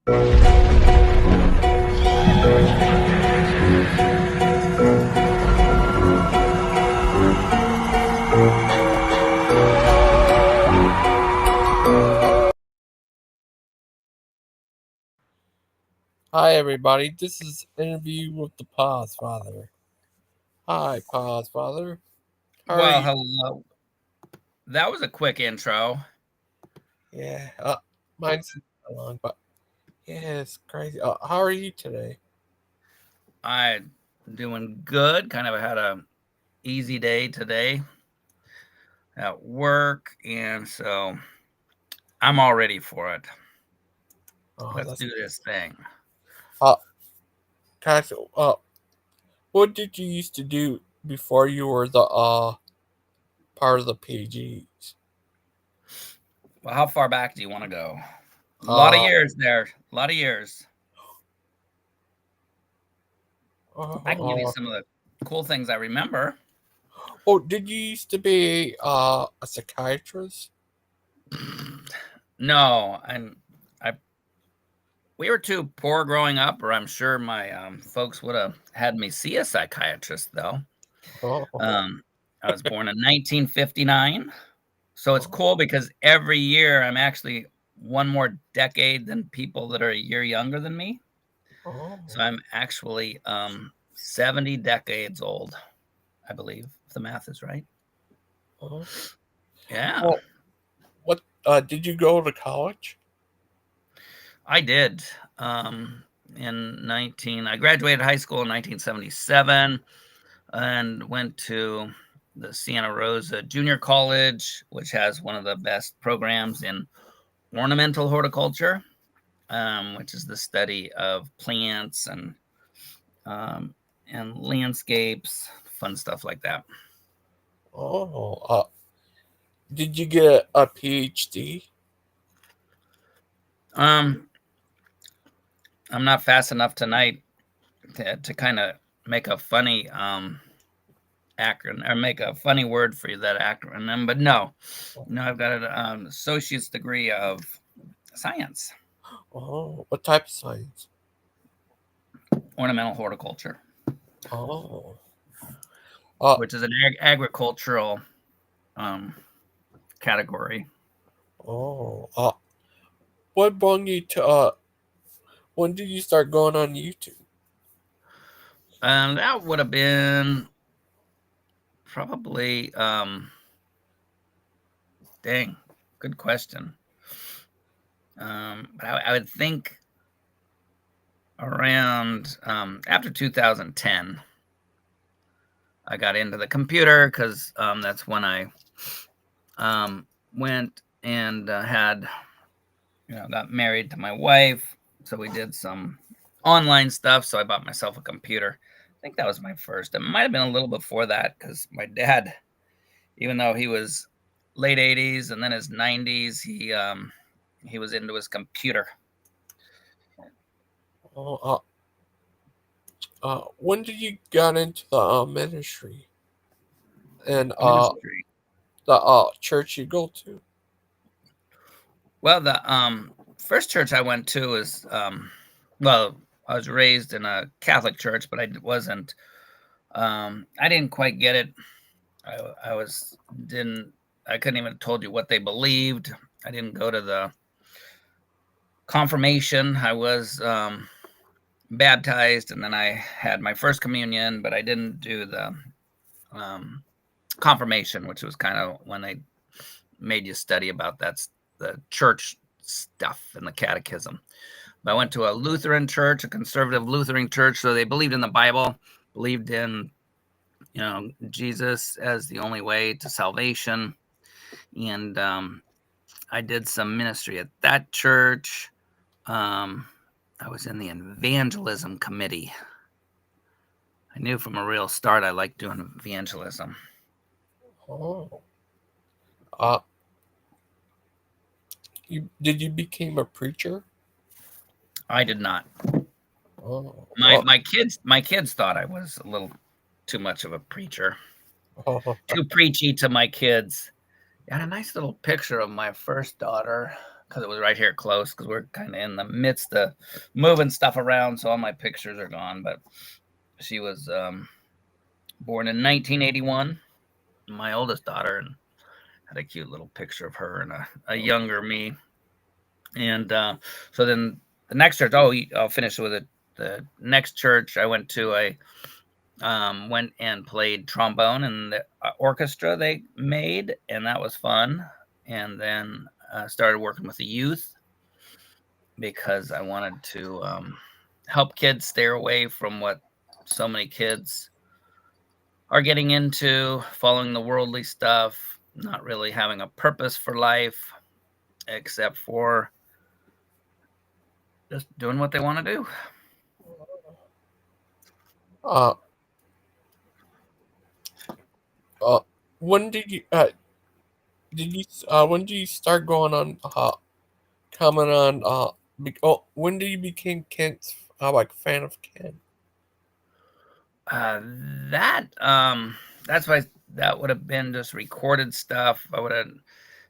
Hi, everybody. This is interview with the Paw Father. Hi, Paw Father. How are Well, you? hello. That was a quick intro. Yeah, mine's not long, but yeah, it's crazy. How are you today? I'm doing good. Kind of had a easy day today at work, and so I'm all ready for it. Oh, Let's that's do this thing. uh, guys. What did you used to do before you were the part of the PGs? Well, how far back do you want to go? A lot of Uh, years there. A lot of years. I can give you uh, some of the cool things I remember. oh, did you used to be a psychiatrist? No, I we were too poor growing up, or I'm sure my folks would have had me see a psychiatrist though. Oh, Um, I was born in 1959. So it's oh, cool because every year I'm actually one more decade than people that are a year younger than me. So oh, I'm actually 70 decades old, I believe, if the math is right. oh. Yeah, Well, what did you go to college? I did. I graduated high school in 1977 and went to the Santa Rosa Junior College, which has one of the best programs in ornamental horticulture, which is the study of plants um, and landscapes, fun stuff like that. Oh, did you get a PhD? Um, I'm not fast enough tonight to kind of make a funny acronym or make a funny word for you that acronym, but no, I've got an associate's degree of science, Oh, what type of science? ornamental horticulture, Oh, uh, which is an agricultural um, category. oh, what brought you to, when did you start going on YouTube? That would have been probably dang, good question. But I would think around after 2010, I got into the computer because that's when I went and got married to my wife. So we did some online stuff. So I bought myself a computer. I think that was my first. It might have been a little before that because my dad, even though he was late 80s and then his 90s, he was into his computer. Oh, when did you got into the ministry and Ministry. the church you go to? Well, the first church I went to was well, I was raised in a Catholic church, but I didn't quite get it. I was didn't I couldn't even have told you what they believed. I didn't go to the confirmation. I was baptized and then I had my first communion, but I didn't do the um confirmation, which was kind of when they made you study about the church stuff and the catechism. But I went to a Lutheran church, a conservative Lutheran church, so they believed in the Bible, believed in Jesus as the only way to salvation, and I did some ministry at that church. Um, I was in the evangelism committee. I knew from a real start I liked doing evangelism. Oh, uh, did you become a preacher? I did not. Oh, My kids thought I was a little too much of a preacher, oh, too preachy to my kids. Got a nice little picture of my first daughter. because it was right here close, because we're kind of in the midst of moving stuff around, so all my pictures are gone. But she was born in 1981, my oldest daughter, and had a cute little picture of her and a younger me. And so then the next church, I'll finish with it. The next church I went to, I went and played trombone in the orchestra they made, and that was fun. And then started working with the youth because I wanted to help kids stay away from what so many kids are getting into, following the worldly stuff, not really having a purpose for life except for just doing what they want to do. Uh, uh, when when did you start going on coming on when did you became Kent's like fan of Kent? Uh, that that's why that would have been just recorded stuff. I would have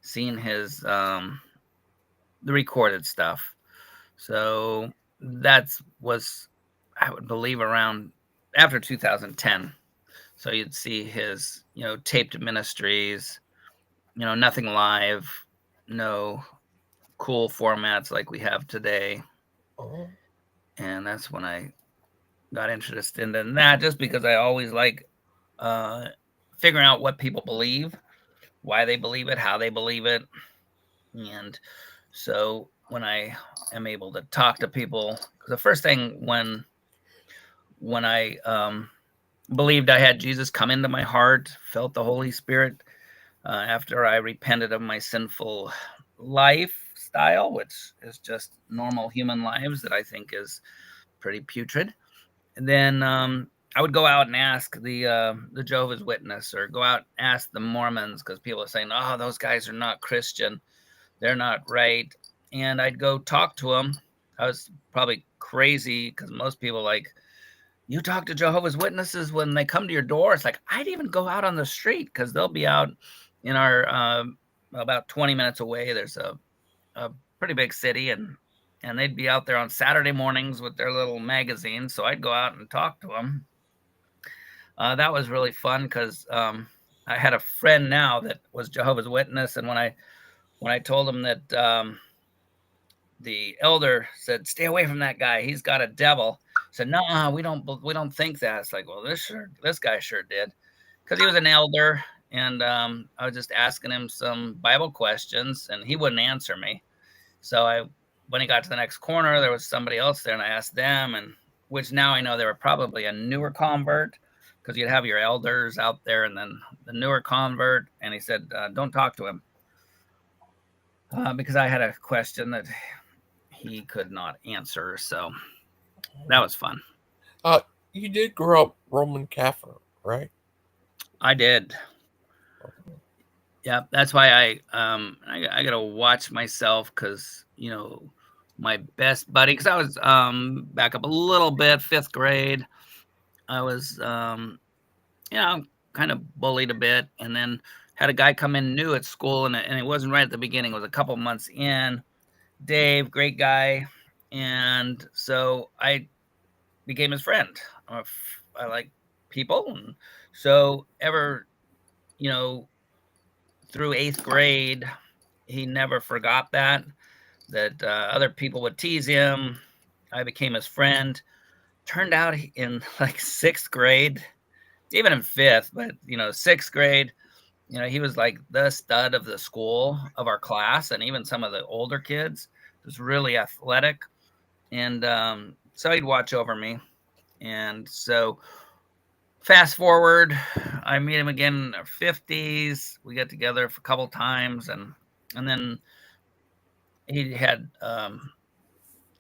seen his the recorded stuff. So that's was I would believe around after 2010. So you'd see his, taped ministries, nothing live, no cool formats like we have today. Oh, And that's when I got interested in that, just because I always like uh, figuring out what people believe, why they believe it, how they believe it. And so when I am able to talk to people, the first thing when I believed I had Jesus come into my heart, felt the Holy Spirit after I repented of my sinful lifestyle, which is just normal human lives that I think is pretty putrid. And then I would go out and ask the Jehovah's Witness, or go out and ask the Mormons, because people are saying, "Oh, those guys are not Christian, they're not right." And I'd go talk to them. I was probably crazy, because most people like, you talk to Jehovah's Witnesses when they come to your door. It's like, I'd even go out on the street, because they'll be out in our about 20 minutes away. There's a pretty big city, and they'd be out there on Saturday mornings with their little magazine. So I'd go out and talk to them. That was really fun, because I had a friend now that was Jehovah's Witness, and when I told him that the elder said, "Stay away from that guy, he's got a devil," I said, "No, we don't think that." It's like, well, this guy sure did, because he was an elder, and I was just asking him some Bible questions, and he wouldn't answer me. So when he got to the next corner, there was somebody else there, and I asked them, and which now I know they were probably a newer convert, because you'd have your elders out there, and then the newer convert. And he said, "Don't talk to him," because I had a question that he could not answer. So that was fun. uh, you did grow up Roman Catholic, right? I did. Yeah, that's why I gotta watch myself, because my best buddy, because I was back up a little bit, fifth grade. I was kind of bullied a bit, and then had a guy come in new at school, and it wasn't right at the beginning. It was a couple months in. Dave, great guy, and so I became his friend. I like people, and so you know through eighth grade, he never forgot that other people would tease him. I became his friend. Turned out in like sixth grade, even in fifth, but sixth grade, he was like the stud of the school, of our class, and even some of the older kids. Was really athletic, and so he'd watch over me. And so fast forward, I meet him again in our 50s. We get together for a couple times, and then he had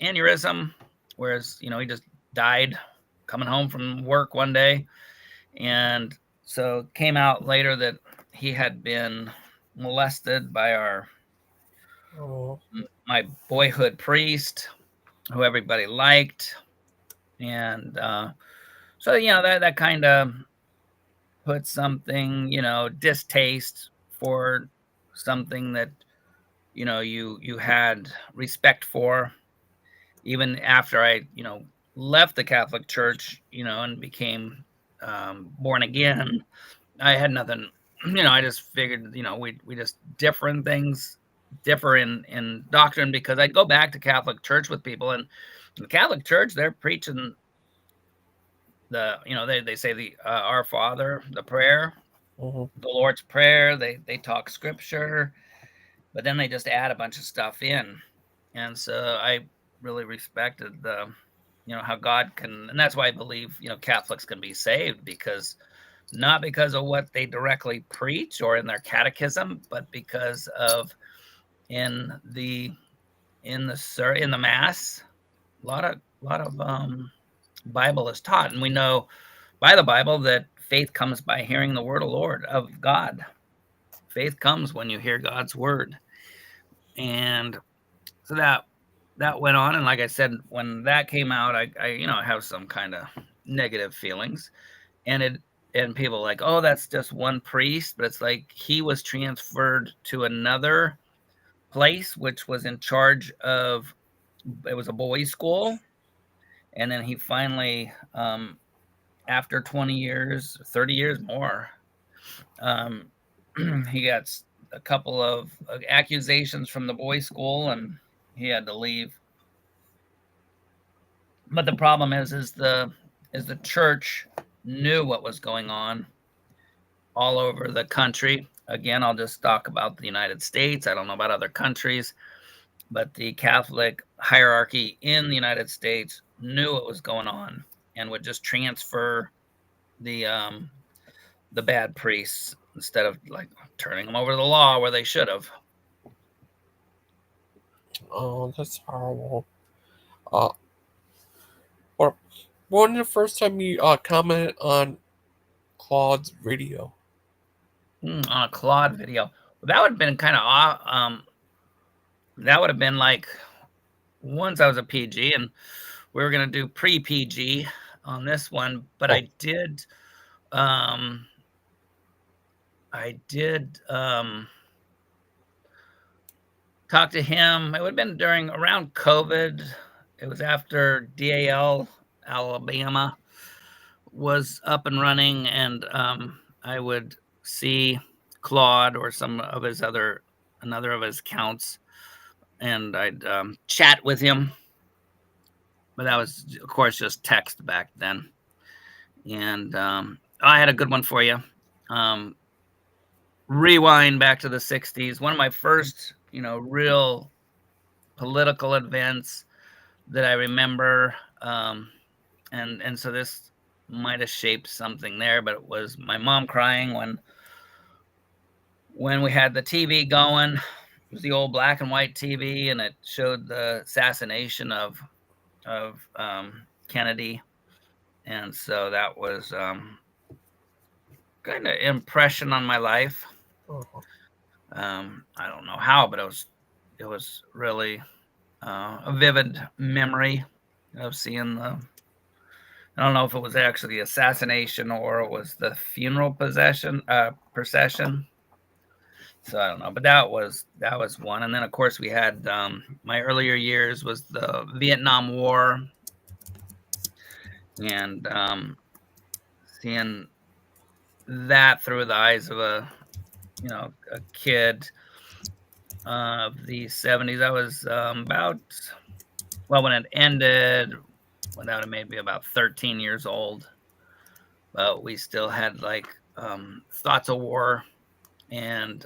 aneurysm, whereas he just died coming home from work one day. And so it came out later that he had been molested by Oh, my boyhood priest, who everybody liked. And so that kind of put something, distaste for something that you had respect for, even after I left the Catholic Church, and became born again. I had nothing. I just figured, we just differ in doctrine, because I go back to Catholic Church with people, and in the Catholic Church, they're preaching they say the Our Father, the prayer, Mhm. the Lord's Prayer. They talk scripture, but then they just add a bunch of stuff in, and so I really respected the how God can, and that's why I believe Catholics can be saved, because not because of what they directly preach or in their catechism, but because of in the in the mass, a lot of Bible is taught, and we know by the Bible that faith comes by hearing the word of Lord of God. Faith comes when you hear God's word, and so that went on. And like I said, when that came out, I have some kind of negative feelings, and people like, oh, that's just one priest, but it's like he was transferred to another place which was in charge of, it was a boys school, and then he finally, after 20 years, 30 years more, um, he got a couple of accusations from the boys school, and he had to leave. But the problem is the church knew what was going on all over the country. Again, I'll just talk about the United States. I don't know about other countries, but the Catholic hierarchy in the United States knew what was going on and would just transfer the bad priests instead of like turning them over to the law where they should have. Oh, that's horrible. Uh, or when the first time you commented on Claude's video? On a Claude video, well, that would have been kind of that would have been like once I was a PG, and we were gonna do pre-PG on this one, but Oh, um I did talk to him. It would have been during around COVID. It was after DAL Alabama was up and running, and I would see Claude or some of his other another of his accounts, and I'd chat with him. But that was, of course, just text back then. And I had a good one for you. Um, Rewind back to the 60s. One of my first, real political events that I remember. And so this might have shaped something there, but it was my mom crying when we had the TV going. It was the old black and white TV, and it showed the assassination of Kennedy, and so that was kind of impression on my life. oh, I don't know how, but it was really a vivid memory of seeing the. I don't know if it was actually the assassination or it was the funeral procession. So I don't know, but that was one. And then of course we had my earlier years was the Vietnam War, and seeing that through the eyes of a kid of the 70s. I was about, well, when it ended, when that would maybe about 13 years old, but we still had like thoughts of war, and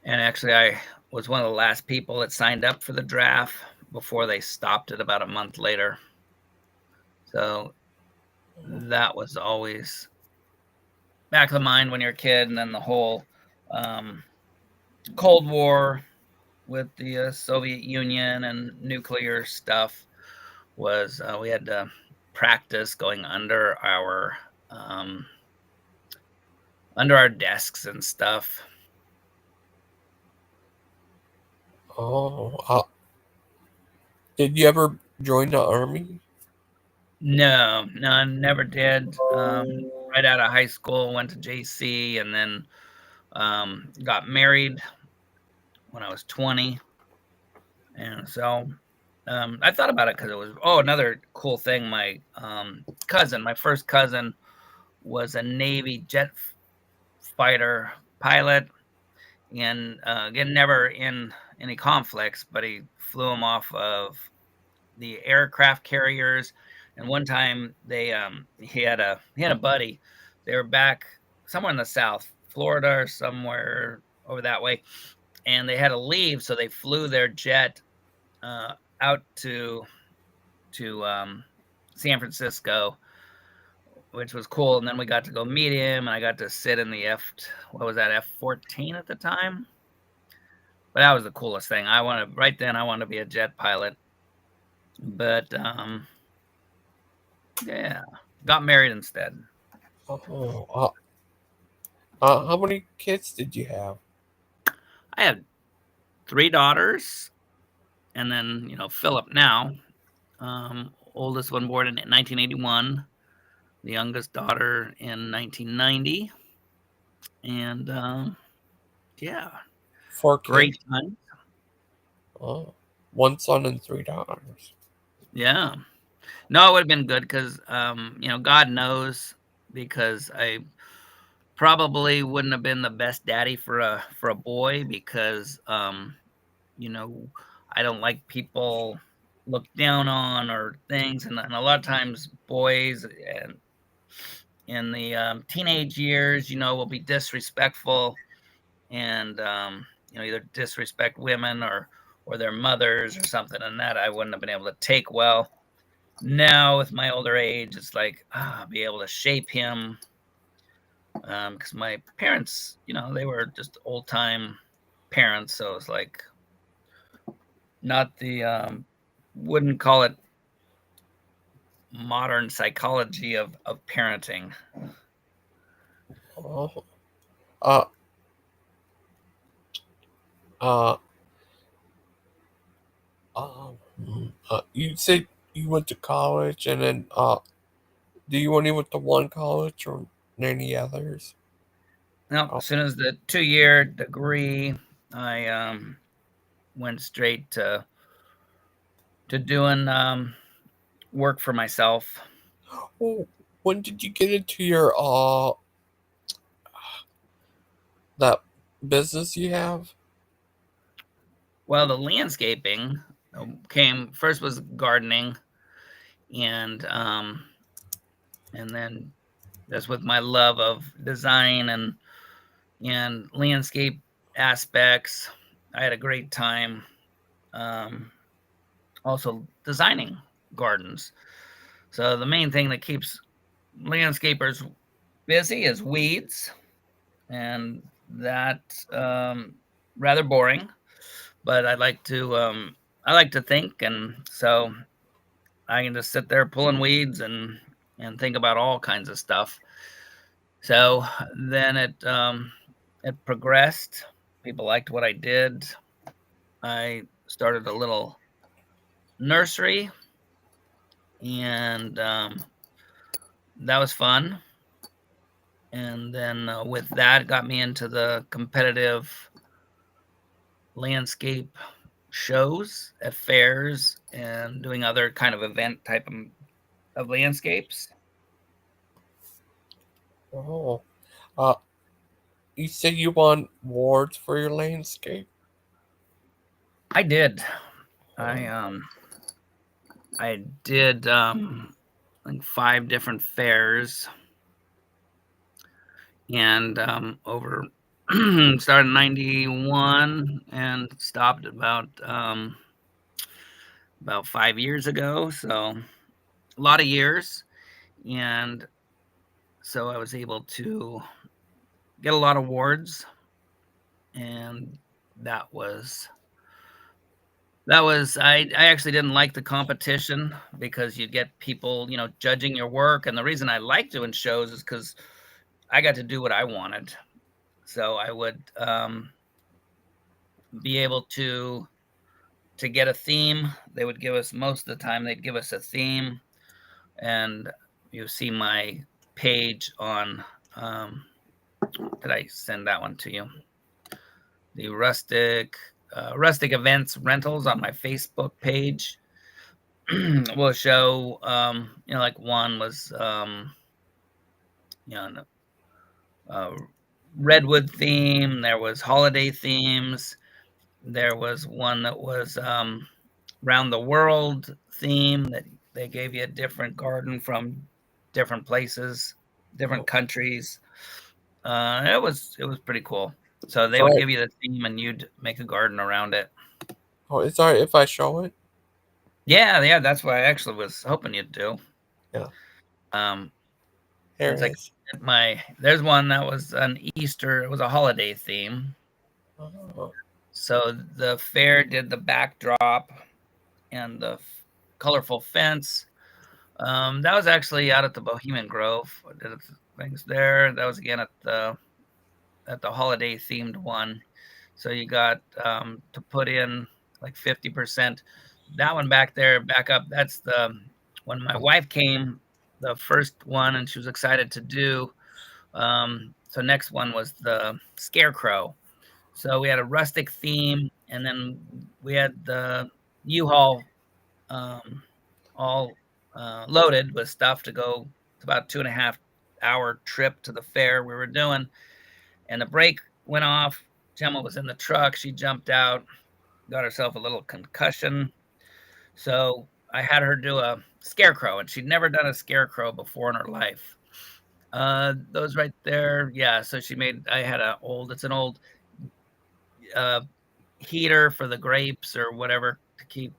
actually I was one of the last people that signed up for the draft before they stopped it about a month later. So that was always back of the mind when you're a kid, and then the whole Cold War with the Soviet Union and nuclear stuff was we had to practice going under our desks and stuff. oh. Did you ever join the army? No, no, never did. Right out of high school, went to JC, and then Got married when I was 20. And so I thought about it because it was, another cool thing. My cousin, my first cousin, was a Navy jet fighter pilot. And again, never in any conflicts, but he flew him off of the aircraft carriers. And one time he had a buddy. They were back somewhere in the South, Florida or somewhere over that way, and they had to leave, so they flew their jet out to San Francisco, which was cool. And then we got to go meet him, and I got to sit in the F-14 at the time. But that was the coolest thing. I wanted to be a jet pilot. But yeah, got married instead. Oh, how many kids did you have? I have 3 daughters, and then Philip now. Oldest one born in 1981, the youngest daughter in 1990, and yeah, 4 kids. great time. Oh, 1 son and 3 daughters. Yeah, no, it would have been good because God knows, because I probably wouldn't have been the best daddy for a boy, because you know I don't like people look down on or things, and a lot of times boys and in the teenage years, will be disrespectful, and either disrespect women or their mothers or something, and that I wouldn't have been able to take well. Now with my older age, it's like be able to shape him, because my parents, they were just old time parents, so it's like not the wouldn't call it modern psychology of parenting. Oh, uh, uh, um, you said you went to college, and then do you only went to one college or any others? Now, Oh, as soon as the 2-year degree, I went straight to doing work for myself. oh, when did you get into your that business you have? Well, the landscaping came first, was gardening, and then just with my love of design and landscape aspects, I had a great time um, also designing gardens. So the main thing that keeps landscapers busy is weeds, and that rather boring. But I like to think, and so I can just sit there pulling weeds and think about all kinds of stuff. So then it progressed. People liked what I did. I started a little nursery, and that was fun. And then with that, got me into the competitive landscape shows at fairs and doing other kind of event type of landscapes. Oh, uh, you said you won awards for your landscape. I did. I Oh, I did like 5 different fairs, and over started in 91 and stopped about 5 years ago, so a lot of years. And so I was able to get a lot of awards, and that was I actually didn't like the competition, because you get people, judging your work. And the reason I like doing shows is because I got to do what I wanted. So I would be able to get a theme. They would give us, most of the time they'd give us a theme, and you see my page on Did I send that one to you? The rustic events rentals on my Facebook page will show, like one was, you know, redwood theme. There was holiday themes. There was one that was round the world theme, that they gave you a different garden from different places, different countries. It was pretty cool. So they would Sorry. give you the theme and you'd make a garden around it. Oh, it's alright if I show it. Yeah, that's what I actually was hoping you'd do. Yeah. Um, Here it's it like is. there's one that was an Easter, it was a holiday theme. Oh, So the fair did the backdrop and the colorful fence. That was actually out at the Bohemian Grove. I did things there. That was again at the holiday themed one. So you got to put in like 50%. That one back there, back up. That's the when my wife came, the first one, and she was excited to do. So next one was the scarecrow. So we had a rustic theme, and then we had the U-Haul all loaded with stuff to go. It's about 2.5 hour trip to the fair we were doing, and the brake went off. Gemma was in the truck. She jumped out, got herself a little concussion. So I had her do a scarecrow, and she'd never done a scarecrow before in her life. Those right there, yeah. So she made. It's an old uh, heater for the grapes or whatever to keep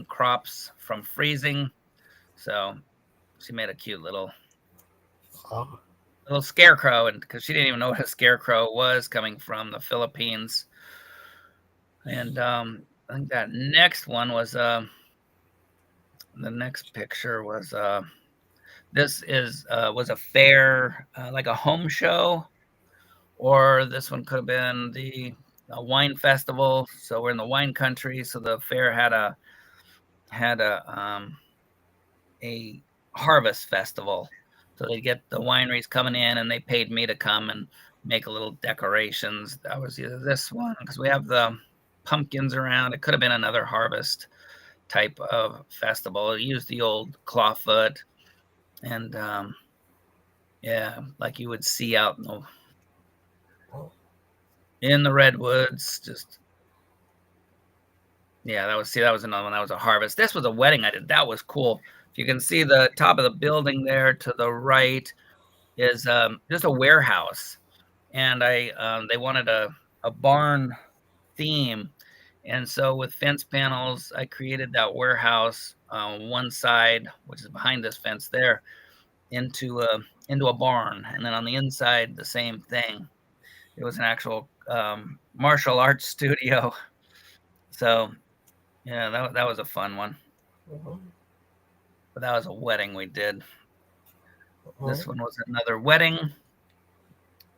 crops from freezing. So she made a cute oh, little scarecrow, and because she didn't even know what a scarecrow was, coming from the Philippines. And I think that next one was the next picture was this is was a fair, like a home show, or this one could have been the wine festival. So we're in the wine country, so the fair had a harvest festival. So they get the wineries coming in, and they paid me to come and make a little decorations. That was either this one, because we have the pumpkins around. It could have been another harvest type of festival. It used the old clawfoot, and yeah, like you would see out in the redwoods. Just yeah, that was another one. That was a harvest. This was a wedding I did. That was cool. If you can see the top of the building there to the right is just a warehouse, and they wanted a barn theme, and so with fence panels, I created that warehouse on one side, which is behind this fence there, into a barn, and then on the inside the same thing. It was an actual martial arts studio. So yeah, that was a fun one. oh, But that was a wedding we did. oh, This one was another wedding.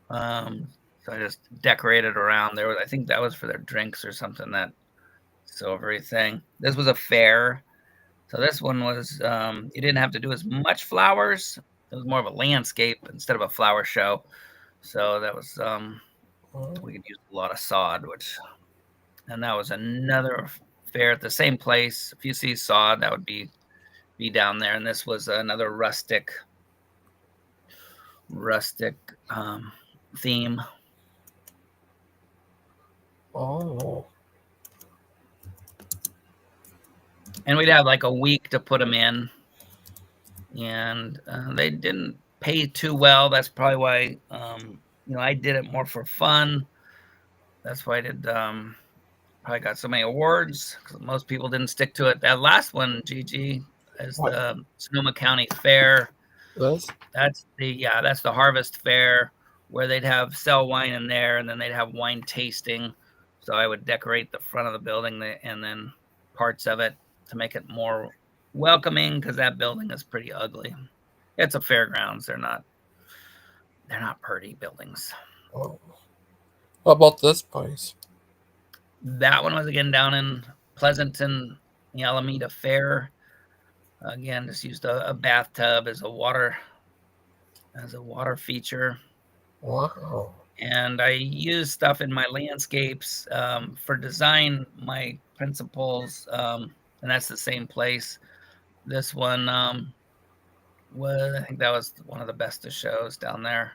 So I just decorated around there. I think that was for their drinks or something, that silvery thing. This was a fair. So this one was you didn't have to do as much flowers. It was more of a landscape instead of a flower show. So that was oh, we could use a lot of sod, and that was another fair at the same place. If you see sod, that would be down there. And this was another rustic theme. oh, And we'd have like a week to put them in, and they didn't pay too well. That's probably why I did it more for fun. That's why I did probably got so many awards, because most people didn't stick to it. That last one, GG, is what? the Sonoma County Fair. This? That's the harvest fair, where they'd have sell wine in there, and then they'd have wine tasting. So I would decorate the front of the building and then parts of it to make it more welcoming, because that building is pretty ugly. It's a fairgrounds. They're not pretty buildings. Oh. How about this place? That one was again down in Pleasanton, the Alameda Fair. Again, just used a bathtub as a water feature. Wow. and I use stuff in my landscapes for design. My principles, and that's the same place. This one was, I think that was one of the best of shows down there.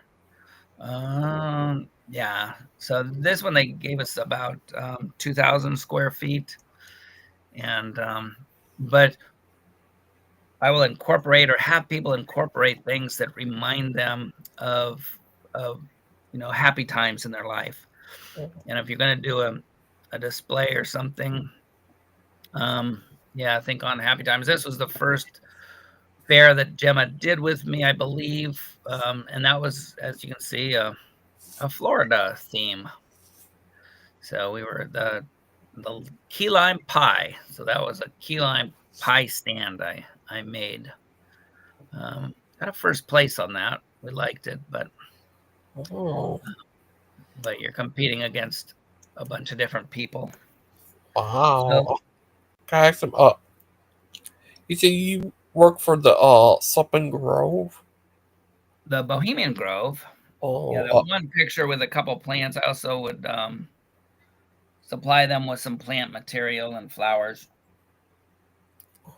Yeah. So this one they gave us about 2,000 square feet, and but I will incorporate or have people incorporate things that remind them of of happy times in their life. And if you're going to do a display or something, yeah, I think on happy times. This was the first fair that Gemma did with me, I believe, and that was, as you can see, a Florida theme. So we were the key lime pie. So that was a key lime pie stand I made. Got a first place on that. We liked it, Oh, but you're competing against a bunch of different people. So wow. Can I ask some, you say you work for the Supping Grove? the Bohemian Grove, yeah, Oh, that one picture with a couple plants. I also would supply them with some plant material and flowers.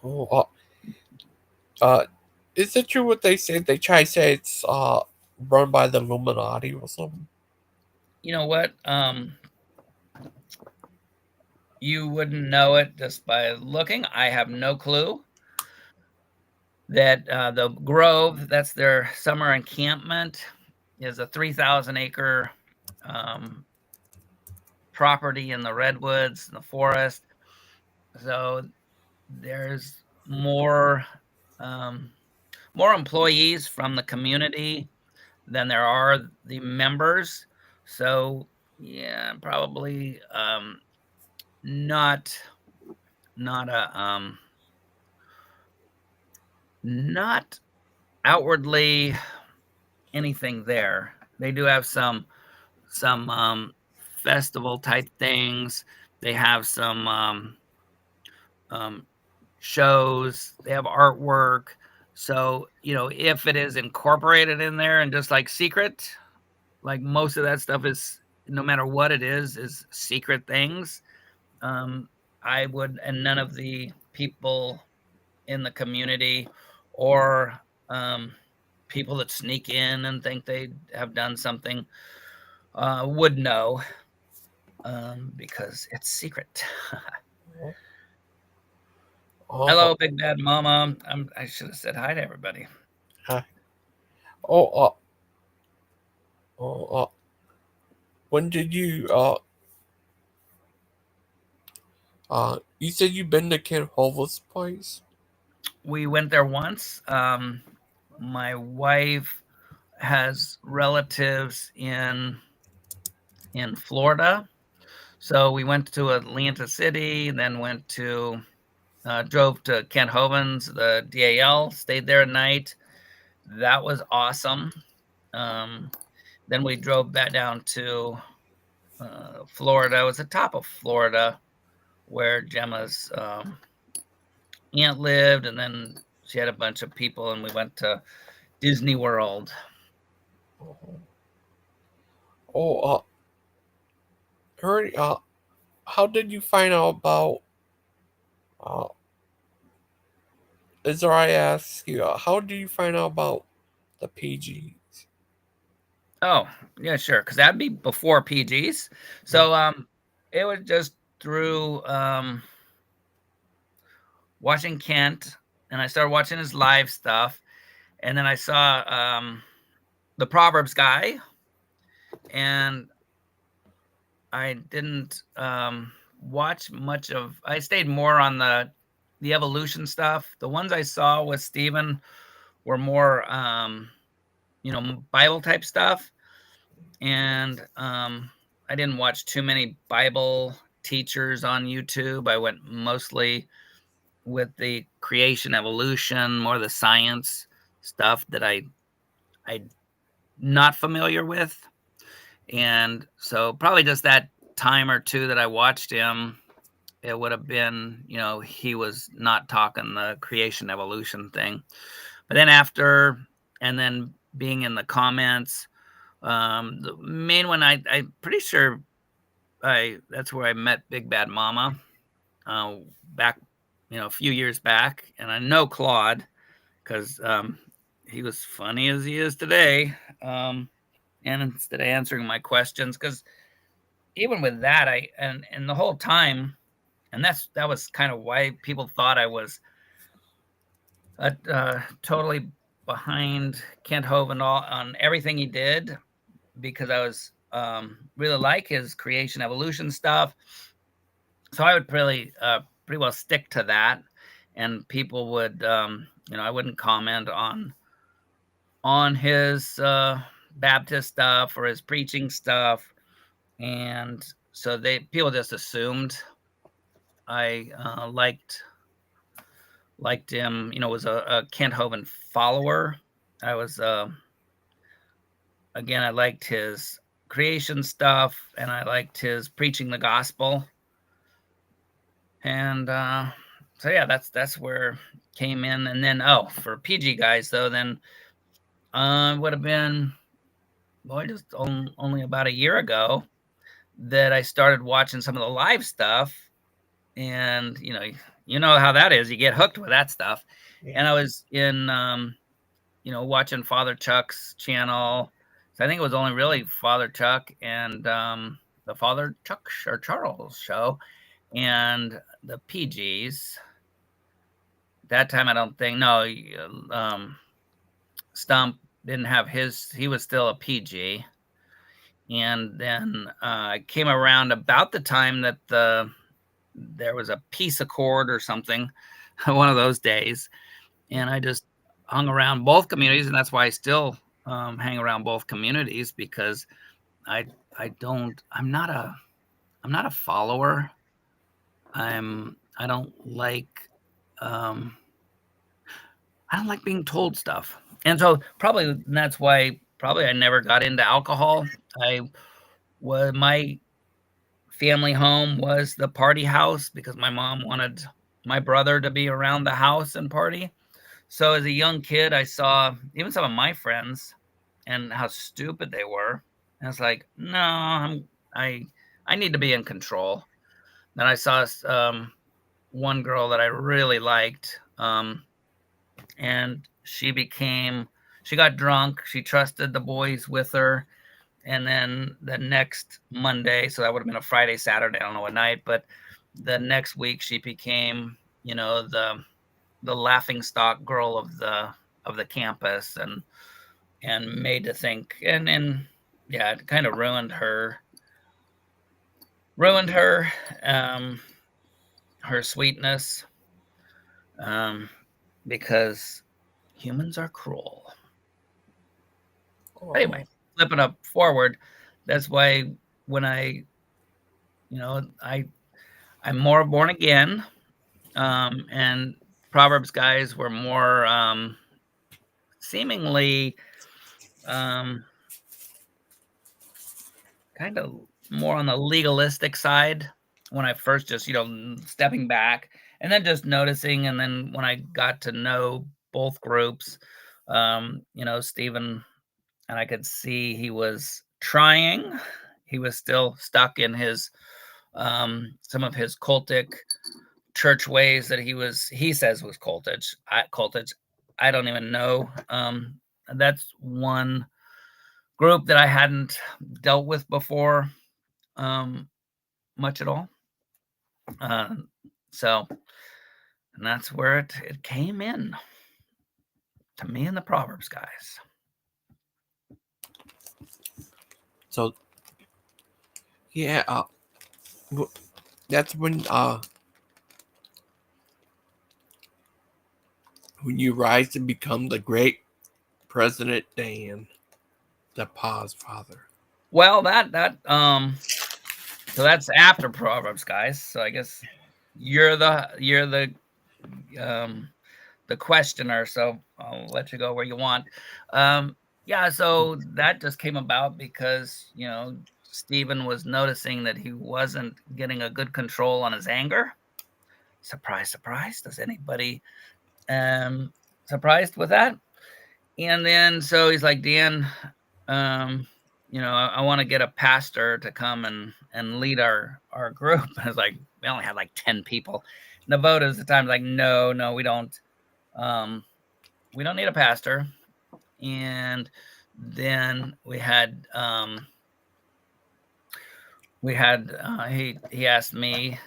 oh, uh, is it true what they say? They try to say it's run by the Illuminati or something. You know what? You wouldn't know it just by looking. I have no clue that the Grove, that's their summer encampment, is a 3,000 acre um, property in the redwoods, in the forest. So there's um, more employees from the community than there are the members. So yeah, probably not not a not outwardly anything there. They do have some festival type things. They have some um, shows. They have artwork. So if it is incorporated in there and just like secret, like most of that stuff is, no matter what it is secret things. Um, I would, and none of the people in the community or people that sneak in and think they have done something would know because it's secret. Oh, Hello, Big Bad Mama. I should have said hi to everybody. hi. Oh, oh, when did you said you've been to Ken Hova's place? We went there once. My wife has relatives in Florida, so we went to Atlanta City, then went to drove to Kent Hovens, the DAL, stayed there a night. That was awesome. Um, then we drove back down to Florida. It was the top of Florida where Gemma's aunt lived, and then she had a bunch of people, and we went to Disney World. Oh, Ernie, how did you find out about, uh, is there I ask you, how did you find out about the PGs? Oh, yeah, sure, because that'd be before PGs. So it was just through watching Kent, and I started watching his live stuff, and then I saw the Proverbs guy, and I didn't watch much of. I stayed more on the evolution stuff. The ones I saw with Steven were more Bible type stuff, and I didn't watch too many Bible teachers on YouTube. I went mostly with the creation, evolution, more the science stuff that I not familiar with. And so probably just that time or two that I watched him, it would have been, he was not talking the creation evolution thing. But then after, and then being in the comments The main one, I'm pretty sure that's where I met Big Bad Mama, back, a few years back, and I know Claude because he was funny as he is today. And instead of answering my questions, because even with that, and the whole time, and that was kind of why people thought I was totally behind Kent Hovind on everything he did, because I was really like his creation evolution stuff. So I would pretty well stick to that, and people would, I wouldn't comment on his Baptist stuff or his preaching stuff, and so people just assumed I liked him. Was a Kent Hovind follower. I was again, I liked his creation stuff, and I liked his preaching the gospel. And so yeah, that's where it came in. And then for PG guys though, then would have been, boy, just only about a year ago that I started watching some of the live stuff. And you know how that is. You get hooked with that stuff. Yeah. And I was in watching Father Chuck's channel. So I think it was only really Father Chuck and the Father Chuck or Charles show and the PGs. That time I don't think, no, Stump didn't have he was still a PG. And then I came around about the time that there was a peace accord or something, one of those days. And I just hung around both communities, and that's why I still hang around both communities, because I'm not a follower. I don't like being told stuff. And so probably that's why I never got into alcohol. My family home was the party house, because my mom wanted my brother to be around the house and party. So as a young kid, I saw even some of my friends and how stupid they were. And it's like, no, I need to be in control. Then I saw one girl that I really liked, and she got drunk. She trusted the boys with her, and then the next Monday, so that would have been a Friday, Saturday, I don't know what night, but the next week she became, the laughing stock girl of the campus, and made to think, and yeah, it kind of ruined her sweetness, because humans are cruel. Oh. Anyway, flipping up forward, that's why when I'm more born again, and Proverbs guys were more seemingly kind of more on the legalistic side when I first just, stepping back and then just noticing. And then when I got to know both groups, Stephen, and I could see he was trying, he was still stuck in his, some of his cultic church ways that he says was cultish. I don't even know. That's one group that I hadn't dealt with before, much at all. So, and that's where it came in to me and the Proverbs guys. So, yeah, that's when you rise to become the great President Dan, the Paw Father. Well, so that's after Proverbs guys. So I guess you're the questioner, so I'll let you go where you want. Yeah, so that just came about because, Stephen was noticing that he wasn't getting a good control on his anger. Surprise, surprise. Does anybody surprised with that? And then so he's like, Dan, I want to get a pastor to come and lead our group. I was like, we only had like 10 people. And the vote at the time was like, no, we don't. We don't need a pastor. And then we had he asked me,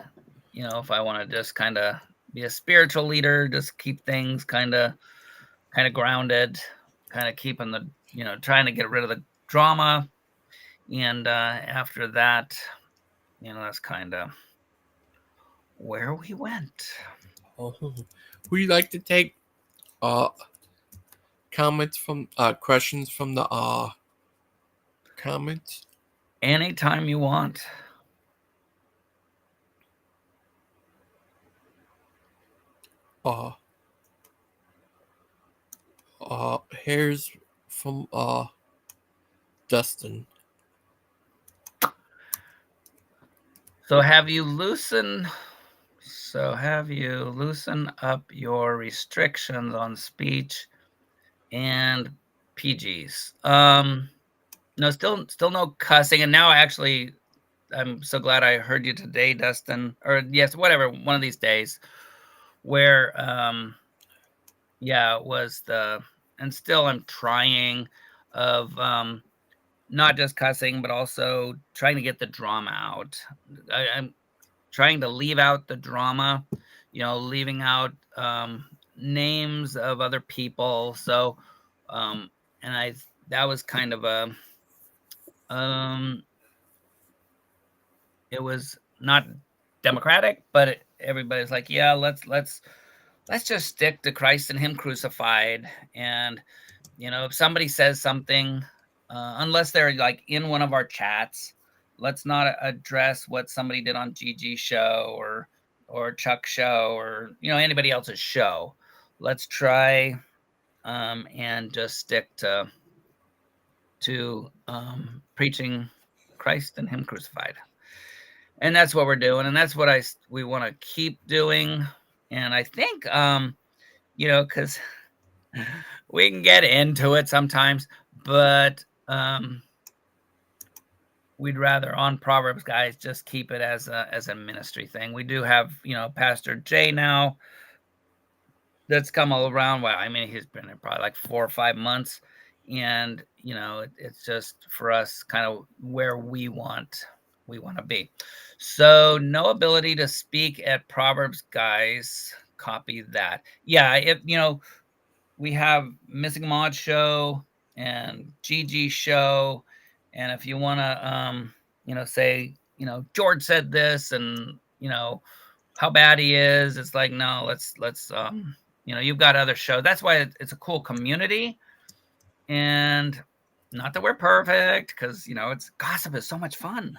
if I want to just kind of be a spiritual leader, just keep things kind of grounded, kind of keeping the, trying to get rid of the drama. And after that, that's kind of where we went. Oh, would you like to take comments from questions from the comments? Anytime you want. Here's from Dustin. So have you loosened up your restrictions on speech and PGs? No, still no cussing. And now I'm so glad I heard you today, Dustin, or yes, whatever, one of these days where, it was and still I'm trying of, not just cussing, but also trying to get the drama out. I'm trying to leave out the drama, leaving out, names of other people. So, and that was kind of it was not democratic, but everybody's like, yeah, let's just stick to Christ and Him crucified. And if somebody says something, unless they're like in one of our chats, let's not address what somebody did on Gigi's show or Chuck's show or anybody else's show. Let's try and just stick to preaching Christ and Him crucified. And that's what we're doing, and that's what we want to keep doing. And I think because we can get into it sometimes, but we'd rather on Proverbs, guys, just keep it as a ministry thing. We do have Pastor Jay now that's come all around. Well, I mean, he's been there probably like 4 or 5 months, and it's just for us kind of where we want to be. So no ability to speak at Proverbs, guys. Copy that. Yeah, if we have Missing Mod show and GG show, and if you want to say George said this and how bad he is, it's like, no, let's you've got other shows. That's why it's a cool community. And not that we're perfect, because it's gossip is so much fun.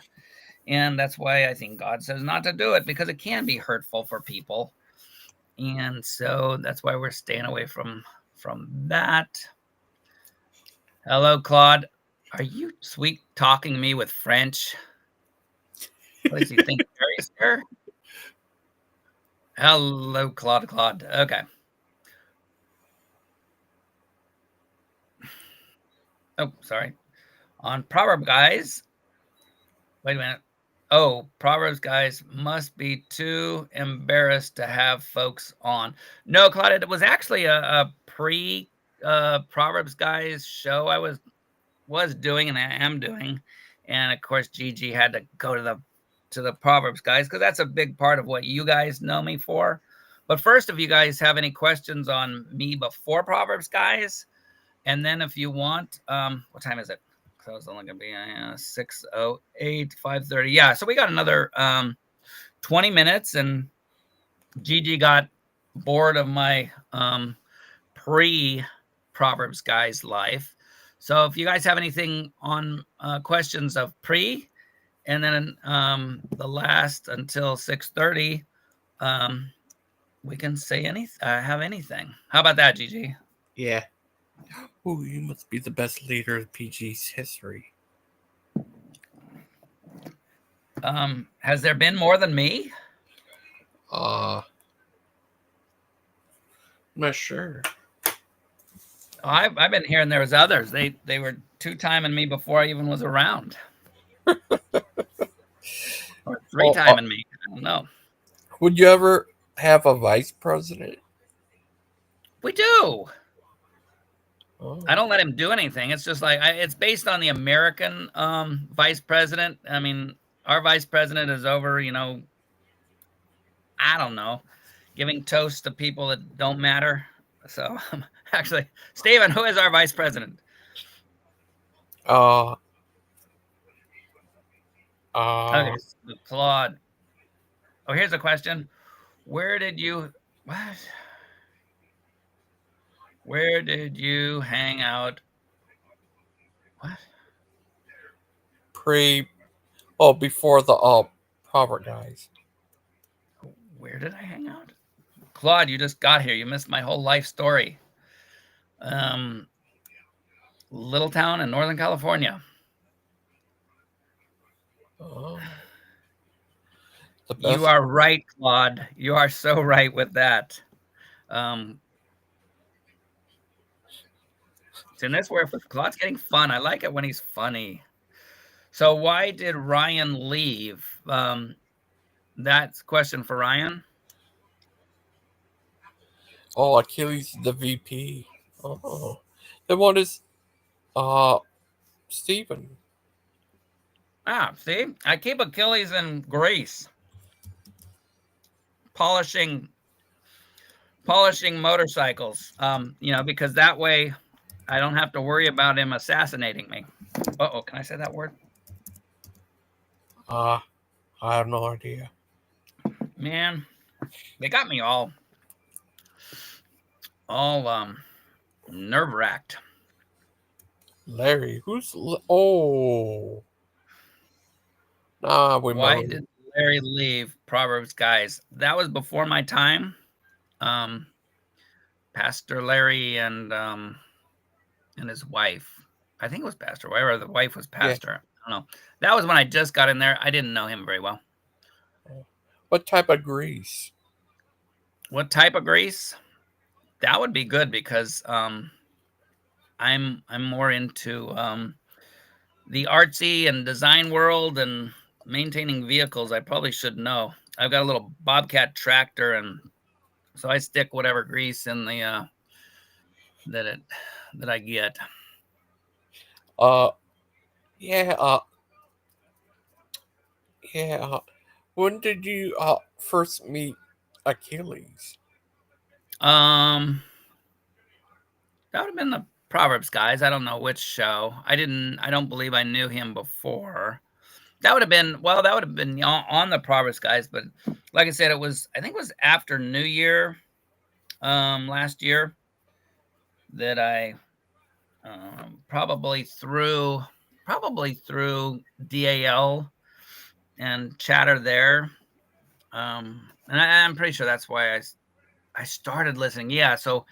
And that's why I think God says not to do it, because it can be hurtful for people. And so that's why we're staying away from that. Hello, Claude. Are you sweet talking me with French? What does he think, Jerry's here? Hello, Claude. Okay. Oh, sorry. On Proverb Guys. Wait a minute. Oh, Proverbs Guys must be too embarrassed to have folks on. No, Claude, it was actually a pre Proverbs Guys show I was doing and I am doing. And of course, Gigi had to go to the Proverbs Guys, because that's a big part of what you guys know me for. But first, if you guys have any questions on me before Proverbs Guys, and then if you want, what time is it? So it's only going to be 6:08, 5:30. Yeah, so we got another 20 minutes, and Gigi got bored of my pre-Proverbs Guys life. So if you guys have anything on questions of pre, and then the last until 6:30, we can say have anything. How about that, Gigi? Yeah. Oh, you must be the best leader of PG's history. Has there been more than me? I'm not sure. I've been hearing there was others. They were two-timing me before I even was around, or Oh, three-timing me. I don't know. would you ever have a vice president? We do. Oh, I don't let him do anything. It's just like it's based on the American vice president. I mean, our vice president is over, I don't know, giving toast to people that don't matter. So, actually, Steven, who is our vice president? uh, Okay, uh, so Claude. Oh, here's a question. Where did you what? Where did you hang out? What? pre, before the proper guys. Where did I hang out? Claude, you just got here. You missed my whole life story. Um, Little town in Northern California. Oh, the You best. are right, Claude. You are so right with that. Um, and that's where Claude's getting fun. I like it when he's funny. So why did Ryan leave? That's a question for Ryan. Oh, Achilles the VP. Oh, then what is uh Stephen? Ah, see, I keep Achilles in Greece, polishing motorcycles. Because that way I don't have to worry about him assassinating me. Uh-oh, can I say that word? Uh, I have no idea. Man, they got me all nerve wracked. Larry, oh, nah, we Why remember. did Larry leave Proverbs Guys? That was before my time. Um, Pastor Larry and his wife. I think it was Pastor, or the wife was Yeah. Pastor. I don't know. That was when I just got in there. I didn't know him very well. What type of grease? What type of grease? That would be good because I'm more into the artsy and design world and maintaining vehicles. I probably should know. I've got a little Bobcat tractor, and so I stick whatever grease in the that it that I get. Uh, yeah. Yeah. When did you first meet Achilles? Um, that would have been the Proverbs Guys. I don't know which show. I don't believe I knew him before. That would have been That would have been on the Proverbs Guys, but like I said, I think it was after New Year, last year that I probably through DAL and Chatter there. And I'm pretty sure that's why I started listening. Yeah, so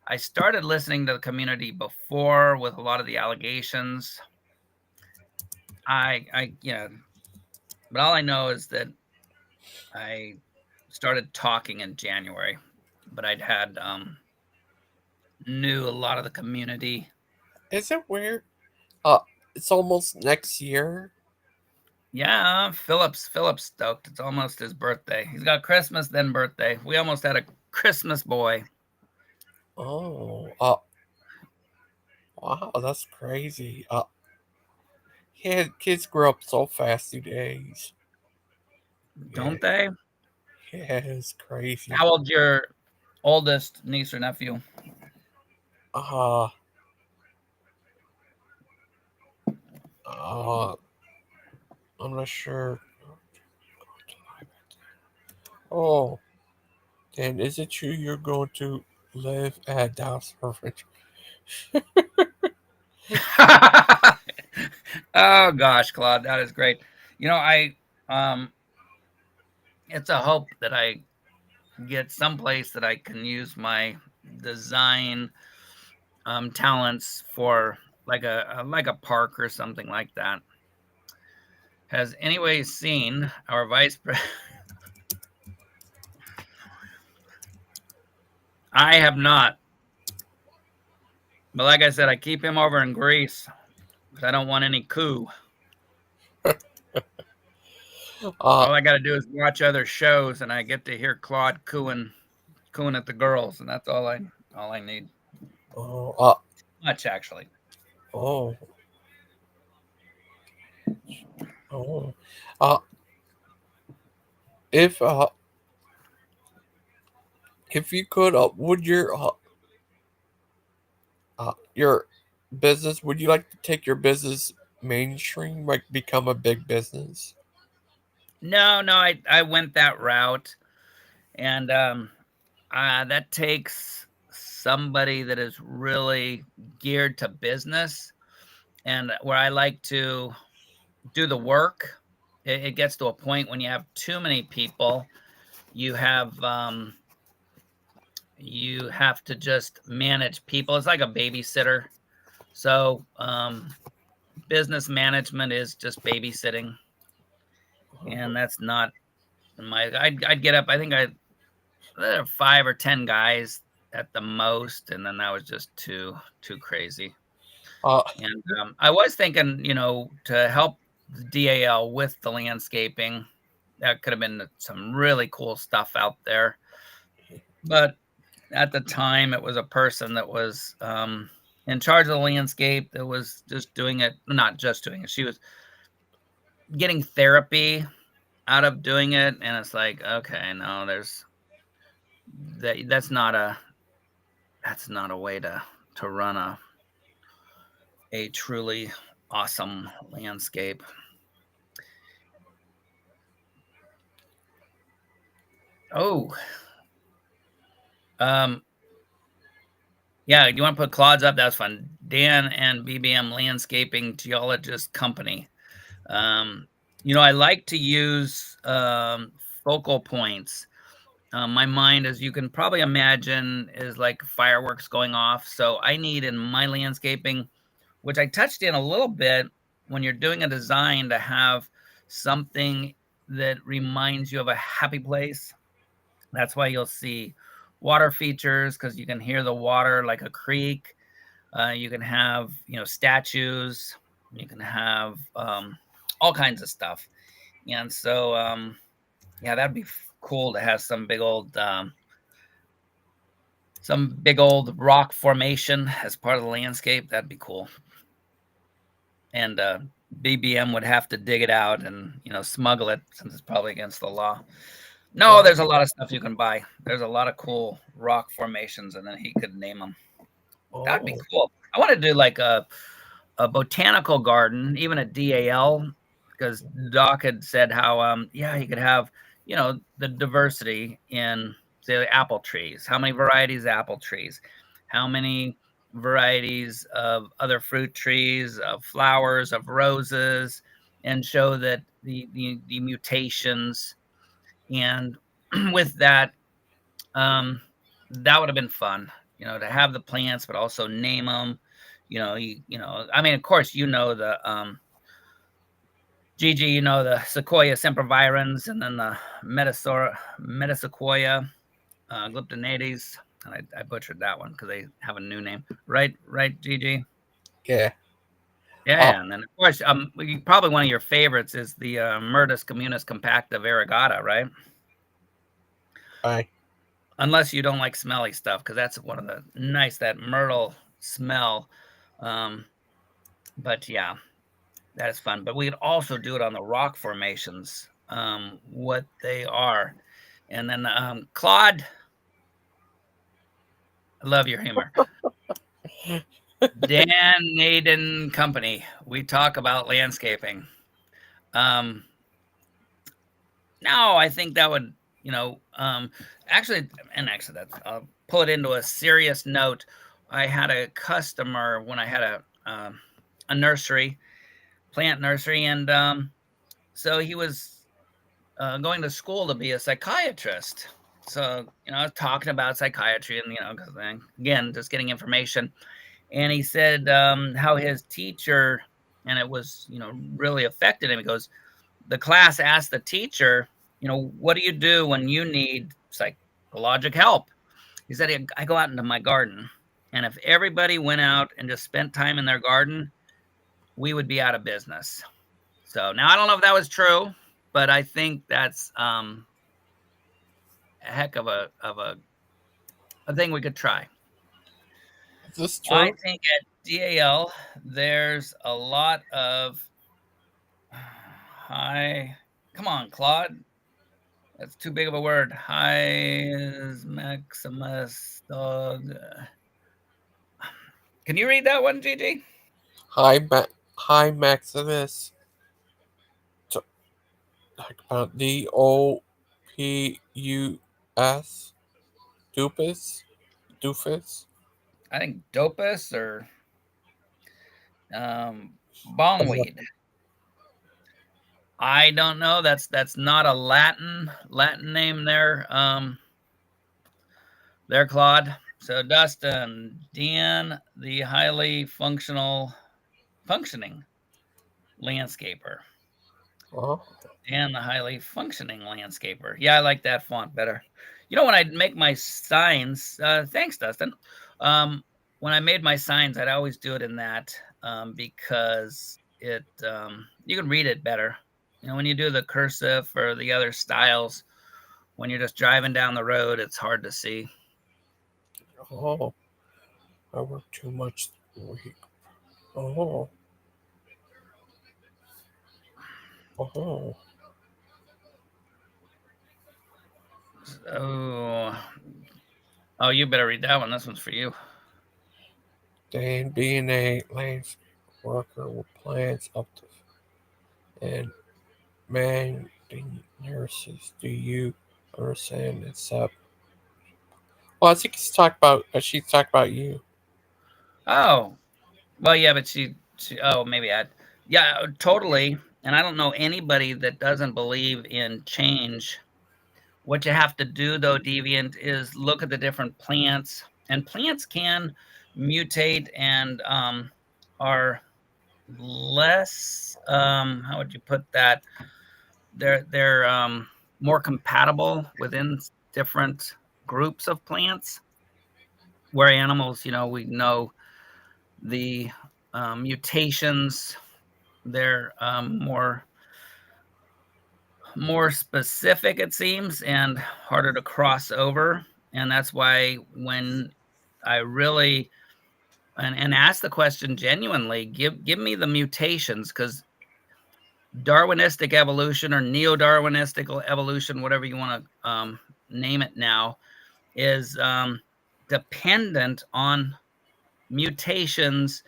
I started listening to the community before with a lot of the allegations. But all I know is that I started talking in January, but I'd had knew a lot of the community. Is it weird? Uh, it's almost next year. Yeah, Philip's stoked. It's almost his birthday. He's got Christmas, then birthday. We almost had a Christmas boy. Oh, wow, that's crazy. Yeah, kids grow up so fast these days. Yeah, Don't they? yeah, it's crazy. How old your oldest niece or nephew? Uh, uh, I'm not sure. Oh, then is it true you're going to live at Dallas Orphanage? Oh gosh, Claude, that is great. I um it's a hope that I get someplace that I can use my design talents for, like a park or something like that. Has anybody seen our vice president? I have not. But like I said, I keep him over in Greece because I don't want any coup. Uh, All I got to do is watch other shows, and I get to hear Claude cooing at the girls, and that's all I need. oh, Much actually. oh, oh. Uh, if uh, if you could, would your business? Would you like to take your business mainstream, like become a big business? No, no, I went that route, and that takes somebody that is really geared to business, and where I like to do the work. It gets to a point when you have too many people, you have you have to just manage people. It's like a babysitter. So business management is just babysitting, and that's not my. I'd get up. I think there are 5 or 10 guys at the most, and then that was just too crazy. Uh, And I was thinking, to help the DAL with the landscaping, that could have been some really cool stuff out there. But at the time, it was a person that was in charge of the landscape that was just doing it, not just doing it. She was getting therapy out of doing it, and it's like, okay, no, there's that. That's not a way to run a truly awesome landscape. Oh, um, yeah. You want to put Claude's up? That's fun. Dan and BBM Landscaping Geologist Company. Um, I like to use focal points. My mind, as you can probably imagine, is like fireworks going off. So I need in my landscaping, which I touched in a little bit, when you're doing a design, to have something that reminds you of a happy place. That's why you'll see water features, because you can hear the water like a creek. You can have, statues. You can have all kinds of stuff. And so, yeah, that'd be cool to have some big old rock formation as part of the landscape. That'd be cool. And BBM would have to dig it out and smuggle it, since it's probably against the law. No, oh, there's a lot of stuff you can buy. There's a lot of cool rock formations, and then he could name them. That'd be oh, cool. I want to do like a botanical garden, even a DAL, because Doc had said how yeah, you could have the diversity in, say, the apple trees. How many varieties of apple trees? How many varieties of other fruit trees, of flowers, of roses, and show that the mutations. And with that, um, that would have been fun, to have the plants, but also name them. I mean, of course, the Gigi, the Sequoia sempervirens, and then the Metasequoia glyptonides. And I butchered that one because they have a new name, right, Gigi? yeah. Yeah, Uh, yeah. And then of course, probably one of your favorites is the Myrtus communis compacta variegata, right? I, Unless you don't like smelly stuff, because that's one of the nice, that myrtle smell. Um, but yeah, that is fun. But we could also do it on the rock formations, what they are. And then Claude, I love your humor. Dan Naden Company. We talk about landscaping. Um, no, I think that would, actually, I'll pull it into a serious note. I had a customer when I had a nursery, plant nursery, and so he was going to school to be a psychiatrist. So, I was talking about psychiatry, and, because again, just getting information. And he said how his teacher, and it was, really affected him. He goes, the class asked the teacher, what do you do when you need psychological help? He said, I go out into my garden And if everybody went out and just spent time in their garden, we would be out of business. So now I don't know if that was true, but I think that's a heck of a thing we could try. Is this I true? think at DAL there's a lot of high. Come on, Claude. That's too big of a word. High Maximus dog. Can you read that one, Gigi? High Maximus. Talk about DOPUS. Doofus. Doofus. I think Dopus or Is that Bombweed. I don't know. That's not a Latin name there, Claude. So Dustin, Dan, the highly functioning landscaper. oh, Dan, the highly functioning landscaper. Yeah, I like that font better. You know, when I make my signs, thanks, Dustin. When I made my signs, I'd always do it in that because you can read it better. You know, when you do the cursive or the other styles, when you're just driving down the road, it's hard to see. oh, I work too much. Oh, oh. Oh, you better read that one. This one's for you. Dan being a landscape worker with plans up to and man nurses. Do you understand? Except, well, I think he's talking about. She's talking about you. Oh, well, yeah, but she oh, maybe yeah, totally. And I don't know anybody that doesn't believe in change. What you have to do, though, Deviant, is look at the different plants, and plants can mutate and are less. How would you put that? They're more compatible within different groups of plants. Where animals, we know the mutations. They're more specific, it seems, and harder to cross over. And that's why when I really and ask the question genuinely, give me the mutations, because Darwinistic evolution or neo-Darwinistic evolution, whatever you want to name it now, is dependent on mutations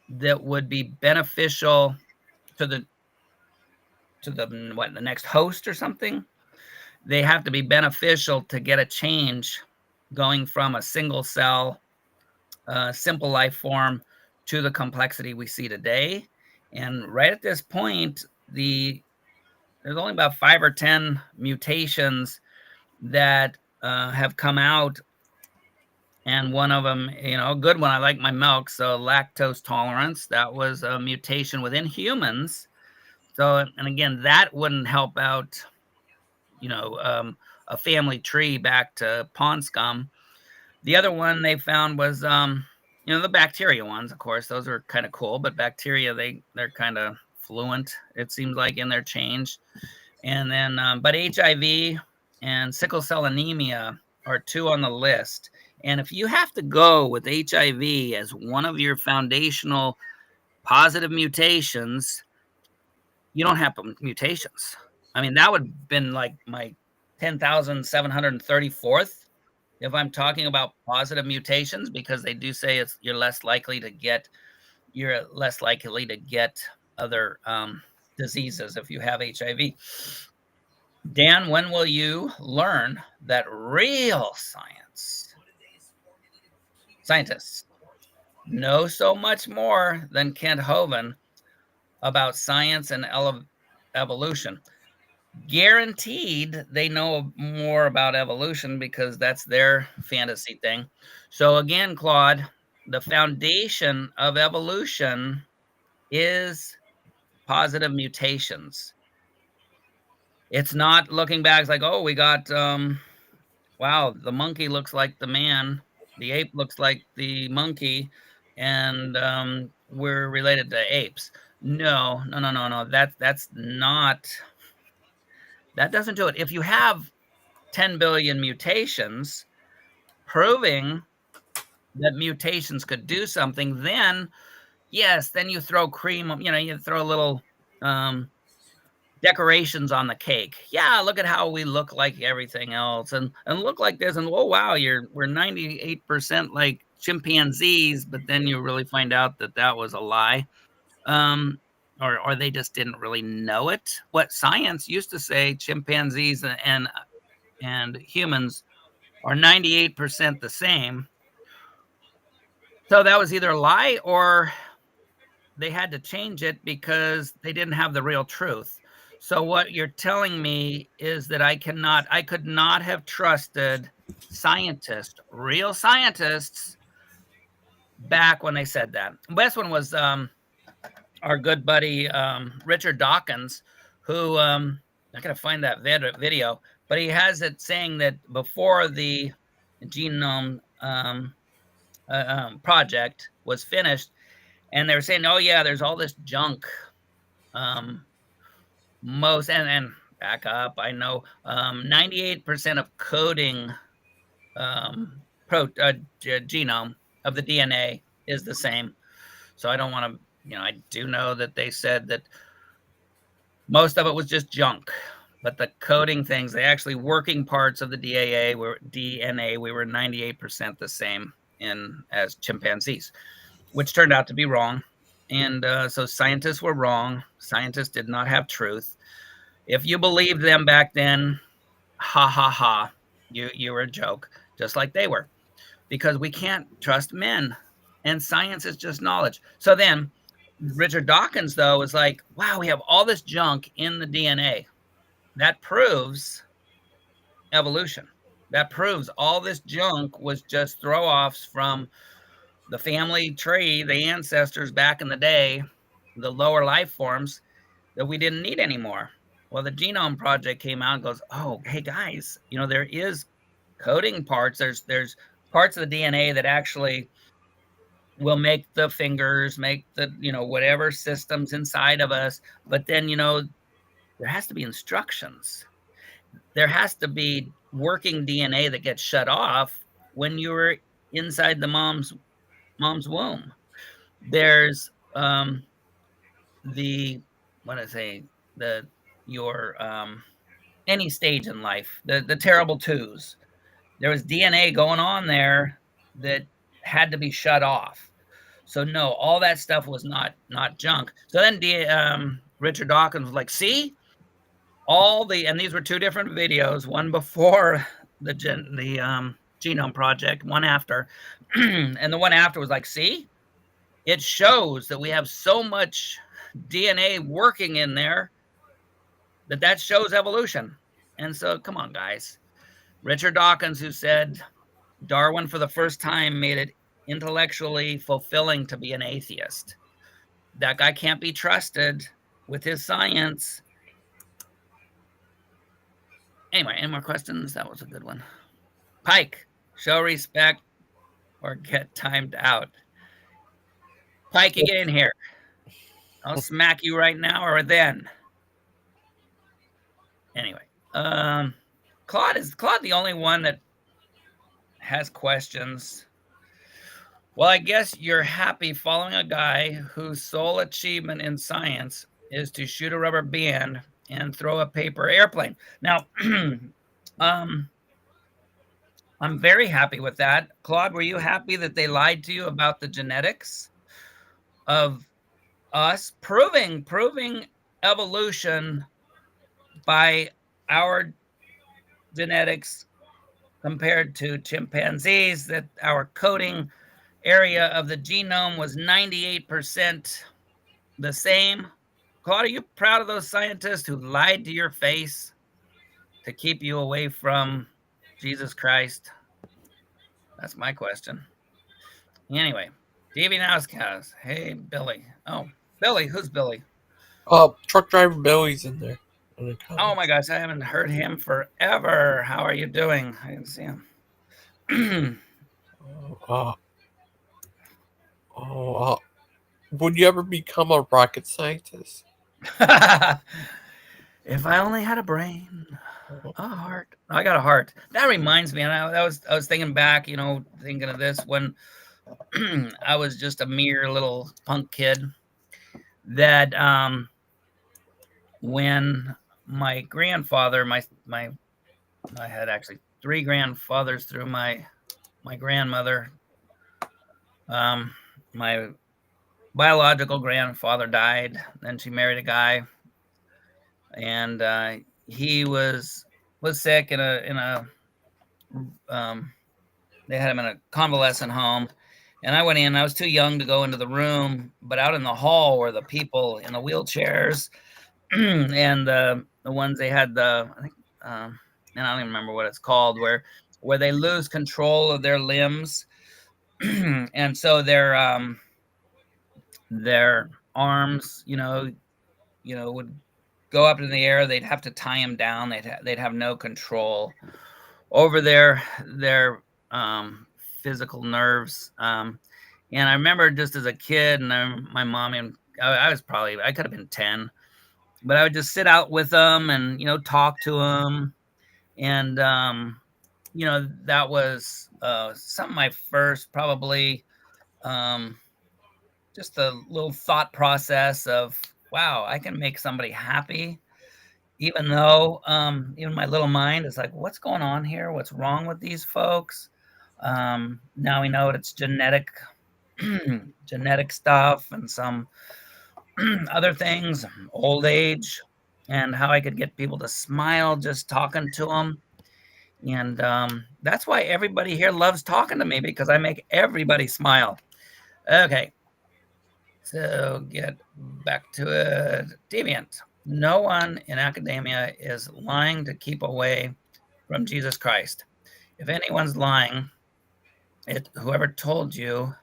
that would be beneficial to the the next host or something. They have to be beneficial to get a change going from a single cell, simple life form to the complexity we see today. And right at this point, there's only about 5 or 10 mutations that have come out. And one of them, a good one, I like my milk. So lactose tolerance, that was a mutation within humans. So, and again, that wouldn't help out, a family tree back to pond scum. The other one they found was, the bacteria ones, of course, those are kind of cool, but bacteria, they're kind of fluent, it seems like, in their change. And then, but HIV and sickle cell anemia are 2 on the list. And if you have to go with HIV as one of your foundational positive mutations, you don't have mutations. I mean, that would have been like my 10,734th if I'm talking about positive mutations, because they do say you're less likely to get other diseases if you have HIV. Dan, when will you learn that real scientists know so much more than Kent Hovind about science and evolution? Guaranteed they know more about evolution because that's their fantasy thing. So again, Claude, the foundation of evolution is positive mutations. It's not looking back, it's like, oh, we got wow, the monkey looks like the man. The ape looks like the monkey, and we're related to apes. No, no, no, no, no. That's not. That doesn't do it. If you have 10 billion mutations, proving that mutations could do something, then yes, then you throw cream. You throw a little um, decorations on the cake. Yeah, look at how we look like everything else, and look like this, and oh wow, we're 98% like chimpanzees, but then you really find out that that was a lie. Um, or they just didn't really know it. What science used to say, chimpanzees and humans are 98% the same. So that was either a lie or they had to change it because they didn't have the real truth. So what you're telling me is that I could not have trusted scientists, real scientists, back when they said that. The best one was our good buddy Richard Dawkins, who I gotta find that video, but he has it saying that before the genome project was finished, and they were saying, "Oh yeah, there's all this junk." Um, most and back up, I know 98% of coding genome of the DNA is the same. So I don't want to, I do know that they said that most of it was just junk, but the coding things, the actually working parts of the DNA we were 98% the same in as chimpanzees, which turned out to be wrong. And so scientists were wrong. Scientists did not have truth. If you believed them back then, ha ha ha, you were a joke, just like they were, because we can't trust men, and science is just knowledge. So then Richard Dawkins, though, was like, wow, we have all this junk in the DNA. That proves evolution. That proves all this junk was just throw offs from the family tree, the ancestors back in the day, the lower life forms that we didn't need anymore. Well, the Genome Project came out and goes, oh, hey guys, there is coding parts. There's parts of the DNA that actually will make the fingers, make the, whatever systems inside of us. But then, there has to be instructions. There has to be working DNA that gets shut off when you're inside the mom's womb. There's the what I say the your any stage in life, the terrible twos. There was DNA going on there that had to be shut off. So no, all that stuff was not junk. So then Richard Dawkins was like, see, and these were two different videos, one before the genome project, one after, and the one after was like, see, it shows that we have so much DNA working in there that shows evolution. And so, come on, guys. Richard Dawkins, who said Darwin for the first time made it intellectually fulfilling to be an atheist. That guy can't be trusted with his science. Anyway, any more questions? That was a good one. Pike, show respect or get timed out. Pike, you get in here. I'll smack you right now or then. Anyway, Claude is the only one that has questions. Well, I guess you're happy following a guy whose sole achievement in science is to shoot a rubber band and throw a paper airplane. Now, I'm very happy with that. Claude, were you happy that they lied to you about the genetics of us, proving evolution by our genetics compared to chimpanzees, that our coding area of the genome was 98% the same? Claude, are you proud of those scientists who lied to your face to keep you away from Jesus Christ? That's my question. Anyway, Deviant Outcast. Hey, Billy. Oh, Billy. Who's Billy? Truck driver Billy's in there. In the Oh my comments. gosh, I haven't heard him forever. How are you doing? I didn't see him. Uh, oh, would you ever become a rocket scientist? If I only had a brain, a heart. I got a heart. That reminds me, and I was thinking back, thinking of this when I was just a mere little punk kid. That when my grandfather, my I had actually three grandfathers through my grandmother. My biological grandfather died. Then she married a guy, and he was sick in a um, they had him in a convalescent home, and I went in. I was too young to go into the room, but out in the hall were the people in the wheelchairs, and the ones they had I think, and I don't even remember what it's called, where they lose control of their limbs, and so their arms, would go up in the air. They'd have to tie them down. They'd have no control over their physical nerves. And I remember just as a kid, and my mom and I was probably I could have been 10, but I would just sit out with them and talk to them, and that was some of my first probably just a little thought process of wow, I can make somebody happy even though even my little mind is like, what's going on here? What's wrong with these folks? Now we know it's genetic genetic stuff and some other things, old age, and how I could get people to smile just talking to them. And that's why everybody here loves talking to me because I make everybody smile. Okay, so get back to it. Deviant. No one in academia is lying to keep away from Jesus Christ. If anyone's lying, whoever told you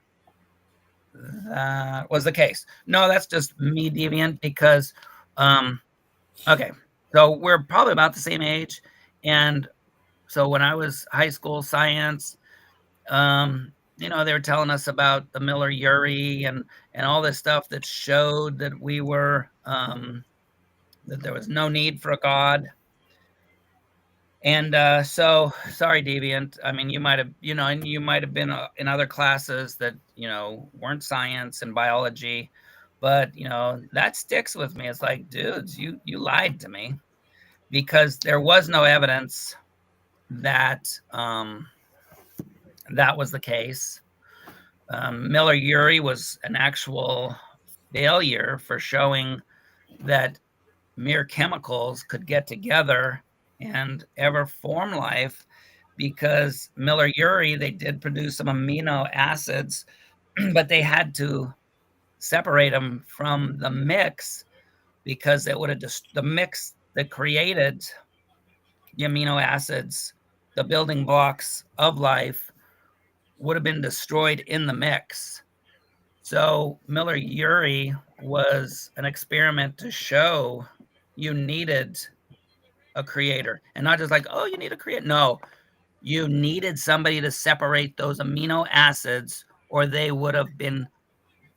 that was the case. No, that's just me, Deviant, because okay, so we're probably about the same age, and so when I was high school science, they were telling us about the Miller Urey and all this stuff that showed that we were that there was no need for a God. And so, sorry, Deviant. I mean, you might have, and you might have been in other classes that weren't science and biology, but that sticks with me. It's like, dudes, you lied to me because there was no evidence that that was the case. Miller Urey was an actual failure for showing that mere chemicals could get together and ever form life because Miller Urey, they did produce some amino acids, but they had to separate them from the mix because it would have just the mix that created the amino acids, the building blocks of life, would have been destroyed in the mix. So Miller Urey was an experiment to show you needed a creator and not just like, oh, you need a creator. No, you needed somebody to separate those amino acids or they would have been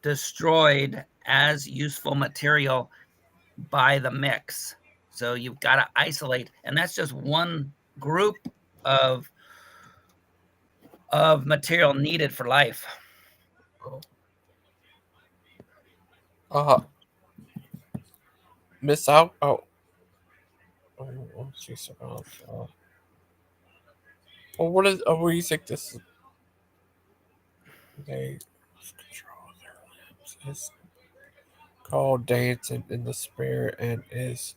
destroyed as useful material by the mix. So you've got to isolate, and that's just one group of material needed for life. Uh, Miss Out. She's about. Well, what is? What do you think this is? They control their limbs. It's called dancing in the spirit and is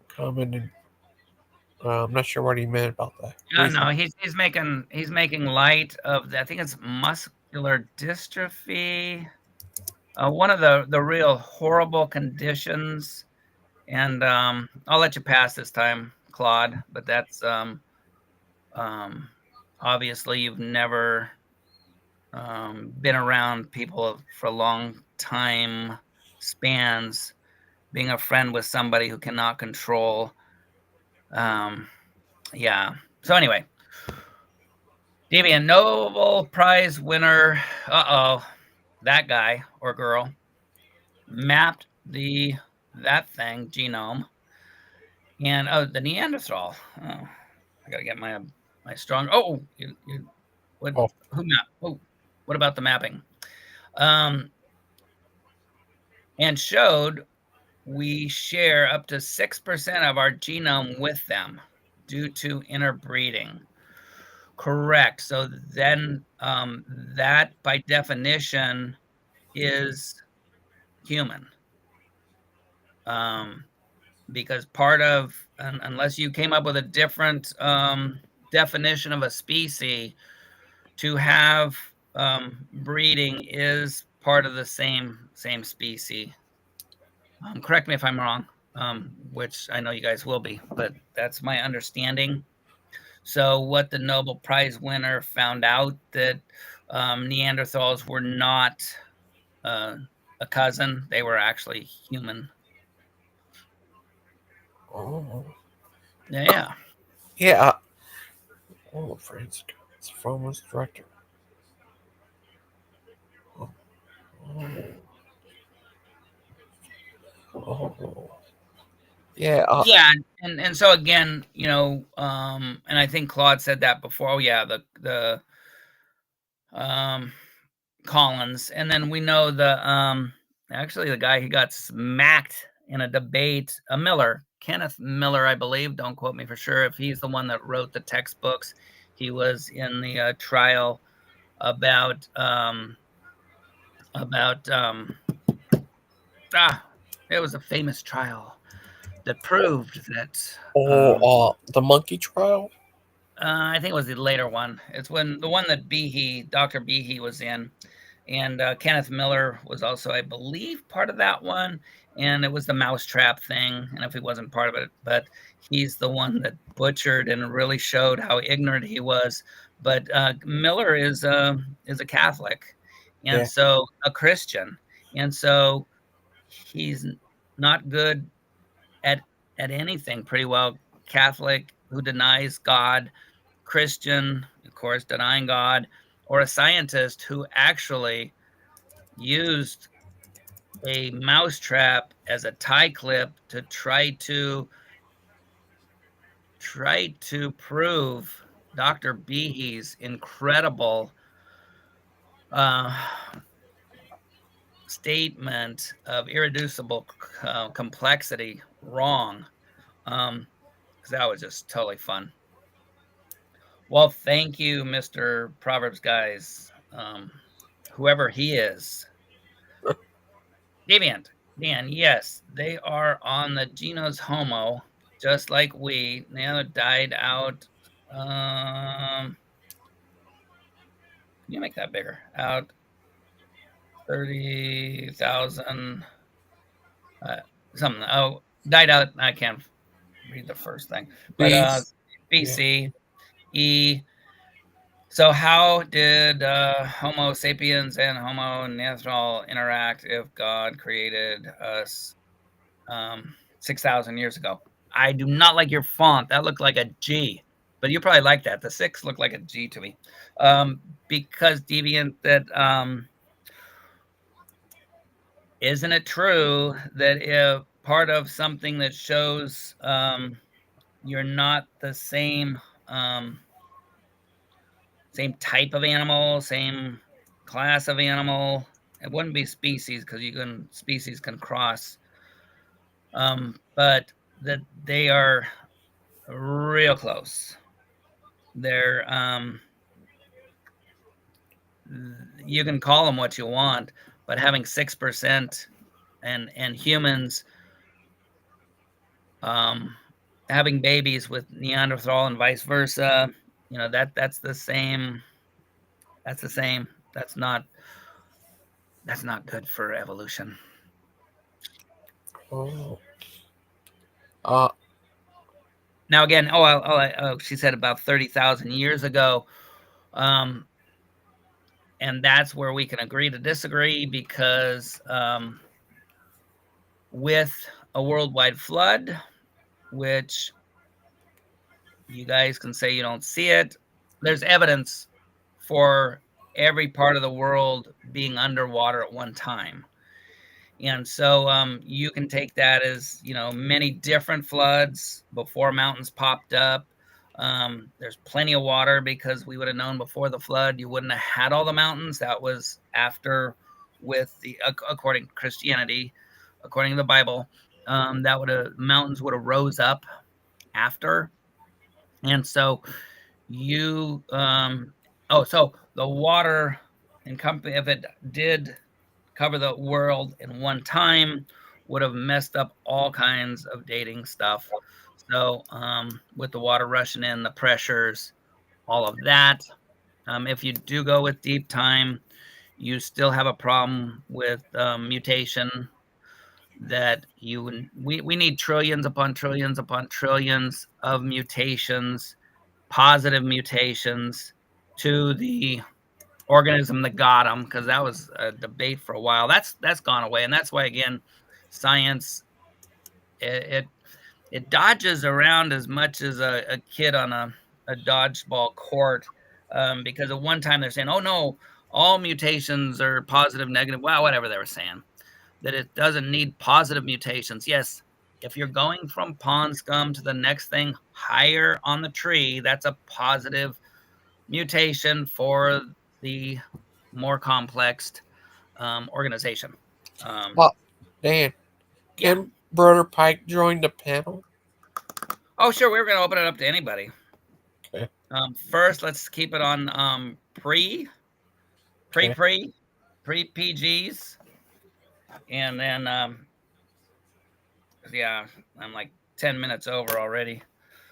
common. And I'm not sure what he meant about that. What do No, you no, think? he's making light of I think it's muscular dystrophy, one of the real horrible conditions. And I'll let you pass this time, Claude. But that's um, obviously you've never been around people for long time spans, being a friend with somebody who cannot control. Um, yeah. So anyway, Deviant Nobel Prize winner. That guy or girl mapped that thing genome, and the Neanderthal. Oh, I gotta get my strong. Oh, you what? Oh, Who mapped? Oh, what about the mapping? Um, and showed we share up to 6% of our genome with them due to interbreeding. Correct. So then, that by definition is human. Um, because part of, unless you came up with a different definition of a species, to have breeding is part of the same species. Correct me if I'm wrong, which I know you guys will be, but that's my understanding. So, what the Nobel Prize winner found out that Neanderthals were not uh, a cousin; they were actually human. oh, Yeah. yeah. Oh, friends, it's from his director. Oh, oh, oh. Yeah. Yeah, and so again, and I think Claude said that before. Oh yeah, the um Collins, and then we know actually the guy who got smacked in a debate, a Miller, Kenneth Miller, I believe. Don't quote me for sure if he's the one that wrote the textbooks. He was in the trial about about ah, it was a famous trial that proved that the monkey trial. I think it was the later one. It's when the one that Dr. Behe was in, and Kenneth Miller was also, I believe, part of that one. And it was the mousetrap thing. And if he wasn't part of it, but he's the one that butchered and really showed how ignorant he was. But Miller is a Catholic, and Yeah. so a Christian, and so he's not good at anything. Pretty well Catholic who denies God, Christian, of course, denying God, or a scientist who actually used a mousetrap as a tie clip to try to prove Dr. Behe's incredible uh, statement of irreducible complexity wrong. Because that was just totally fun. Well, thank you, Mr. Proverbs guys. Whoever he is. Deviant. Dan, yes, they are on the genus Homo, just like we. Now died out. Can you make that bigger? Out 30,000. Something. Oh, died out. I can't read the first thing. But Bees. Yeah. BC. E. So, how did Homo sapiens and Homo neanderthal interact if God created us 6,000 years ago? I do not like your font. That looked like a G, but you probably like that. The 6 looked like a G to me. Because Deviant, that isn't it true that if part of something that shows you're not the same type of animal, same class of animal. It wouldn't be species because species can cross. But that they are real close. They're you can call them what you want, but having 6% and humans having babies with Neanderthal and vice versa, that's the same. That's the same. That's not good for evolution. Oh. Uh. Now again, she said about 30,000 years ago, and that's where we can agree to disagree because with a worldwide flood, which you guys can say you don't see it, there's evidence for every part of the world being underwater at one time. And so you can take that as, many different floods before mountains popped up. There's plenty of water because we would have known before the flood you wouldn't have had all the mountains. That was after, with the according to Christianity, according to the Bible, that would have mountains would have rose up after. And so you so the water and company, if it did cover the world in one time, would have messed up all kinds of dating stuff. So with the water rushing in, the pressures, all of that. If you do go with deep time, you still have a problem with mutation. That we need trillions upon trillions upon trillions of mutations, positive mutations, to the organism that got them, because that was a debate for a while. That's gone away, and that's why, again, science, it dodges around as much as a kid on a dodgeball court, because at one time they're saying, oh no, all mutations are positive, negative, well, whatever they were saying, that it doesn't need positive mutations. Yes, if you're going from pond scum to the next thing higher on the tree, that's a positive mutation for the more complex organization. Well, Dan, Yeah. can Brother Pike join the panel? Oh, sure. We were going to open it up to anybody. Okay. First, let's keep it on pre Okay. PGs, and then yeah, I'm like 10 minutes over already.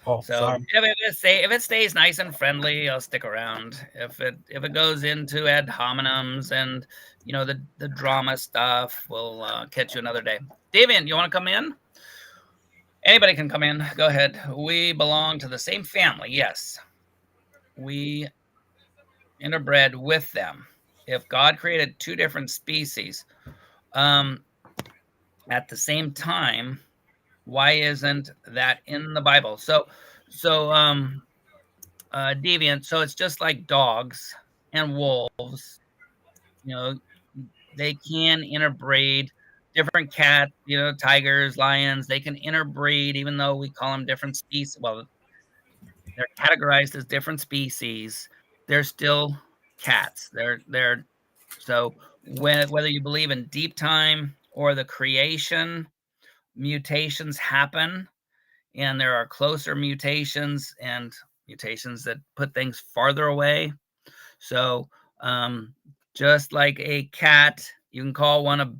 Oh, So sorry. if it stays nice and friendly, I'll stick around. If it goes into ad hominems and the drama stuff, we'll catch you another day. Deviant, you want to come in? Anybody can come in. Go ahead. We belong to the same family. Yes, we interbred with them. If God created two different species at the same time, why isn't that in the Bible? So Deviant. So it's just like dogs and wolves. You know, they can interbreed. Different cats, tigers, lions. They can interbreed, even though we call them different species. Well, they're categorized as different species. They're still cats. They're so whether you believe in deep time or the creation, mutations happen, and there are closer mutations and mutations that put things farther away. So, just like a cat, you can call one a,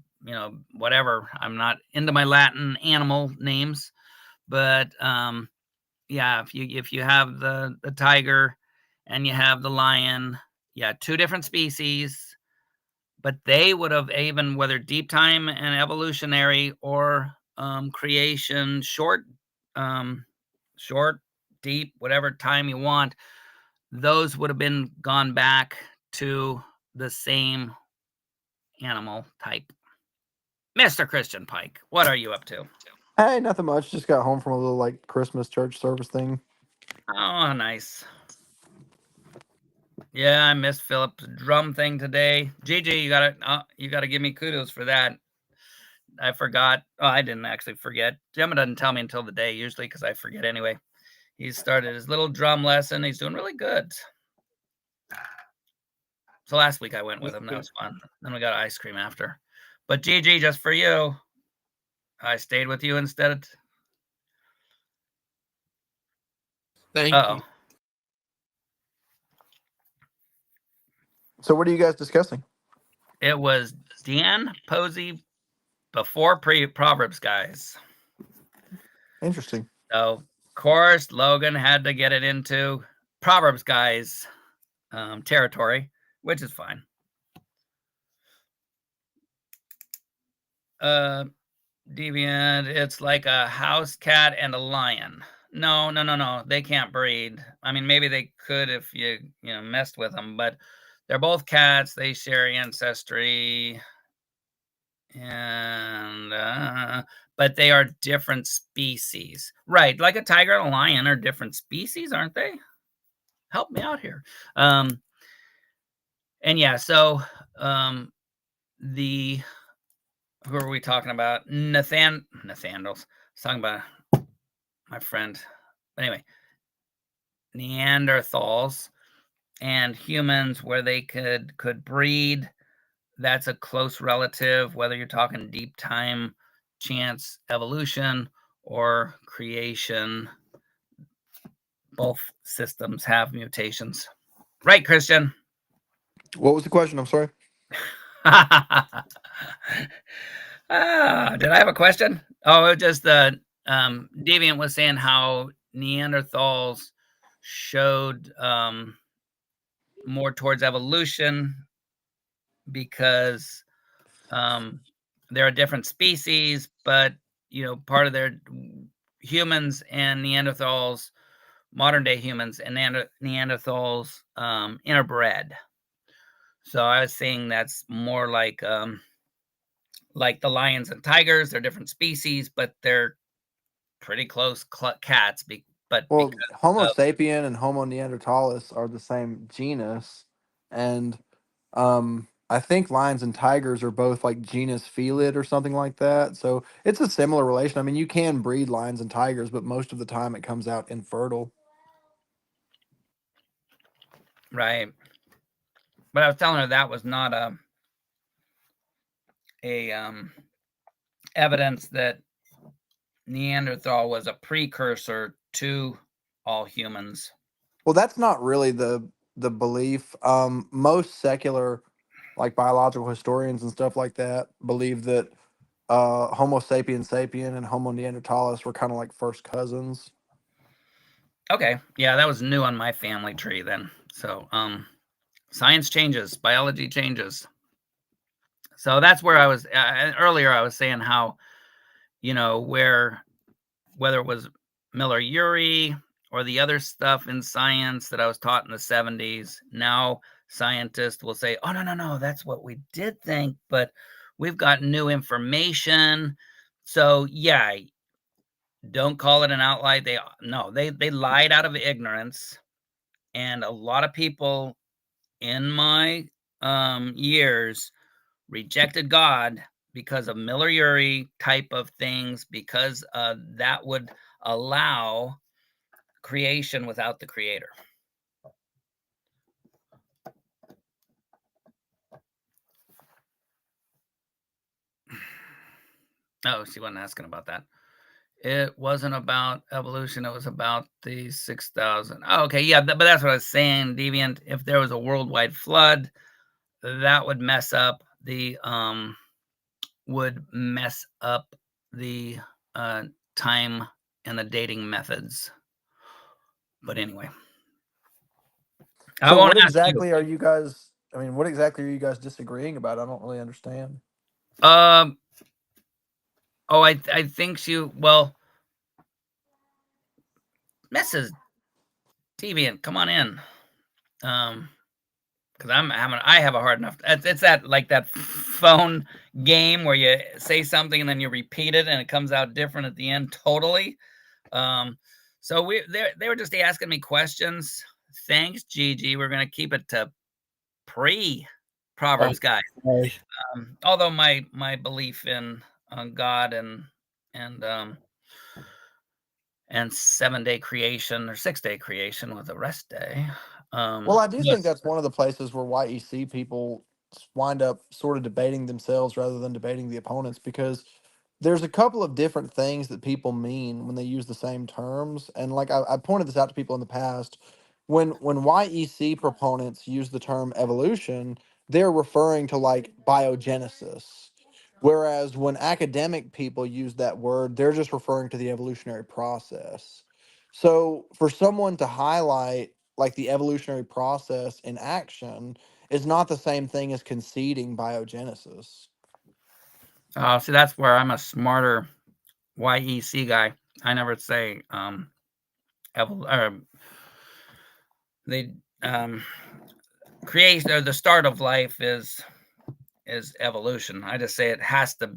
whatever. I'm not into my Latin animal names, but yeah, if you have the tiger and you have the lion, yeah, two different species, but they would have, even whether deep time and evolutionary or creation, um, short, deep, whatever time you want, those would have been gone back to the same animal type. Mr. Christian Pike, what are you up to? Hey, nothing much. Just got home from a little like Christmas church service thing. Oh, nice. Yeah, I missed Philip's drum thing today. Gigi, you gotta give me kudos for that. I forgot. Oh, I didn't actually forget. Gemma doesn't tell me until the day usually, because I forget anyway. He started his little drum lesson. He's doing really good. So last week I went with him. That was fun. Then we got ice cream after. But Gigi, just for you, I stayed with you instead. Thank Uh-oh. you. So, what are you guys discussing? It was Dan Pozzi before Proverbs guys. Interesting. So, of course, Logan had to get it into Proverbs guys territory, which is fine. Deviant, it's like a house cat and a lion. No. They can't breed. I mean, maybe they could if you messed with them, but they're both cats. They share ancestry, and but they are different species, right? Like a tiger and a lion are different species, aren't they? Help me out here. And yeah, so the who are we talking about? Nathaniels. I was talking about my friend. Anyway, Neanderthals and humans where they could breed. That's a close relative, whether you're talking deep time, chance, evolution, or creation. Both systems have mutations. Right, Christian? What was the question? I'm sorry. Did I have a question? Oh, it was just the Deviant was saying how Neanderthals showed more towards evolution because they're a different species, but part of their humans and Neanderthals, modern day humans and Neanderthals interbred. So I was saying that's more like the lions and tigers. They're different species, but they're pretty close cats. But Well, because Homo of sapien and Homo neanderthalis are the same genus, and I think lions and tigers are both like genus Felid or something like that. So it's a similar relation. I mean, you can breed lions and tigers, but most of the time it comes out infertile. right, but I was telling her that was not a evidence that Neanderthal was a precursor to all humans. Well, that's not really the belief. Most secular, like biological historians and stuff like that, believe that Homo sapien sapien and Homo neanderthalis were kind of like first cousins. Okay, yeah, that was new on my family tree then. So science changes, biology changes. So that's where I was earlier. I was saying how where whether it was Miller-Urey or the other stuff in science that I was taught in the 70s. Now scientists will say, "Oh, no, no, no, that's what we did think, but we've got new information." So yeah, don't call it an outlier. They lied out of ignorance, and a lot of people in my years rejected God because of Miller-Urey type of things, because that would allow creation without the creator. Oh, she wasn't asking about that. It wasn't about evolution. It was about the 6,000. Oh, okay. Yeah. But that's what I was saying, Deviant. If there was a worldwide flood, that would mess up the time and the dating methods. But anyway, I So won't what ask you. exactly are you guys? I mean, what exactly are you guys disagreeing about? I don't really understand. Um. Oh, I think well, Mrs. Deviant, come on in. Because I have a hard enough. It's that like that phone game where you say something and then you repeat it and it comes out different at the end totally. So they were just asking me questions. Thanks, Gigi. We're gonna keep it to pre-Proverbs guy. Okay. Although my belief in God and 7-day creation or 6-day creation with a rest day. Well, I do think Yes. that's one of the places where YEC people wind up sort of debating themselves rather than debating the opponents, because there's a couple of different things that people mean when they use the same terms. And like I pointed this out to people in the past, when YEC proponents use the term evolution, they're referring to like biogenesis. Whereas when academic people use that word, they're just referring to the evolutionary process. So for someone to highlight like the evolutionary process in action is not the same thing as conceding biogenesis. See, that's where I'm a smarter YEC guy. I never say the creation or the start of life is evolution. I just say it has to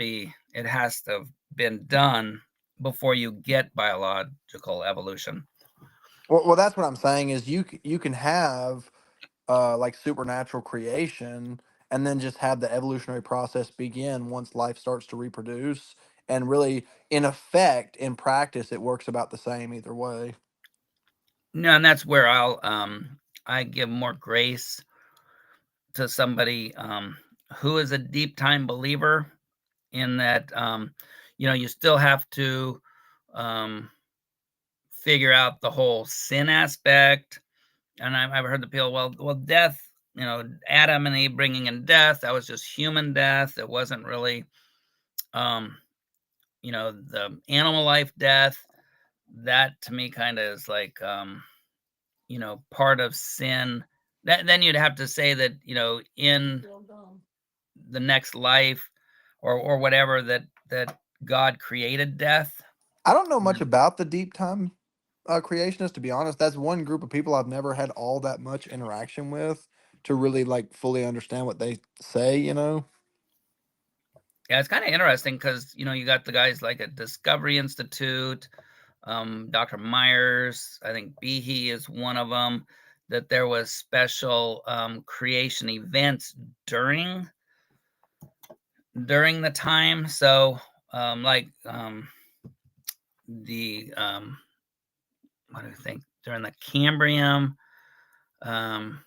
have been done before you get biological evolution. Well, that's what I'm saying is you can have like supernatural creation, and then just have the evolutionary process begin once life starts to reproduce. And really, in effect, in practice, it works about the same either way. No, and that's where I give more grace to somebody who is a deep time believer, in that you still have to um, figure out the whole sin aspect. And I've heard the people, well, death, Adam and Eve bringing in death, that was just human death. It wasn't really, um, the animal life death. That to me kind of is like, part of sin. Then you'd have to say that, in the next life, or whatever, that God created death. I don't know much Mm. about the deep time creationists, to be honest. That's one group of people I've never had all that much interaction with to really like fully understand what they say. Yeah, it's kind of interesting because you got the guys like at Discovery Institute, Dr. Myers, I think Behe is one of them, that there was special creation events during the time. So like the what do you think, during the Cambrian, um,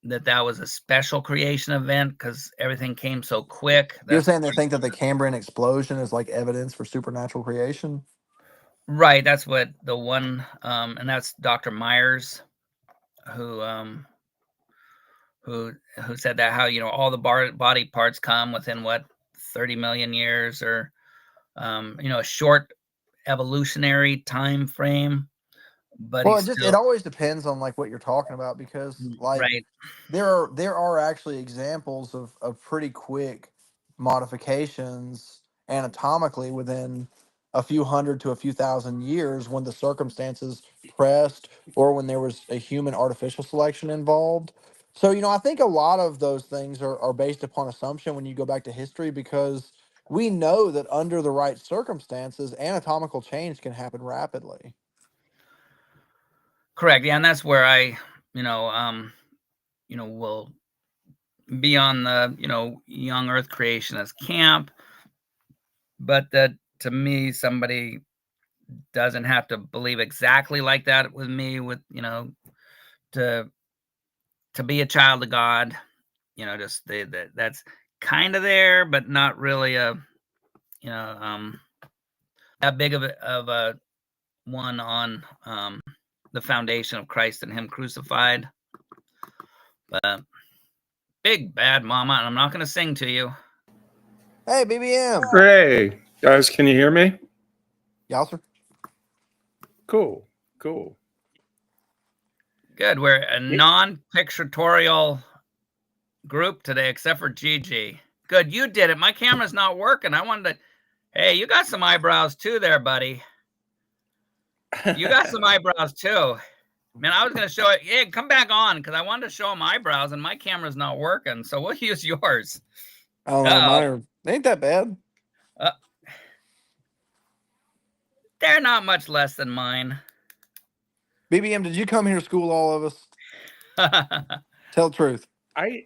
that was a special creation event because everything came so quick. You're That's saying they think that the Cambrian explosion is like evidence for supernatural creation? right. That's what the one, and that's Dr. Myers, who um, who said that, how all the body parts come within what, 30 million years, or a short evolutionary time frame, but Well, he's it still always depends on like what you're talking about, because like right. there are actually examples of pretty quick modifications anatomically within a few hundred to a few thousand years when the circumstances pressed, or when there was a human artificial selection involved. So, I think a lot of those things are based upon assumption when you go back to history, because we know that under the right circumstances, anatomical change can happen rapidly. Correct. Yeah, and that's where I, will be on the, young Earth creationist camp, but that to me, somebody doesn't have to believe exactly like that with me, with, to be a child of God, just that's kind of there, but not really a, you know, um, that big of a one on the foundation of Christ and Him crucified. But big bad mama, and I'm not going to sing to you. Hey, BBM. Hooray. Guys, can you hear me? Y'all, sir. Cool. Cool. Good. We're a non-pictorial group today, except for Gigi. Good, you did it. My camera's not working. I wanted to. Hey, you got some eyebrows too, there, buddy. You got some eyebrows too. Man, I was gonna show it. Yeah, come back on, because I wanted to show him eyebrows, and my camera's not working. So we'll use yours. I don't know. They ain't that bad. Uh, they're not much less than mine. BBM, did you come here to school all of us? Tell the truth. I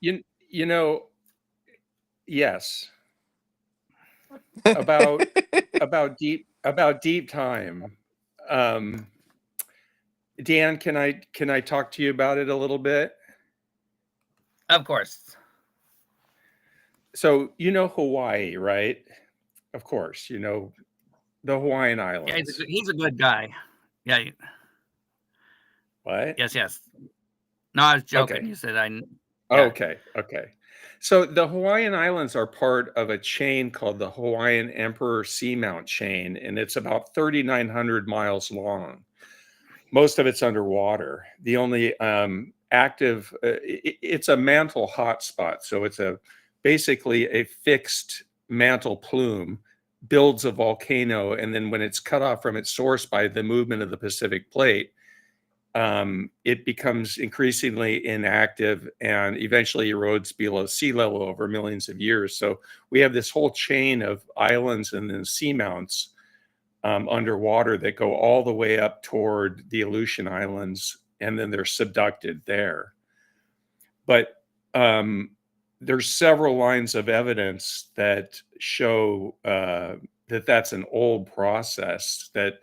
you you know, yes. About deep time. Um Dan, can I talk to you about it a little bit? Of course. So, Hawaii, right? Of course, the Hawaiian Yeah, Islands. he's a good guy. Yeah. What? Yes. No, I was joking. Okay. You said I. Yeah. Okay. So the Hawaiian Islands are part of a chain called the Hawaiian Emperor Seamount Chain, and it's about 3,900 miles long. Most of it's underwater. The only active, it's a mantle hotspot. So it's basically a fixed mantle plume, builds a volcano, and then when it's cut off from its source by the movement of the Pacific Plate, it becomes increasingly inactive and eventually erodes below sea level over millions of years. So we have this whole chain of islands and then seamounts underwater that go all the way up toward the Aleutian Islands, and then they're subducted there. But there's several lines of evidence that show that that's an old process, that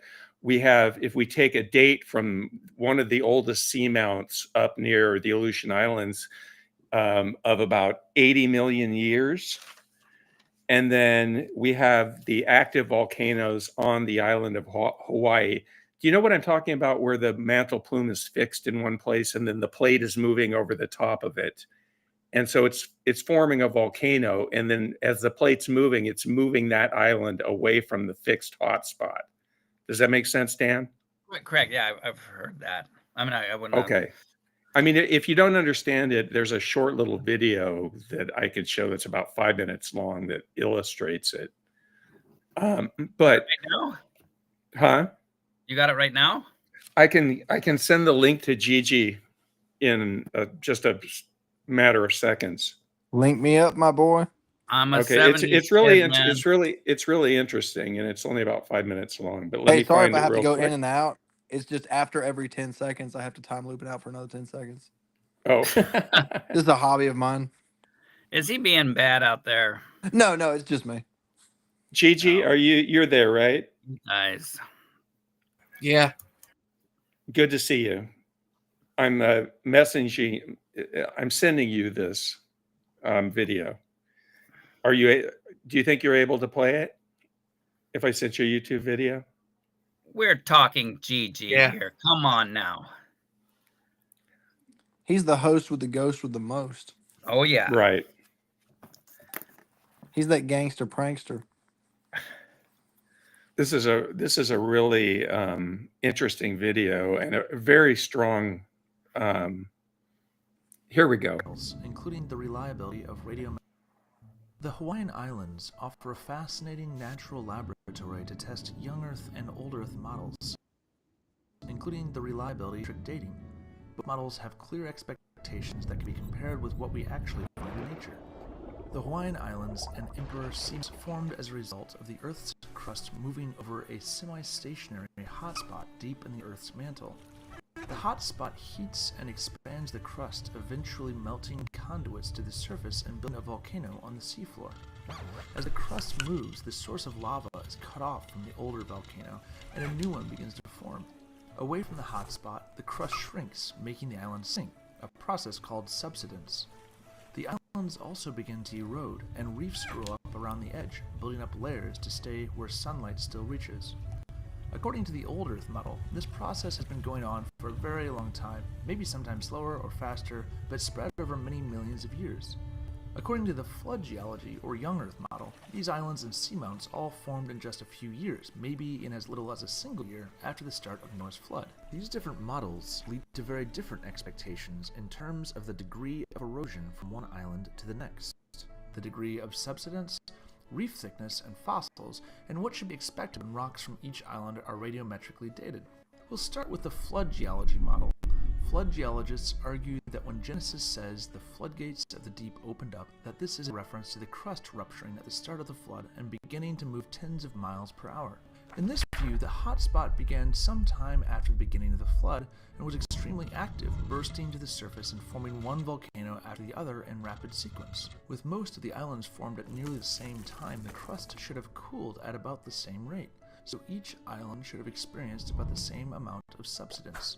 we have, if we take a date from one of the oldest seamounts up near the Aleutian Islands of about 80 million years, and then we have the active volcanoes on the island of Hawaii. Do you know what I'm talking about, where the mantle plume is fixed in one place and then the plate is moving over the top of it? And so it's forming a volcano, and then as the plate's moving, it's moving that island away from the fixed hotspot. Does that make sense, Dan? Correct. Yeah, I've heard that. I mean, I wouldn't. Okay. I mean, if you don't understand it, there's a short little video that I could show that's about 5 minutes long that illustrates it. But right now? Huh? You got it right now? I can send the link to Gigi in just a matter of seconds. Link me up, my boy. I'm a Okay, 70s it's really kid, man. it's really interesting, and it's only about 5 minutes long. But let me Sorry find if I it have to real go quick. in and out. It's just after every 10 seconds, I have to time loop it out for another 10 seconds. Oh, This is a hobby of mine. Is he being bad out there? No, it's just me. Gigi, Oh. you're there, right? Nice. Yeah. Good to see you. I'm I'm sending you this video. Do you think you're able to play it if I sent you a YouTube video? We're talking GG here. Come on now. He's the host with the ghost with the most. Oh yeah. Right. He's that gangster prankster. This is a really interesting video and a very strong. Here we go. Including the reliability of radio. The Hawaiian Islands offer a fascinating natural laboratory to test young Earth and old Earth models, including the reliability of dating. Both models have clear expectations that can be compared with what we actually find in nature. The Hawaiian Islands and Emperor Seas formed as a result of the Earth's crust moving over a semi-stationary hotspot deep in the Earth's mantle. The hotspot heats and expands the crust, eventually melting conduits to the surface and building a volcano on the seafloor. As the crust moves, the source of lava is cut off from the older volcano, and a new one begins to form. Away from the hotspot, the crust shrinks, making the island sink, a process called subsidence. The islands also begin to erode, and reefs grow up around the edge, building up layers to stay where sunlight still reaches. According to the old Earth model, this process has been going on for a very long time, maybe sometimes slower or faster, but spread over many millions of years. According to the flood geology or young Earth model, these islands and seamounts all formed in just a few years, maybe in as little as a single year after the start of Noah's flood. These different models lead to very different expectations in terms of the degree of erosion from one island to the next, the degree of subsidence, reef thickness, and fossils, and what should be expected when rocks from each island are radiometrically dated. We'll start with the flood geology model. Flood geologists argue that when Genesis says the floodgates of the deep opened up, that this is a reference to the crust rupturing at the start of the flood and beginning to move tens of miles per hour. In this view, the hotspot began sometime after the beginning of the flood and was extremely active, bursting to the surface and forming one volcano after the other in rapid sequence. With most of the islands formed at nearly the same time, the crust should have cooled at about the same rate, so each island should have experienced about the same amount of subsidence.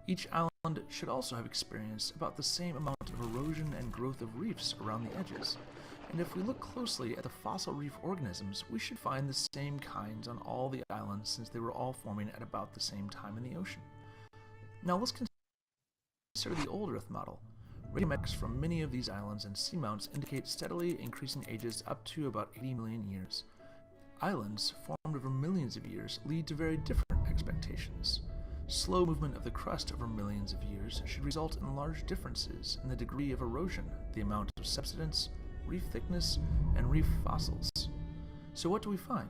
Each island should also have experienced about the same amount of erosion and growth of reefs around the edges. And if we look closely at the fossil reef organisms, we should find the same kinds on all the islands since they were all forming at about the same time in the ocean. Now let's consider the old Earth model. Radiometrics from many of these islands and seamounts indicate steadily increasing ages up to about 80 million years. Islands formed over millions of years lead to very different expectations. Slow movement of the crust over millions of years should result in large differences in the degree of erosion, the amount of subsidence, reef thickness, and reef fossils. So what do we find?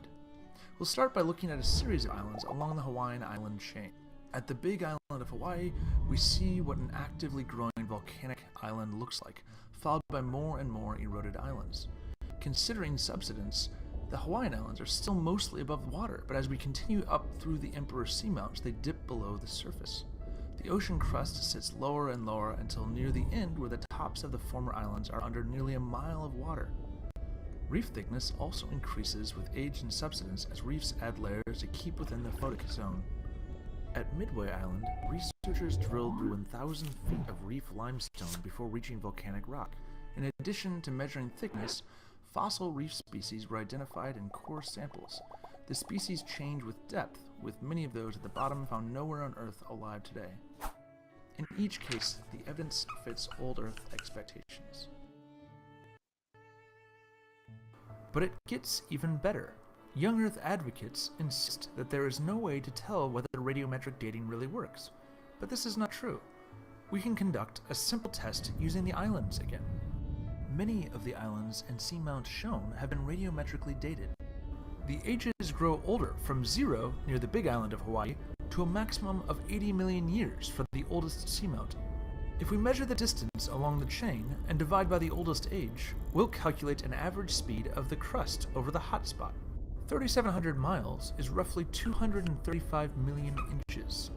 We'll start by looking at a series of islands along the Hawaiian island chain. At the big island of Hawaii, we see what an actively growing volcanic island looks like, followed by more and more eroded islands. Considering subsidence, the Hawaiian Islands are still mostly above water, but as we continue up through the Emperor Seamounts, they dip below the surface. The The ocean crust sits lower and lower until near the end, where the tops of the former islands are under nearly a mile of water. Reef thickness also increases with age and subsidence as reefs add layers to keep within the photic zone. At Midway Island, researchers drilled through 1,000 feet of reef limestone before reaching volcanic rock. In addition to measuring thickness, fossil reef species were identified in core samples. The species change with depth, with many of those at the bottom found nowhere on Earth alive today. In each case, the evidence fits old Earth expectations. But it gets even better. Young Earth advocates insist that there is no way to tell whether radiometric dating really works. But this is not true. We can conduct a simple test using the islands again. Many of the islands and seamounts shown have been radiometrically dated. The ages grow older from 0 near the Big Island of Hawaii to a maximum of 80 million years for the oldest seamount. If we measure the distance along the chain and divide by the oldest age, we'll calculate an average speed of the crust over the hotspot. 3,700 miles is roughly 235 million inches.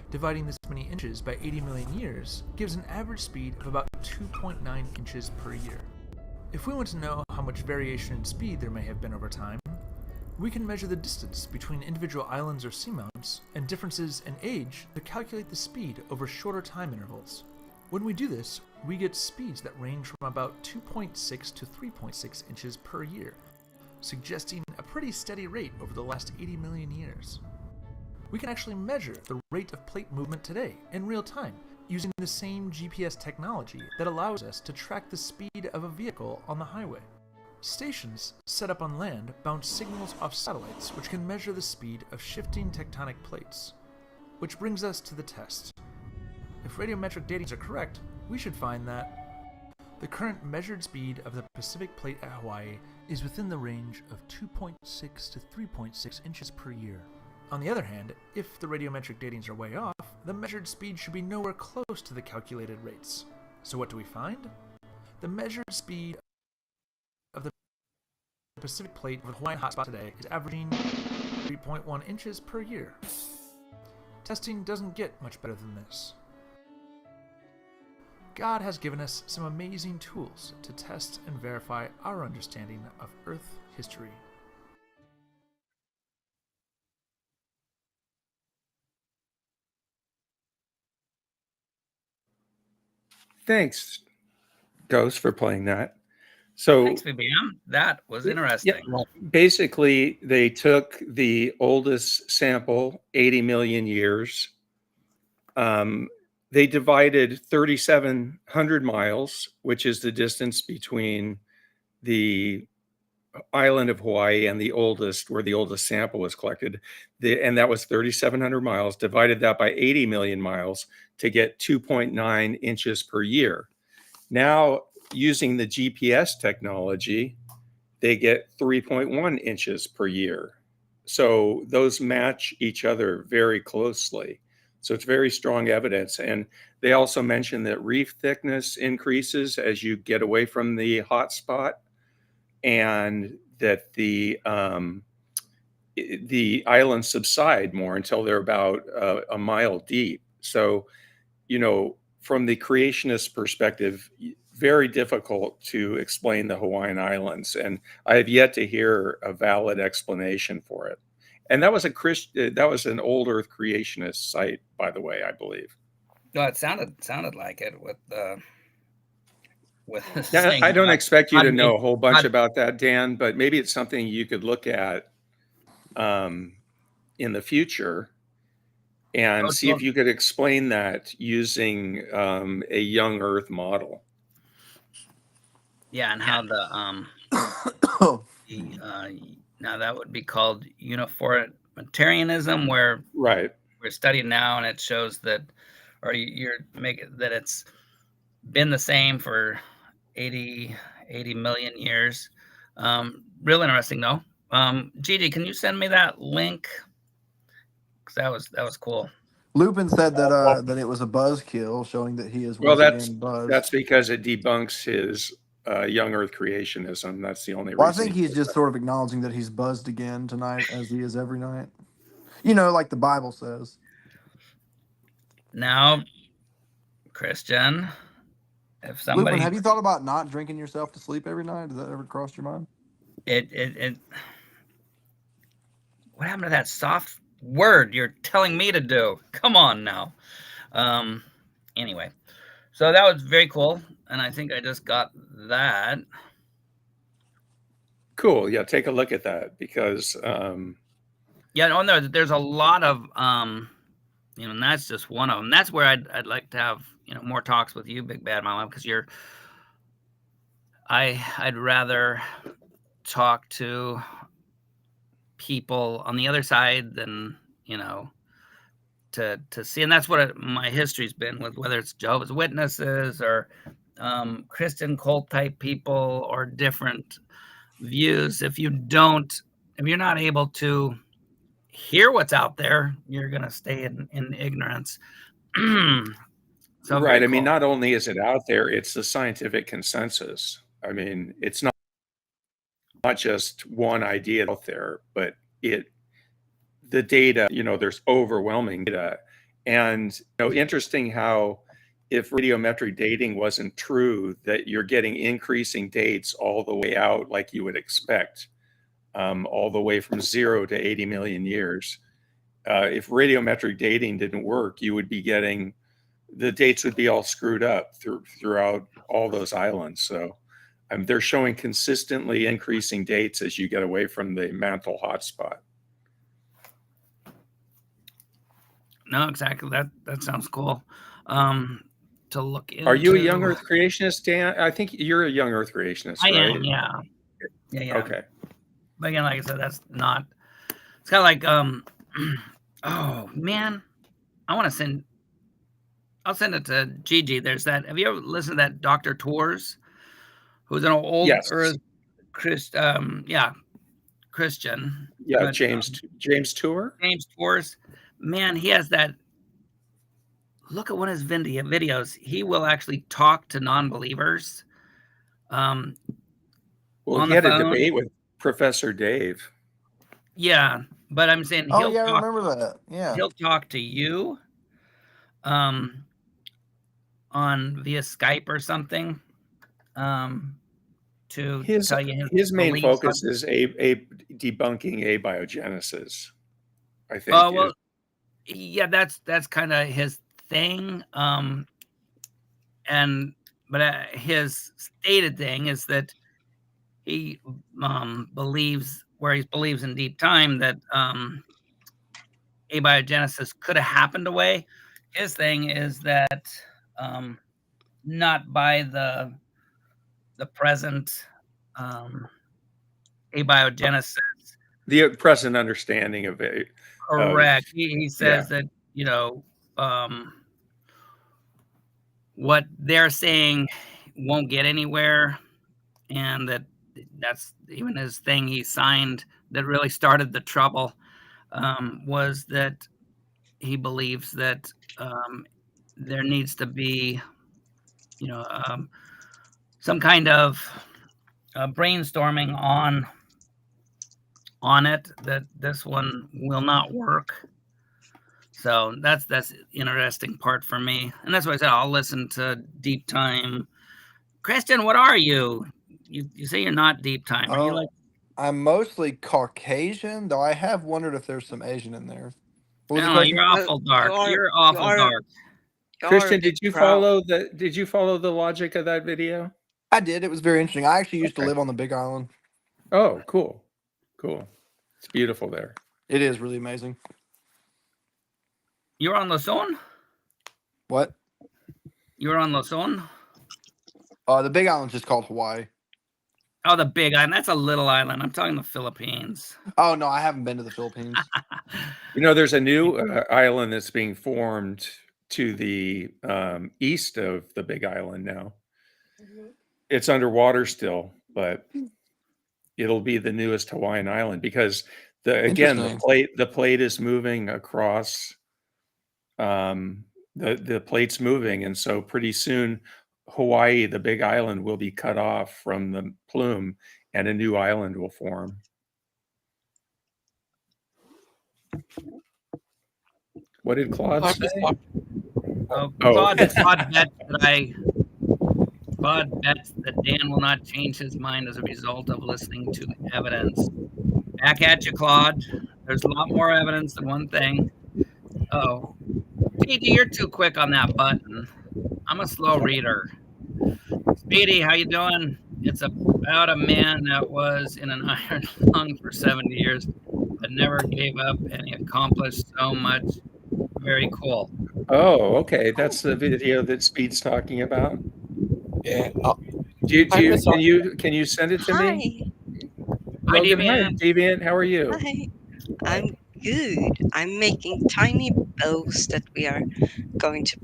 Dividing this many inches by 80 million years gives an average speed of about 2.9 inches per year. If we want to know how much variation in speed there may have been over time, we can measure the distance between individual islands or seamounts and differences in age to calculate the speed over shorter time intervals. When we do this, we get speeds that range from about 2.6 to 3.6 inches per year, suggesting a pretty steady rate over the last 80 million years. We can actually measure the rate of plate movement today in real time using the same GPS technology that allows us to track the speed of a vehicle on the highway. Stations set up on land bounce signals off satellites which can measure the speed of shifting tectonic plates. Which brings us to the test. If radiometric datings are correct, we should find that the current measured speed of the Pacific Plate at Hawaii is within the range of 2.6 to 3.6 inches per year. On the other hand, if the radiometric datings are way off, the measured speed should be nowhere close to the calculated rates. So what do we find? The measured speed of the Pacific Plate over the Hawaiian hotspot today is averaging 3.1 inches per year. Testing doesn't get much better than this. God has given us some amazing tools to test and verify our understanding of Earth history. Thanks, Ghost, for playing that. So Thanks, BBM. That was interesting. Yeah, basically, they took the oldest sample, 80 million years. They divided 3,700 miles, which is the distance between the island of Hawaii and the oldest, where the oldest sample was collected. And that was 3,700 miles, divided that by 80 million miles to get 2.9 inches per year. Now, using the GPS technology, they get 3.1 inches per year. So those match each other very closely. So it's very strong evidence. And they also mentioned that reef thickness increases as you get away from the hotspot, and that the islands subside more until they're about a mile deep. So, you know, from the creationist perspective, very difficult to explain the Hawaiian Islands, and I have yet to hear a valid explanation for it. And that was an old Earth creationist site, by the way, I believe. No, it sounded like it with Now, saying I don't expect you to know a whole bunch God- about that, Dan, but maybe it's something you could look at in the future and see if you could explain that using a young Earth model. Yeah, and how now that would be called uniformitarianism, where Right. we're studying now, and it shows that, or you're making that it's been the same for 80 million years. Real interesting though. Gigi, can you send me that link? Because that was cool. Lupin said that that it was a buzzkill, showing that he is Well, once again buzzed. that's because it debunks his young Earth creationism. That's the only Well, I reason. think he's just sort of acknowledging that he's buzzed again tonight, as he is every night. You know, like the Bible says. Now, Christian, if Lukeman, somebody, have you thought about not drinking yourself to sleep every night? Does that ever cross your mind? what happened to that soft word you're telling me to do? Come on now. Anyway, so that was very cool, and I think I just got that. Cool. Yeah, take a look at that because Yeah, no, there's a lot of and that's just one of them. That's where I'd like to have more talks with you, Big Bad Mama, because I'd rather talk to people on the other side than to see, and that's what my history's been with, whether it's Jehovah's Witnesses or Christian cult type people or different views. If you're not able to hear what's out there, you're gonna stay in ignorance. So right. very I mean, cool. not only is it out there, it's the scientific consensus. I mean, it's not just one idea out there, but the data, there's overwhelming data. And interesting how if radiometric dating wasn't true, that you're getting increasing dates all the way out like you would expect, all the way from 0 to 80 million years. If radiometric dating didn't work, you would be getting, the dates would be all screwed up throughout all those islands. So they're showing consistently increasing dates as you get away from the mantle hotspot. No, exactly. That sounds cool. To look into. Are you a young Earth creationist, Dan? I think you're a young Earth creationist, I right? am, yeah. Yeah. Okay. But again, like I said, that's not. It's kind of like oh man, I'll send it to Gigi. There's that. Have you ever listened to that Dr. Tours, who's an old Yes. Earth Christian. Yeah, but, James Tour. James Tours, man, he has that. Look at one of his videos. He will actually talk to non-believers. Well, on he the had phone. a debate with Professor Dave. Yeah, but I'm saying I remember that. Yeah, he'll talk to you, on via Skype or something, to tell you his main beliefs focus is debunking abiogenesis. I think. Oh well, yeah, that's kind of his thing. But his stated thing is that he believes in deep time that abiogenesis could have happened away. His thing is that not by the present abiogenesis. The present understanding of it. Correct. He says that what they're saying won't get anywhere, and that's even his thing he signed that really started the trouble, was that he believes that there needs to be some kind of brainstorming on it, that this one will not work. So that's the interesting part for me, and that's why I said I'll listen to Deep Time. Christian, what are you? You say you're not Deep Time. Are you like? I'm mostly Caucasian, though I have wondered if there's some Asian in there. What was the No, question? you're awful dark. You're awful dark. Christian, did you follow the logic of that video? I did. It was very interesting. I actually used to live on the Big Island. Oh, cool. It's beautiful there. It is really amazing. You were on Luzon? What? You were on Luzon? The Big Island's just called Hawaii. Oh, the Big Island. That's a little island. I'm talking the Philippines. Oh, no, I haven't been to the Philippines. There's a new island that's being formed to the east of the Big Island now. It's underwater still, but it'll be the newest Hawaiian island because the plate is moving across. The plate's moving, and so pretty soon Hawaii, the Big Island, will be cut off from the plume, and a new island will form. What did Claude I'm say? just talking. Oh, Oh. Claude bets that Dan will not change his mind as a result of listening to evidence. Back at you, Claude. There's a lot more evidence than one thing. Oh, Gigi, you're too quick on that button. I'm a slow reader. Speedy, how you doing? It's about a man that was in an iron lung for 70 years, but never gave up, and he accomplished so much. Very cool. Oh, okay. That's the video that Speed's talking about. Yeah. Can you send it to Hi. me? Hi, Logan, hi, Deviant. Deviant. How are you? Hi. I'm good. I'm making tiny bows that we are going to.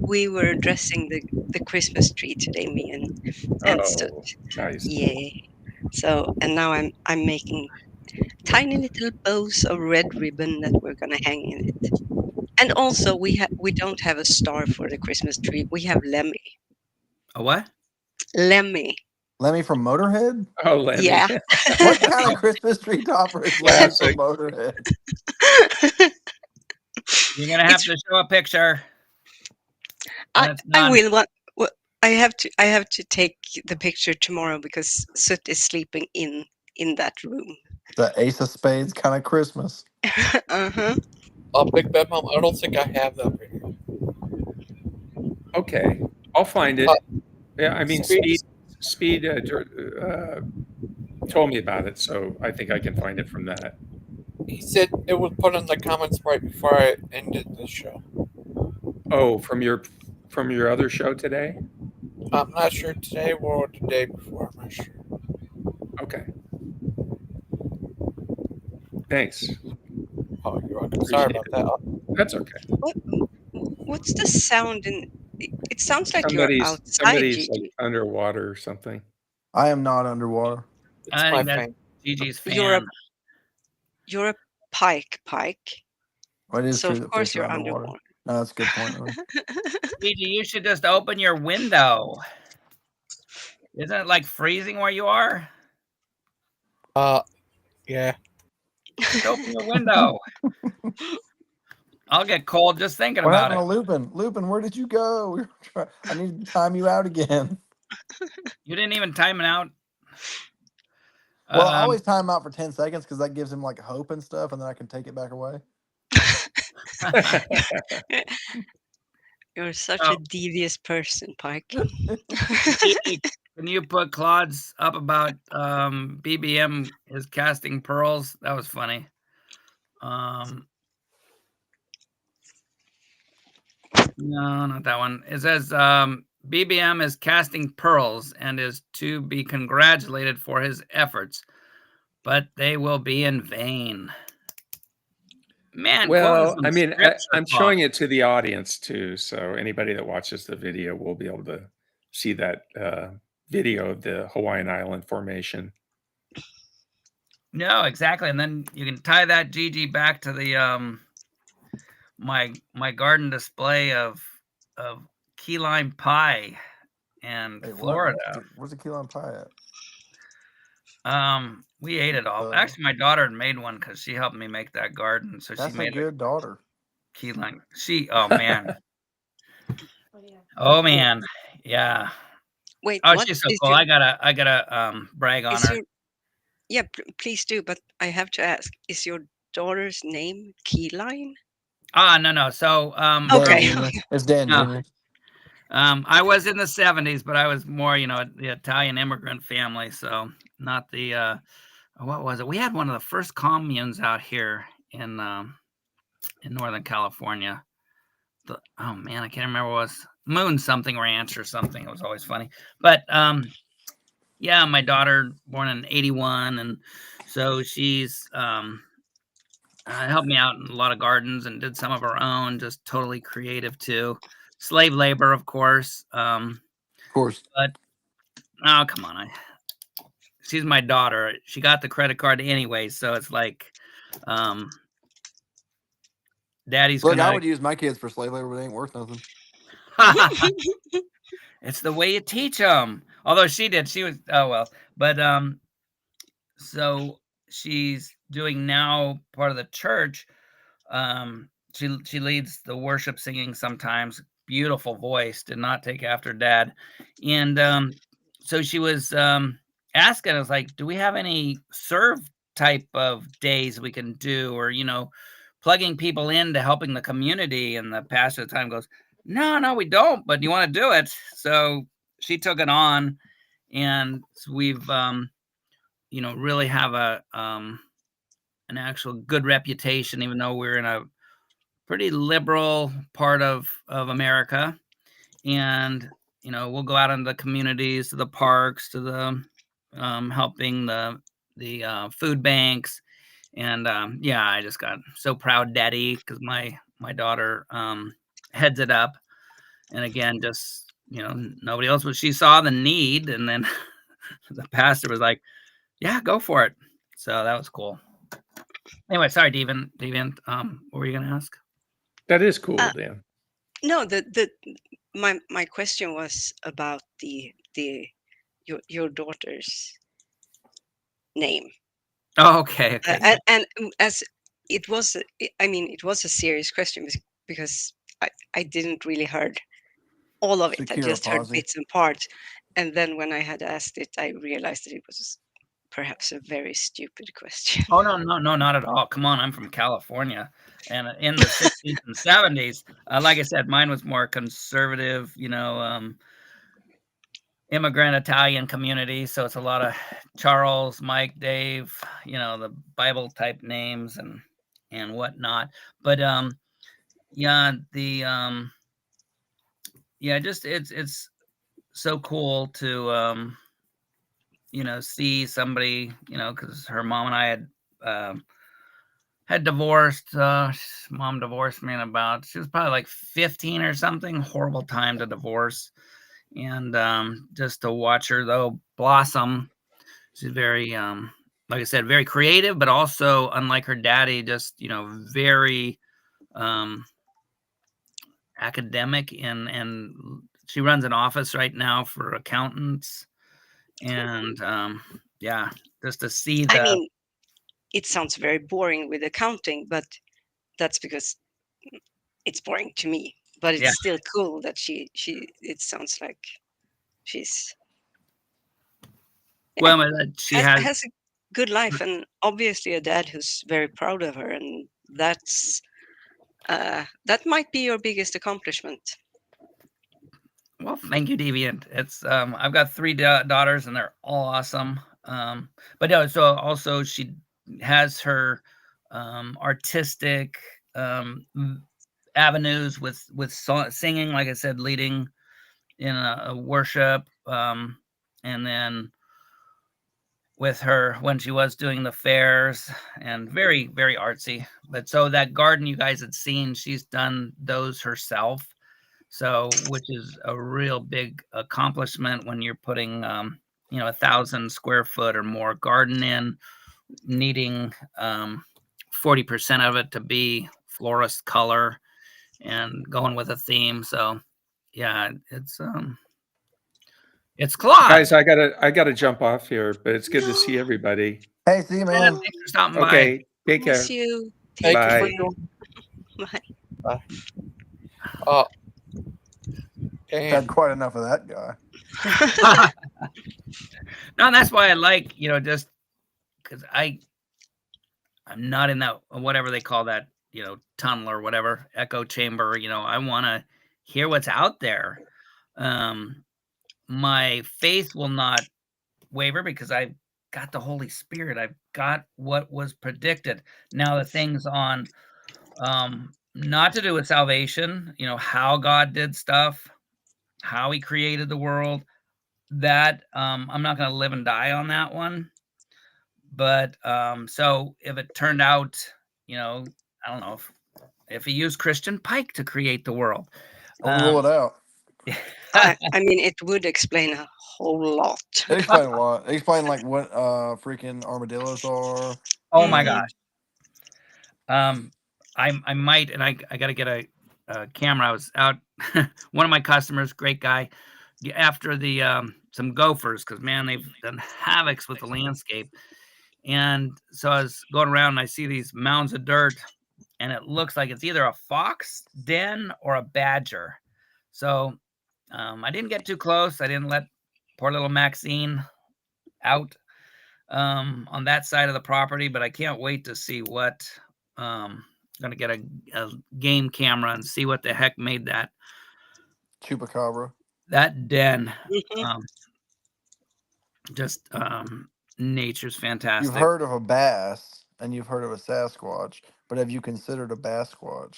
We were dressing the Christmas tree today, me and Stut. Oh, nice. Yeah. So and now I'm making tiny little bows of red ribbon that we're gonna hang in it. And also we don't have a star for the Christmas tree. We have Lemmy. A what? Lemmy. Lemmy from Motorhead? Oh, Lemmy. Yeah. What kind of Christmas tree topper is Lemmy from Classic. Motorhead? You're gonna have It's- to show a picture. I That's not. will. Well, I have to take the picture tomorrow because Soot is sleeping in that room. The Ace of Spades kind of Christmas. Uh-huh. Big Bad Mom, I don't think I have that video. Okay, I'll find it. Yeah, I mean, Speed- Speed told me about it, so I think I can find it from that. He said it was put in the comments right before I ended the show. Oh, from your other show today? I'm not sure today or the day before. I'm not sure. Okay. Thanks. Oh, you're welcome. Sorry about that. That's okay. What's the sound in? It sounds like you're outside, Somebody's Gigi. like underwater or something. I am not underwater. It's I my think that's fan. Gigi's fan. You're a Pike. Well, it is So true of that course fish are you're underwater. underwater. No, that's a good point. Gigi, you should just open your window. Isn't it like freezing where you are? Yeah. Just open your window. I'll get cold just thinking What about happened it. to Lupin? Lupin, where did you go? I need to time you out again. You didn't even time it out. Well, I always time him out for 10 seconds because that gives him like hope and stuff, and then I can take it back away. You're such Oh. a devious person, Pike. Gigi, can you put Claude's up about BBM is casting pearls? That was funny. No, not that one. It says BBM is casting pearls and is to be congratulated for his efforts, but they will be in vain. Man, Well, I mean, I'm talk. showing it to the audience too, so anybody that watches the video will be able to see that video of the Hawaiian Island formation. No, exactly, and then you can tie that Gigi back to the my garden display of key lime pie in Florida. Where's the key lime pie at? We ate it all. Actually, my daughter made one because she helped me make that garden. So That's she made a good daughter. Key lime. Oh man. Oh man. Yeah. Wait, Oh, what she's so is cool. your- I gotta brag on her. Yeah, please do. But I have to ask: is your daughter's name Keyline? No. So Okay. It's Dan No. Jr. I was in the 70s, but I was more, the Italian immigrant family. So not the what was it? We had one of the first communes out here in Northern California. Oh man, I can't remember what it was. Moon something ranch or something. It was always funny. But yeah, my daughter born in 81, and so she's helped me out in a lot of gardens and did some of her own, just totally creative too. Slave labor, of course. Of course. But oh, come on. She's my daughter. She got the credit card anyway, so it's like daddy's Look, gonna I would use my kids for slave labor, but they ain't worth nothing. It's the way you teach them. Although she was but so she's doing now part of the church. she leads the worship singing sometimes. Beautiful voice. Did not take after Dad, and so she was asking us like, do we have any serve type of days we can do, or plugging people into helping the community? And the pastor at the time goes, no, we don't, but you want to do it. So she took it on, and we've really have an actual good reputation, even though we're in a pretty liberal part of America. And we'll go out into the communities, to the parks, to the helping the food banks. And I just got so proud, Daddy, because my daughter heads it up. And again, just nobody else, but she saw the need, and then the pastor was like, yeah, go for it. So that was cool. Anyway, sorry, Deviant. What were you gonna ask? That is cool, Dan. No, my question was about your daughter's name. Oh, okay. And as it was, it was a serious question because I didn't really heard all of it. I Shakira just heard Pozzi. bits and parts. And then when I had asked it, I realized that it was perhaps a very stupid question. Oh, no, not at all. Come on, I'm from California, and in the 60s and 70s, like I said, mine was more conservative, immigrant Italian community. So it's a lot of Charles, Mike, Dave, the Bible type names and whatnot. But just it's so cool to see somebody, because her mom and I had divorced. Mom divorced me in she was probably like 15 or something. Horrible time to divorce. And just to watch her though blossom. She's very like I said, very creative, but also, unlike her daddy, just very academic, and she runs an office right now for accountants. And just to see it sounds very boring with accounting, but that's because it's boring to me. But it's still cool that she it sounds like she's she has a good life, and obviously a dad who's very proud of her, and that's that might be your biggest accomplishment. Well, thank you, Deviant. It's I've got 3 daughters, and they're all awesome. But no, so also she has her artistic avenues with singing, like I said, leading in a worship, and then with her when she was doing the fairs, and very, very artsy. But so that garden you guys had seen, she's done those herself. So, which is a real big accomplishment when you're putting, 1,000 square foot or more garden in, needing 40% of it to be florist color and going with a theme. So, yeah, it's Claude. Guys, I gotta jump off here, but it's good to see everybody. Hey, see you, man. Thanks for stopping by. Okay, take care. Miss you. Thank you Bye. for doing. Bye. And Had quite enough of that guy. No, that's why I like, just because I'm not in that, whatever they call that, tunnel or whatever, echo chamber. I want to hear what's out there. My faith will not waver because I've got the Holy Spirit. I've got what was predicted. Now the things on not to do with salvation, how God did stuff, how he created the world, that I'm not going to live and die on that one. But so if it turned out, I don't know if he used Christian Pike to create the world. Don't rule it out. It would explain a whole lot. It explained a lot. It explained like what freaking armadillos are. Oh my gosh. I might, and I got to get a camera. I was out. One of my customers, great guy, after the some gophers, because man, they've done havocs with the landscape. And so I was going around and I see these mounds of dirt, and it looks like it's either a fox den or a badger. So I didn't get too close. I didn't let poor little Maxine out on that side of the property, but I can't wait to see what going to get a game camera and see what the heck made that Chupacabra. That den. Mhm. Just nature's fantastic. You've heard of a bass and you've heard of a Sasquatch, but have you considered a Basquatch?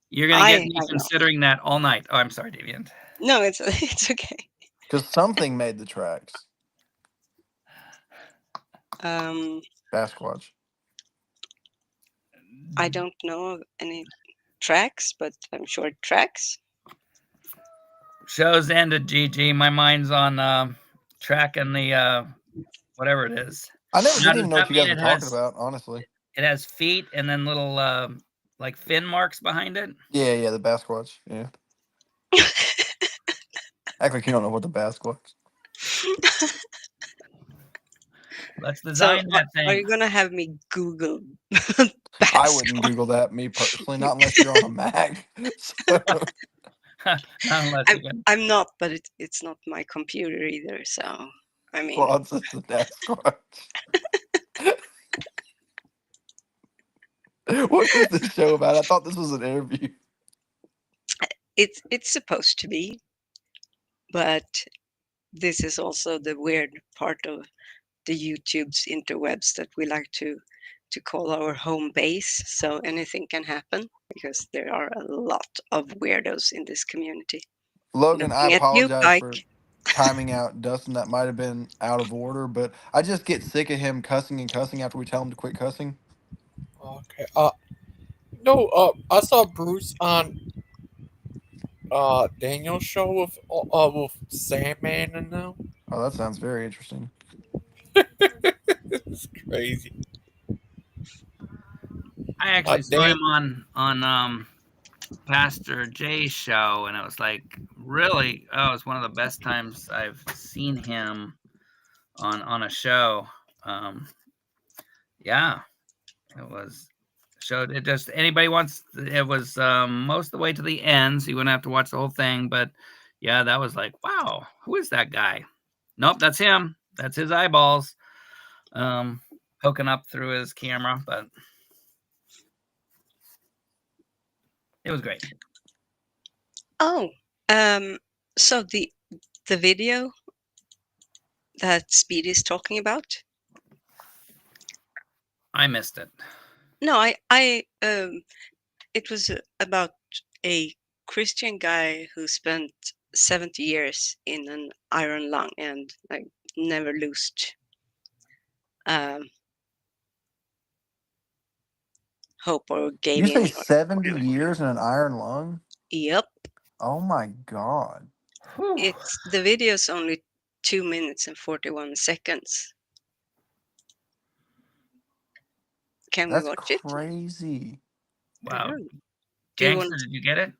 You're going to get me have not. considering that all night. Oh, I'm sorry, Deviant. No, it's okay. Because something made the tracks. Basquatch. I don't know of any tracks, but I'm sure it tracks. Show's ended, GG. My mind's on tracking the whatever it is. I never Now, did even know what you guys were talking about, honestly. It has feet and then little like fin marks behind it. Yeah, the Basquatch. Yeah. Act like you don't know what the Basquatch. Let's design that thing. Are you gonna have me Google? I wouldn't Google that, me personally, not unless you're on a Mac. So. I'm not, but it's not my computer either. So I mean, well, it's just the Basquatch. What is this show about? I thought this was an interview. It's supposed to be, but this is also the weird part of the YouTube's interwebs that we like to call our home base. So anything can happen because there are a lot of weirdos in this community. Logan, I apologize for timing out Dustin. That might have been out of order, but I just get sick of him cussing and cussing after we tell him to quit cussing. Okay. No. I saw Bruce on Daniel's show with Sandman and them. Oh, that sounds very interesting. It's crazy. I actually saw him on Pastor Jay's show, and it was like really, it was one of the best times I've seen him on a show. Yeah, it was showed it just anybody wants. It was most of the way to the end, so you wouldn't have to watch the whole thing. But yeah, that was like, wow, who is that guy? Nope, that's him. That's his eyeballs poking up through his camera, but it was great. Oh, so the video that Speedy is talking about? I missed it. No, it was about a Christian guy who spent 70 years in an iron lung and like never lost hope or gave in. You say 70 years in an iron lung? Yep. Oh my God. The video is only 2 minutes and 41 seconds. Can we watch it? That's crazy. Wow. Gangster, did you get it?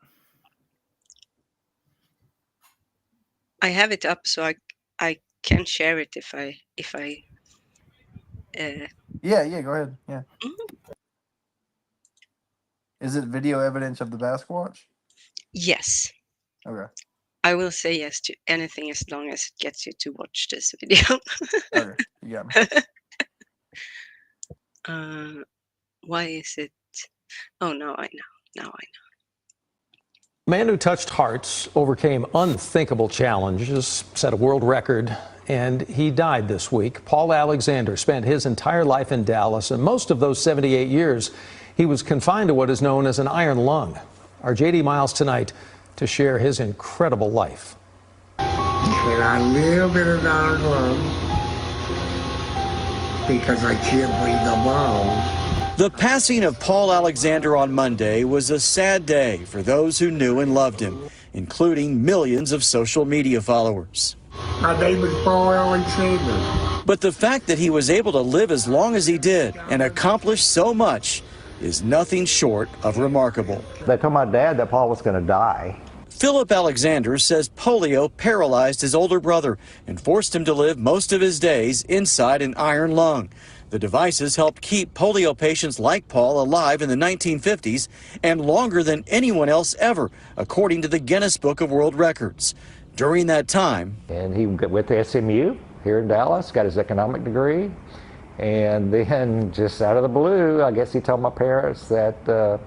I have it up, so I can share it if I. Yeah, go ahead. Yeah. Mm-hmm. Is it video evidence of the Basquatch? Yes. Okay. I will say yes to anything as long as it gets you to watch this video. Okay, you got me. Why is it? Oh, now I know. A man who touched hearts, overcame unthinkable challenges, set a world record, and he died this week. Paul Alexander spent his entire life in Dallas, and most of those 78 years, he was confined to what is known as an iron lung. Our J.D. Miles tonight to share his incredible life. And I live in an iron lung because I can't breathe them all. The passing of Paul Alexander on Monday was a sad day for those who knew and loved him, including millions of social media followers. My name is Paul Alexander. But the fact that he was able to live as long as he did and accomplish so much is nothing short of remarkable. They told my dad that Paul was going to die. Philip Alexander says polio paralyzed his older brother and forced him to live most of his days inside an iron lung. The devices helped keep polio patients like Paul alive in the 1950s and longer than anyone else ever, according to the Guinness Book of World Records. During that time, And he went to SMU here in Dallas, got his economic degree, and then just out of the blue, I guess he told my parents that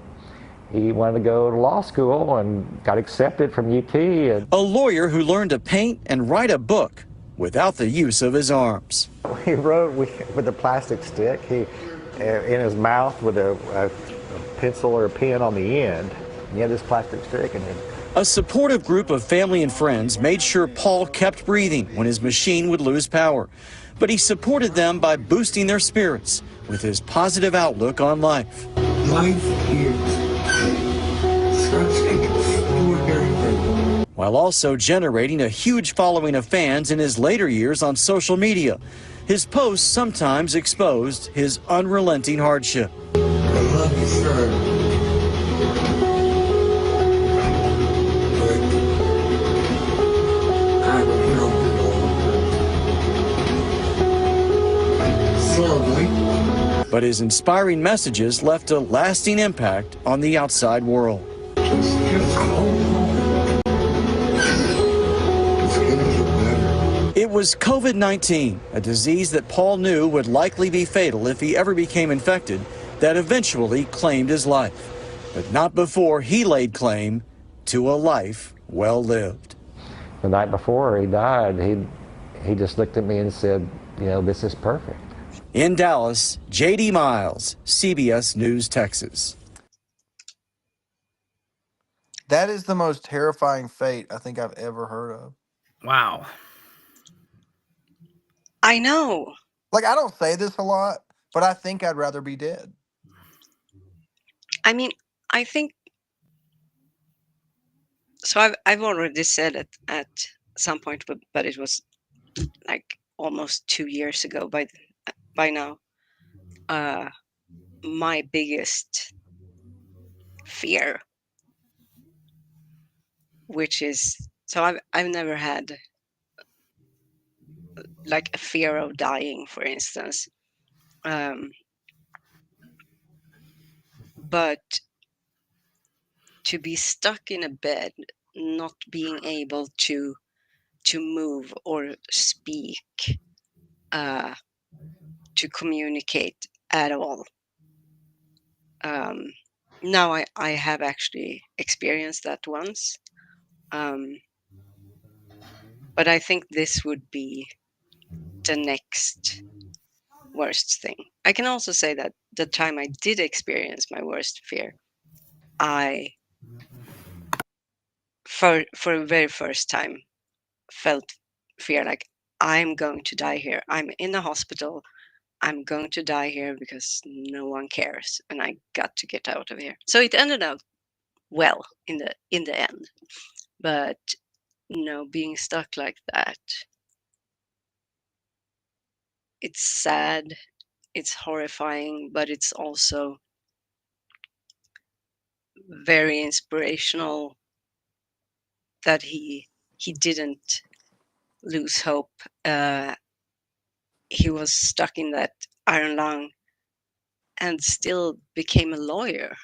he wanted to go to law school and got accepted from UT. And a lawyer who learned to paint and write a book without the use of his arms. he wrote with a plastic stick, in his mouth with a pencil or a pen on the end. He had this plastic stick and A supportive group of family and friends made sure Paul kept breathing when his machine would lose power. But he supported them by boosting their spirits with his positive outlook on life. Life is such an extraordinary thing. While also generating a huge following of fans in his later years on social media. His posts sometimes exposed his unrelenting hardship. I love you, sir. But I will help you all. Slowly. But his inspiring messages left a lasting impact on the outside world. Just hold on. It's gonna get better. It was COVID-19, a disease that Paul knew would likely be fatal if he ever became infected, that eventually claimed his life. But not before he laid claim to a life well lived. the night before he died, he just looked at me and said, you know, this is perfect. In Dallas, J.D. Miles, CBS News, Texas. That is the most terrifying fate I think I've ever heard of. Wow. I know. Like, I don't say this a lot, but I think I'd rather be dead. I mean, I think so. I've already said it at some point, but it was like almost 2 years ago by now. My biggest fear, which is so I've never had like a fear of dying, for instance, but to be stuck in a bed, not being able to move or speak, to communicate at all. Now I have actually experienced that once, but I think this would be the next worst thing. I can also say that the time I did experience my worst fear, I for the very first time felt fear, like I'm going to die here. I'm in a hospital. I'm going to die here because no one cares, and I got to get out of here. So it ended up well in the end, but being stuck like that, it's sad, it's horrifying, but it's also very inspirational that he didn't lose hope. He was stuck in that iron lung and still became a lawyer.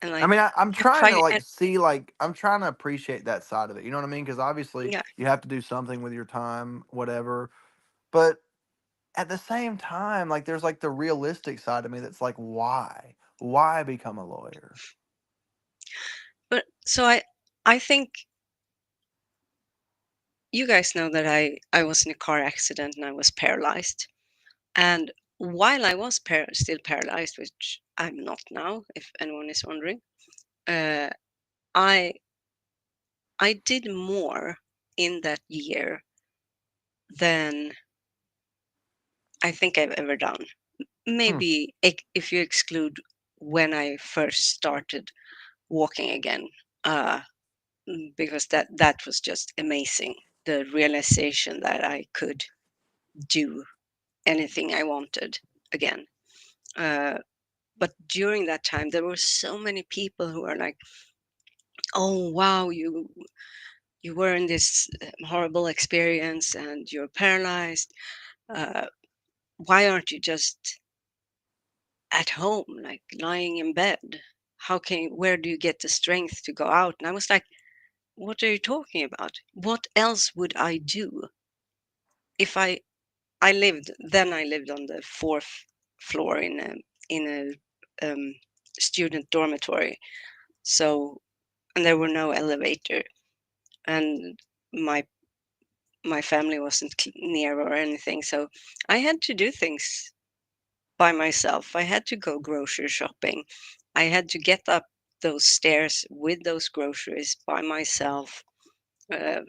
And I mean, I'm trying to and, see, I'm trying to appreciate that side of it. You know what I mean? Because obviously yeah, you have to do something with your time, whatever. But at the same time, there's the realistic side of me that's like, why? Why become a lawyer? but so I think you guys know that I was in a car accident and I was paralyzed. And while I was still paralyzed, which I'm not now, if anyone is wondering, I did more in that year than I think I've ever done. Maybe if you exclude when I first started walking again, because that was just amazing. The realization that I could do anything I wanted again. But during that time, there were so many people who were like, "Oh wow, you were in this horrible experience and you're paralyzed, why aren't you just at home, like lying in bed? Where do you get the strength to go out? And I was like, what are you talking about? What else would I do? If I lived on the fourth floor in a student dormitory. So, and there were no elevator, and my my family wasn't near or anything. So I had to do things by myself. I had to go grocery shopping. I had to get up those stairs with those groceries by myself. Uh,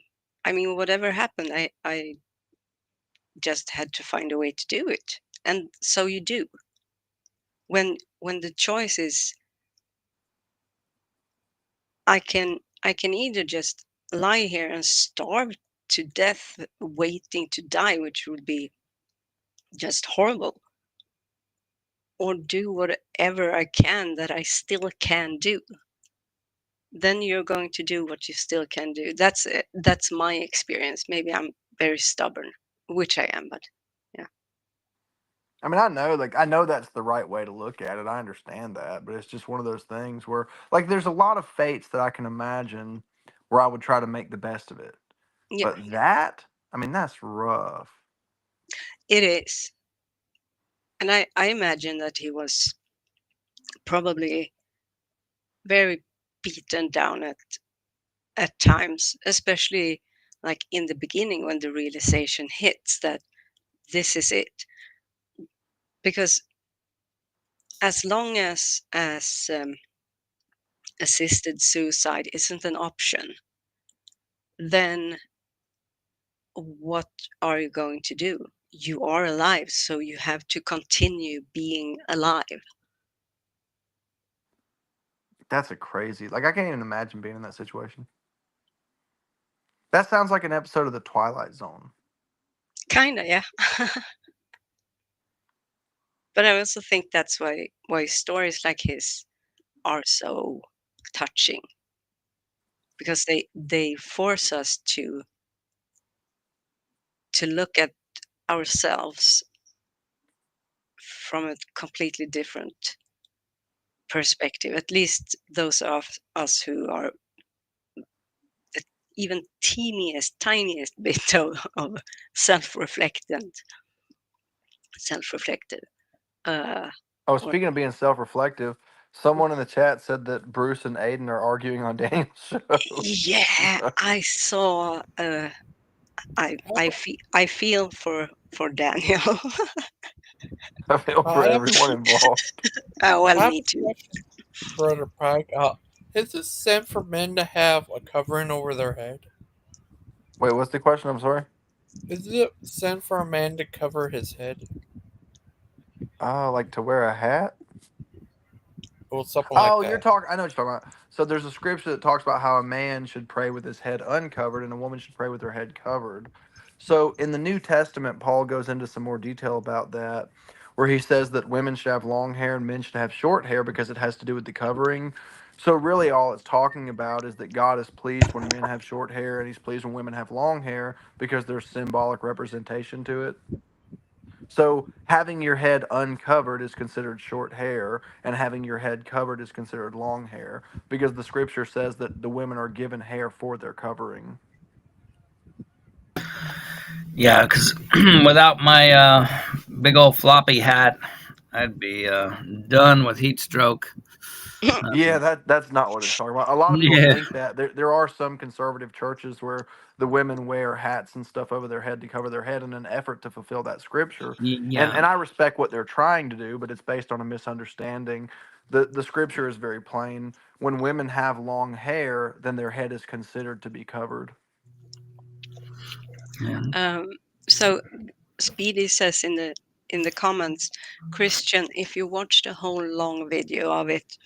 I mean, whatever happened, I just had to find a way to do it. And so you do. When the choice is, I can either just lie here and starve to death waiting to die, which would be just horrible, or do whatever I can that I still can do, then you're going to do what you still can do. That's it. That's my experience. Maybe I'm very stubborn, which I am, but yeah. I mean, I know that's the right way to look at it. I understand that, but it's just one of those things where, like, there's a lot of fates that I can imagine where I would try to make the best of it. Yeah, But that, I mean, that's rough. it is. And I imagine that he was probably very beaten down at times, especially like in the beginning when the realization hits that this is it. Because as long as assisted suicide isn't an option, then what are you going to do? You are alive, so you have to continue being alive. That's a crazy. Like, I can't even imagine being in that situation. That sounds like an episode of The Twilight Zone. Kinda, yeah. But I also think that's why stories like his are so touching, because they force us to look at ourselves from a completely different perspective. At least those of us who are the even tiniest bit of self-reflectant, self-reflective. Uh, Oh, or speaking of being self-reflective, someone in the chat said that Bruce and Aiden are arguing on Daniel's show. yeah, I saw. I feel for Daniel. I feel for I have, everyone involved. Well, I have me too. a question, Brother Pike. Is it sin for men to have a covering over their head? Wait, what's the question? I'm sorry. Is it sin for a man to cover his head? Like to wear a hat? Or something like Oh, you're that. talking. I know what you're talking about. So there's a scripture that talks about how a man should pray with his head uncovered and a woman should pray with her head covered. So in the New Testament, Paul goes into some more detail about that, where he says that women should have long hair and men should have short hair because it has to do with the covering. So really, all it's talking about is that God is pleased when men have short hair and He's pleased when women have long hair because there's symbolic representation to it. So having your head uncovered is considered short hair, and having your head covered is considered long hair, because the scripture says that the women are given hair for their covering. Yeah, because without my big old floppy hat, I'd be done with heat stroke. Yeah, that's not what it's talking about. A lot of people Yeah, think that there are some conservative churches where the women wear hats and stuff over their head to cover their head in an effort to fulfill that scripture. And yeah, and I respect what they're trying to do, but it's based on a misunderstanding. The scripture is very plain. When women have long hair, then their head is considered to be covered. yeah. So Speedy says in the comments, Christian, if you watch the whole long video of it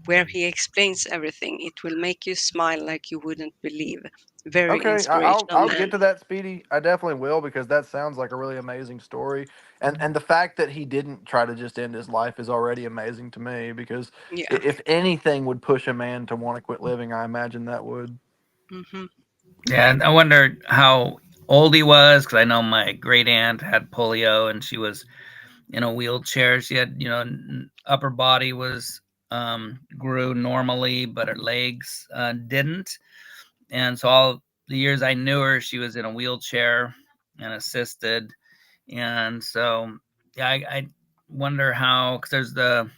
where he explains everything, it will make you smile like you wouldn't believe. Very Okay, inspirational I'll man. get to that, Speedy. I definitely will because that sounds like a really amazing story, and the fact that he didn't try to just end his life is already amazing to me. Because Yeah. if anything would push a man to want to quit living, I imagine that would. Hmm. Yeah, and I wonder how old he was, because I know my great aunt had polio and she was in a wheelchair. She had, upper body was grew normally, but her legs didn't. And so all the years I knew her, she was in a wheelchair and assisted. And so, yeah, I wonder how, because there's the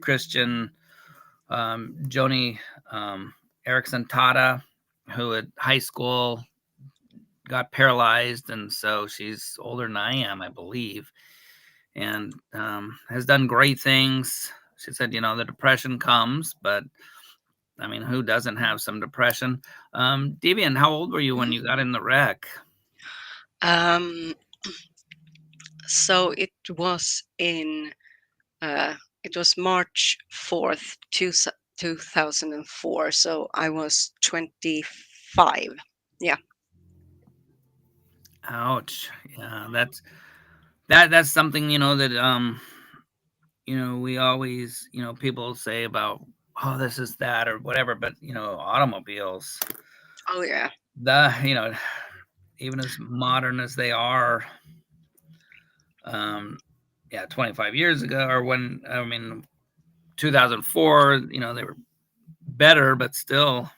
Christian Joni Erickson Tata, who at high school got paralyzed, and so she's older than I am, I believe, and has done great things. She said, the depression comes, but I mean, who doesn't have some depression? Deviant, how old were you when you got in the wreck? Um, so it was in it was March 4th, 2004. So I was 25. Yeah. Ouch. Yeah, that's something, that we always, people say about, oh, this is that or whatever, but automobiles, Oh yeah. even as modern as they are, 25 years ago, or 2004, they were better, but still,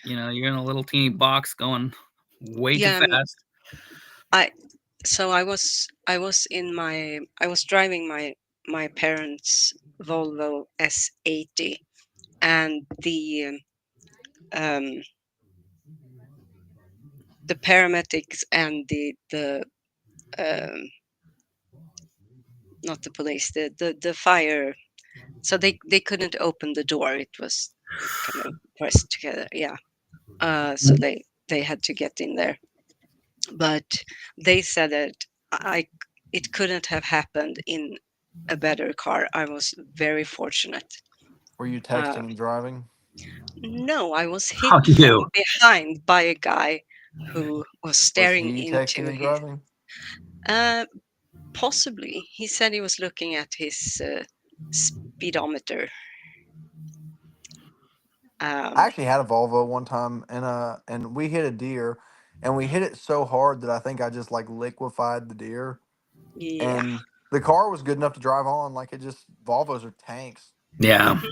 you're in a little teeny box going way too Yeah. fast. I I was driving my parents' Volvo S80, and um the paramedics and the um not the police, the fire, so they couldn't open the door. It was kind of pressed together. Yeah. So they had to get in there, but they said that I it couldn't have happened in a better car. I was very fortunate. Were you Uh, texting and driving? no, I was hit How do from you? behind by a guy who was Was staring he texting into and his. driving? Possibly, he said he was looking at his speedometer. I Um, actually had a Volvo one time, and we hit a deer, and we hit it so hard that I think I just like liquefied the deer, yeah. and the car was good enough to drive on. Like it just Volvos are tanks. Yeah. Hmm.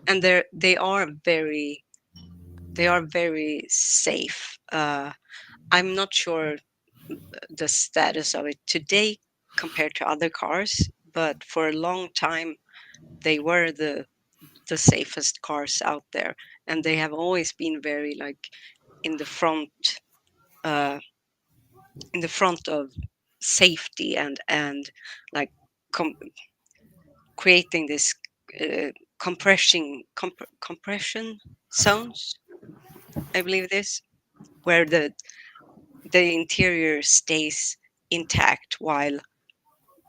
And they are very safe. I'm not sure the status of it today compared to other cars, but for a long time they were the safest cars out there, and they have always been very like in the front, uh, in the front of safety, and like com- creating this compression zones, I believe this, where the interior stays intact while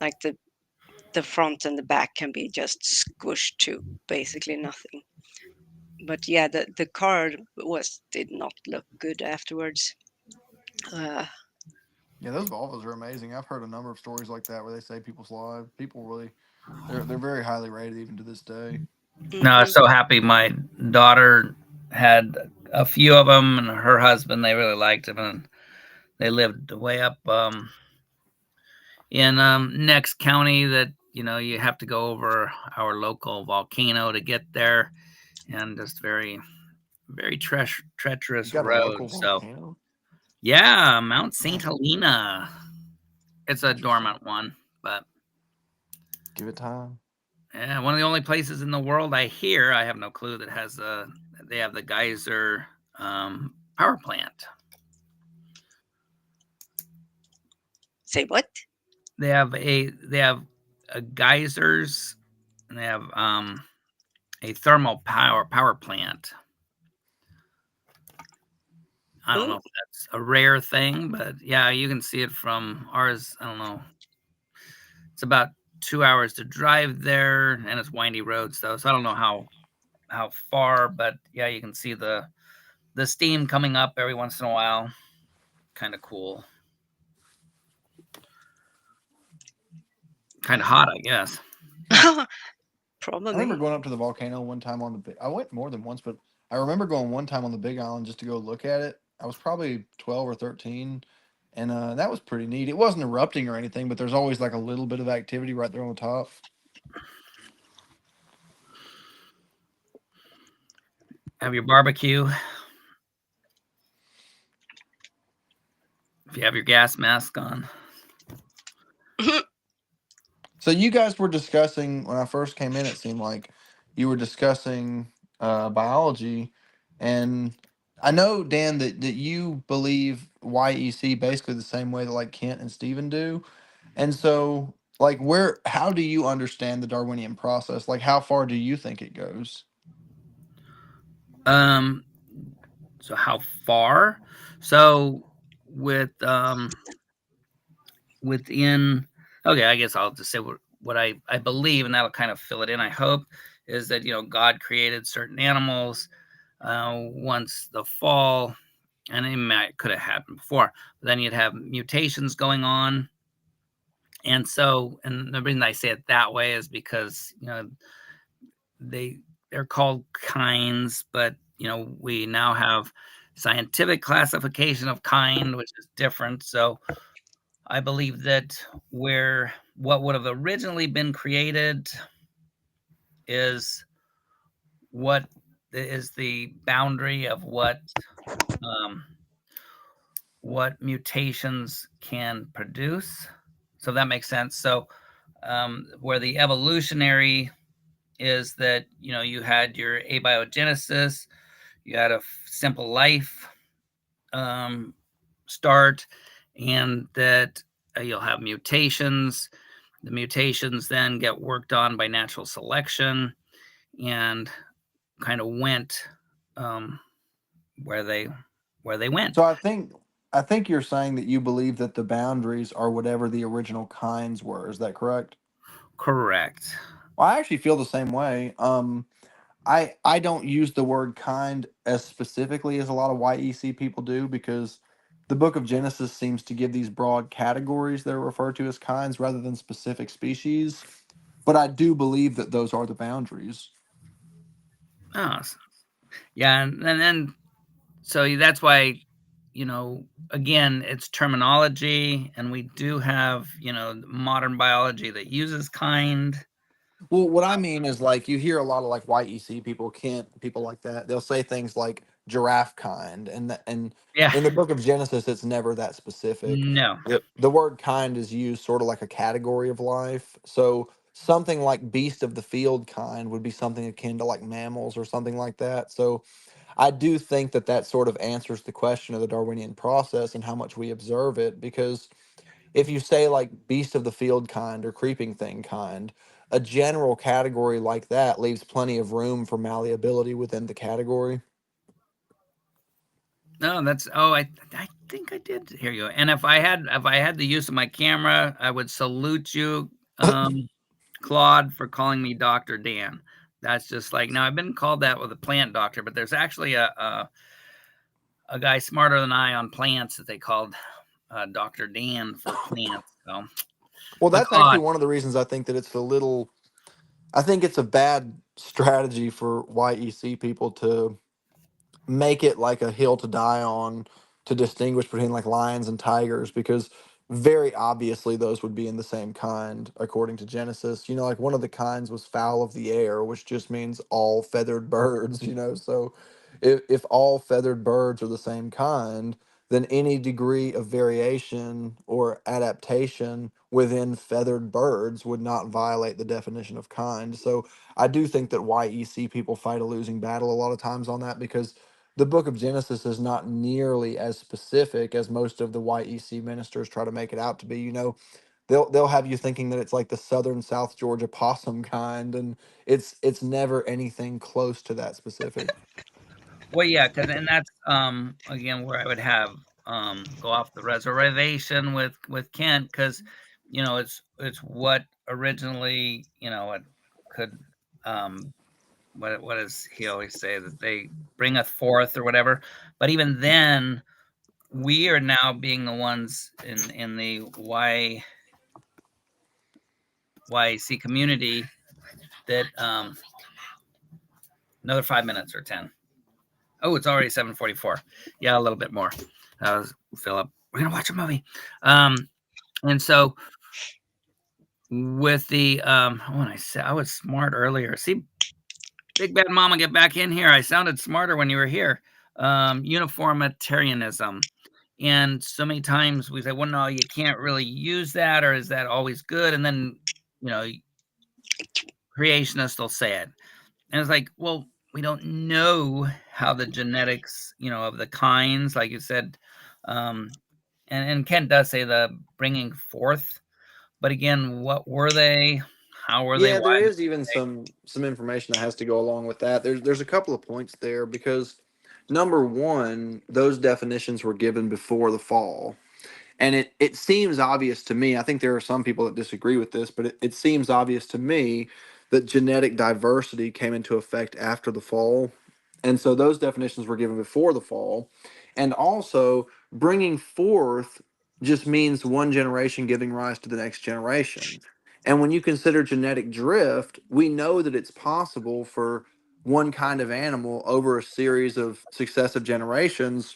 like the front and the back can be just squished to basically nothing. But yeah, the car was did not look good afterwards. Uh, Yeah, those Volvos are amazing. I've heard a number of stories like that where they save people's lives. People really, they're very highly rated even to this day. No, I mhm. was so happy my daughter had a few of them, and her husband, they really liked them, and they lived way up in next county that you have to go over our local volcano to get there, and just very, very You treacherous got a road. local So volcano? yeah, Mount St. Nice. Helena. It's a Interesting. dormant one, but Give it time. yeah, one of the only places in the world I hear, I have no clue, that has they have the geyser power plant. Say what? They have a geysers, and they have a thermal power plant. I don't know Oh, if that's a rare thing, but yeah, you can see it from ours. I don't know. It's about 2 hours to drive there, and it's windy roads though, so I don't know how far, but yeah, you can see the steam coming up every once in a while. Kind of cool. Kind of hot, I guess. I remember probably. going up to the volcano one time on the big. I went more than once, but I remember going one time on the Big Island just to go look at it. I was probably 12 or 13, and that was pretty neat. It wasn't erupting or anything, but there's always like a little bit of activity right there on the top. Have your barbecue. If you have your gas mask on. So you guys were discussing when I first came in. It seemed like you were discussing biology, and I know Dan that you believe YEC basically the same way that like Kent and Stephen do. And so, like, how do you understand the Darwinian process? Like, how far do you think it goes? So how far? So with within, okay, I guess I'll just say what I believe, and that'll kind of fill it in, I hope, is that, God created certain animals once the fall, and it could have happened before, but then you'd have mutations going on. And so, and the reason I say it that way is because, they're called kinds, but, we now have scientific classification of kind, which is different. So I believe that what would have originally been created is what is the boundary of what mutations can produce. So that makes sense. So where the evolutionary is that, you had your abiogenesis, you had a simple life start, and that you'll have mutations. The mutations then get worked on by natural selection and kind of went where they went. So I think you're saying that you believe that the boundaries are whatever the original kinds were. Is that correct? Correct. Well, I actually feel the same way. I don't use the word kind as specifically as a lot of YEC people do because the book of Genesis seems to give these broad categories that are referred to as kinds rather than specific species. But I do believe that those are the boundaries. Oh, yeah, and then so that's why, again, it's terminology, and we do have, modern biology that uses kind. Well, what I mean is like you hear a lot of like YEC people, Kent, people like that. They'll say things like giraffe kind, and Yeah, in the book of Genesis, it's never that specific. no, The word kind is used sort of like a category of life. So something like beast of the field kind would be something akin to like mammals or something like that. So I do think that that sort of answers the question of the Darwinian process and how much we observe it because if you say like beast of the field kind or creeping thing kind, a general category like that leaves plenty of room for malleability within the category. no. I think I did hear you. And if I had the use of my camera, I would salute you, Claude, for calling me Dr. Dan. That's just like, now I've been called that with a plant doctor, but there's actually a guy smarter than I on plants that they called Dr. Dan for plants. So, Well, but that's actually Claude, one of the reasons I think that I think it's a bad strategy for YEC people to make it like a hill to die on to distinguish between like lions and tigers because very obviously those would be in the same kind according to Genesis. Like one of the kinds was fowl of the air, which just means all feathered birds, so if all feathered birds are the same kind, then any degree of variation or adaptation within feathered birds would not violate the definition of kind. So I do think that YEC people fight a losing battle a lot of times on that because the book of Genesis is not nearly as specific as most of the YEC ministers try to make it out to be. They'll have you thinking that it's like the southern South Georgia possum kind, and it's never anything close to that specific. well, yeah, because and that's again where I would have go off the reservation with Kent, because it's what originally, it could what does he always say, that they bringeth forth or whatever. But even then, we are now being the ones in the YC community that another 5 minutes or 10. Oh, it's already 7:44. Yeah, a little bit more. Philip, we're gonna watch a movie. And so with the when I said I was smart earlier. See, Big Bad Mama, get back in here. I sounded smarter when you were here. Uniformitarianism. And so many times we say, well, no, you can't really use that, or is that always good? And then, you know, creationists will say it. And it's like, well, we don't know how the genetics, of the kinds, like you said, and Ken does say the bringing forth, but again, what were they? How were they? Yeah, there Why? is even some information that has to go along with that. There's a couple of points there because number one, those definitions were given before the fall. And it seems obvious to me. I think there are some people that disagree with this, but it seems obvious to me that genetic diversity came into effect after the fall. And so those definitions were given before the fall. And also, bringing forth just means one generation giving rise to the next generation. And when you consider genetic drift, we know that it's possible for one kind of animal over a series of successive generations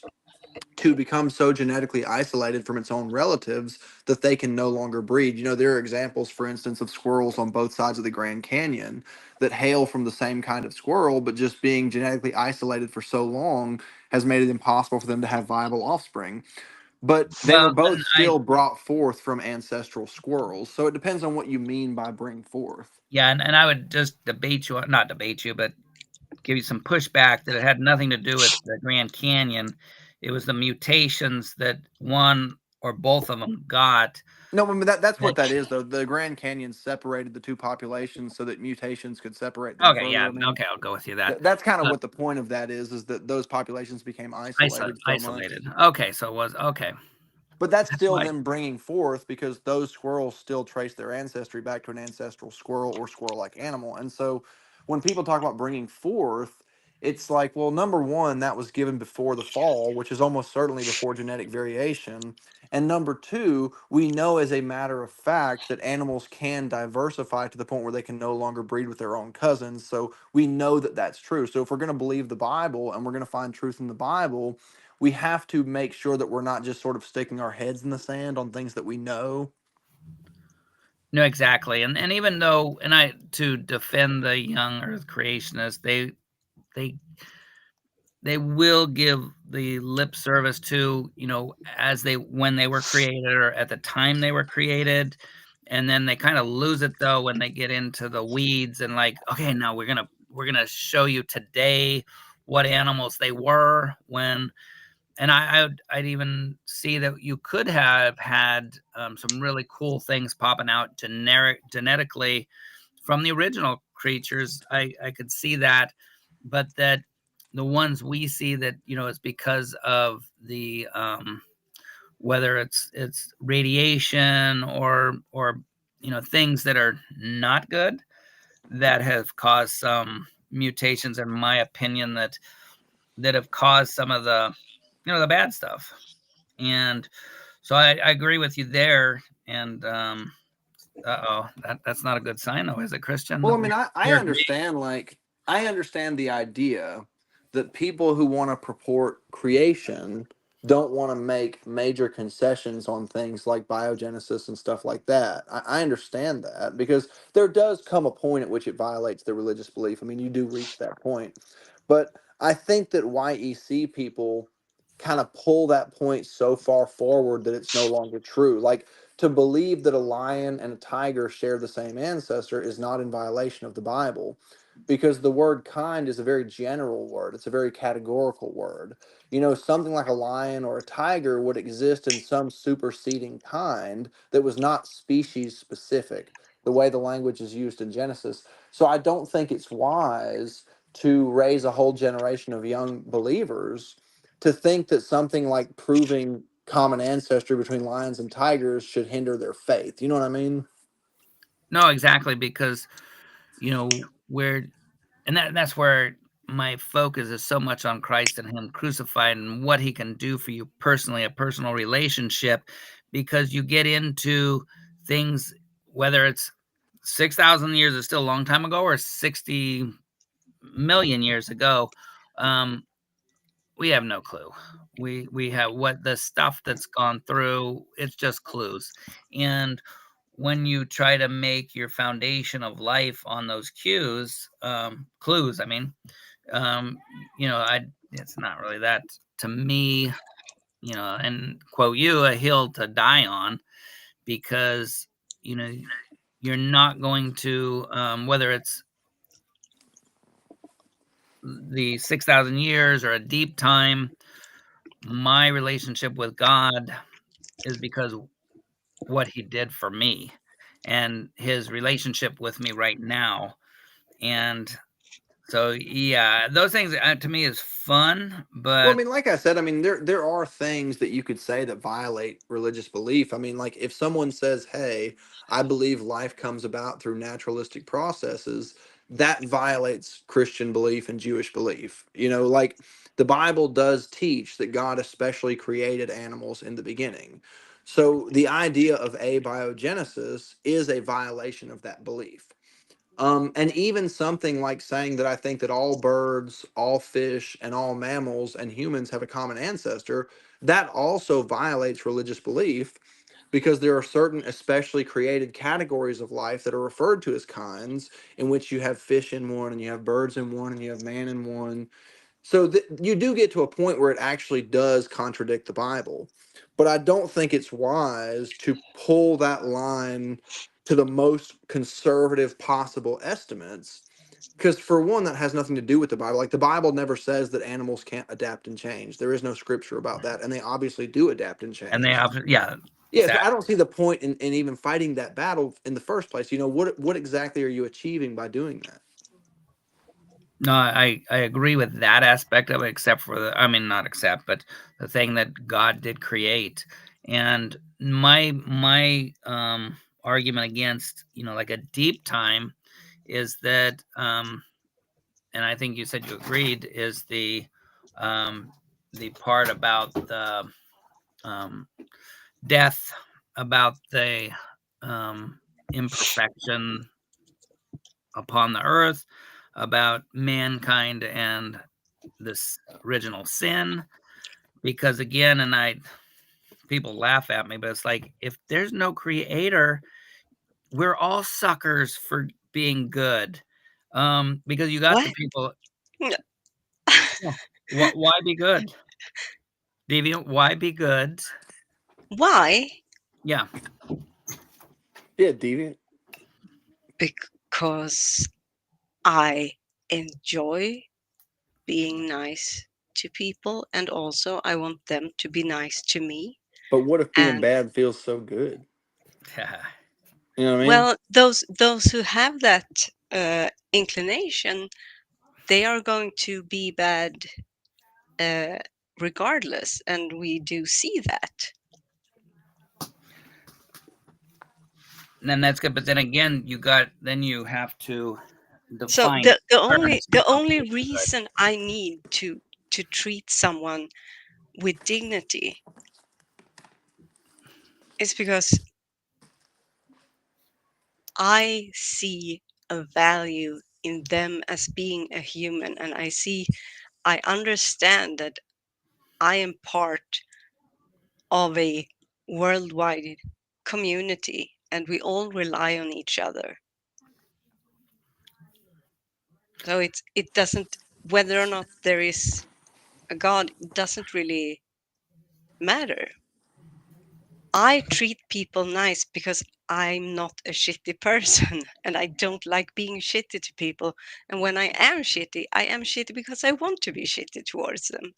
to become so genetically isolated from its own relatives that they can no longer breed. There are examples, for instance, of squirrels on both sides of the Grand Canyon that hail from the same kind of squirrel, but just being genetically isolated for so long has made it impossible for them to have viable offspring. But they Well, were both then I still brought forth from ancestral squirrels. So it depends on what you mean by bring forth. yeah, and I would just debate you, not debate you, but give you some pushback that it had nothing to do with the Grand Canyon. It was the mutations that one or both of them got. No, I mean that's That, what that is though. The Grand Canyon separated the two populations so that mutations could separate them okay, further. yeah, I mean, okay, I'll go with you that. That's kind of Uh, what the point of that is that those populations became isolated so much. isolated. Okay, so it was okay. But that's That's still why. them bringing forth because those squirrels still trace their ancestry back to an ancestral squirrel or squirrel-like animal. And so when people talk about bringing forth, it's like, well, number one, that was given before the fall, which is almost certainly before genetic variation. And number two, we know as a matter of fact that animals can diversify to the point where they can no longer breed with their own cousins. So we know that that's true. So if we're going to believe the Bible and we're going to find truth in the Bible, we have to make sure that we're not just sort of sticking our heads in the sand on things that we know. No, exactly. And even though, and I to defend the young Earth creationists, they they will give the lip service to, as they when they were created or at the time they were created. And then they kind of lose it though when they get into the weeds and like, okay, now we're gonna show you today what animals they were when. And I'd even see that you could have had some really cool things popping out genetically from the original creatures. I could see that, but that the ones we see that is because of the whether it's radiation or things that are not good that have caused some mutations, in my opinion, that have caused some of the the bad stuff. And so I agree with you there. And that's not a good sign though, is it, Christian? Well, I mean, I You're agreeing. understand, I understand the idea that people who want to purport creation don't want to make major concessions on things like biogenesis and stuff like that. I understand that because there does come a point at which it violates their religious belief. I mean, you do reach that point. But I think that YEC people kind of pull that point so far forward that it's no longer true. Like, to believe that a lion and a tiger share the same ancestor is not in violation of the Bible because the word kind is a very general word. It's a very categorical word. Something like a lion or a tiger would exist in some superseding kind that was not species specific, the way the language is used in Genesis. So I don't think it's wise to raise a whole generation of young believers to think that something like proving common ancestry between lions and tigers should hinder their faith. You know what I mean? No, exactly, because where and that's where my focus is so much on Christ and him crucified and what he can do for you personally, a personal relationship, because you get into things, whether it's 6,000 years is still a long time ago or 60 million years ago. we have no clue. We have what the stuff that's gone through, it's just clues. And when you try to make your foundation of life on those clues, I mean, it's not really that to me, and quote you, a hill to die on, because, you're not going to, whether it's the 6,000 years or a deep time, my relationship with God is because what he did for me and his relationship with me right now. And so, yeah, those things to me is fun, Well, I but mean, like I said, I mean, there are things that you could say that violate religious belief. I mean, like if someone says, "Hey, I believe life comes about through naturalistic processes," that violates Christian belief and Jewish belief. You know, like the Bible does teach that God especially created animals in the beginning. So the idea of abiogenesis is a violation of that belief. And even something like saying that I think that all birds, all fish, and all mammals and humans have a common ancestor, that also violates religious belief because there are certain especially created categories of life that are referred to as kinds, in which you have fish in one, and you have birds in one, and you have man in one. So you do get to a point where it actually does contradict the Bible. But I don't think it's wise to pull that line to the most conservative possible estimates. Because for one, that has nothing to do with the Bible. Like the Bible never says that animals can't adapt and change. There is no scripture about that. And they obviously do adapt and and they change. have, yeah, Yeah, so sad. I don't see the point in even fighting that battle in the first place. You know, what exactly are you achieving by doing that? No, I agree with that aspect of it, except for I mean, not except, but the thing that God did create. And my argument against, like a deep time is that, and I think you said you agreed, is the part about the um, death, about the imperfection upon the earth, about mankind and this original sin. Because again, people laugh at me, but it's like, if there's no creator, we're all suckers for being good. Because you got the What? people. No. Yeah, why be good? Deviant, why be good? Why? Yeah. Yeah, deviant. Because I enjoy being nice to people, and also I want them to be nice to me. But what if being And bad feels so good? You know what I mean? well, those who have that inclination, they are going to be bad uh, regardless, and we do see that. And that's good, but then again, you have to So define terms the of only being good. reason I need to treat someone with dignity is because I see a value in them as being a human, and I understand that I am part of a worldwide community, and we all rely on each other. So it doesn't, whether or not there is a God, it doesn't really matter. I treat people nice because I'm not a shitty person and I don't like being shitty to people. And when I am shitty because I want to be shitty towards them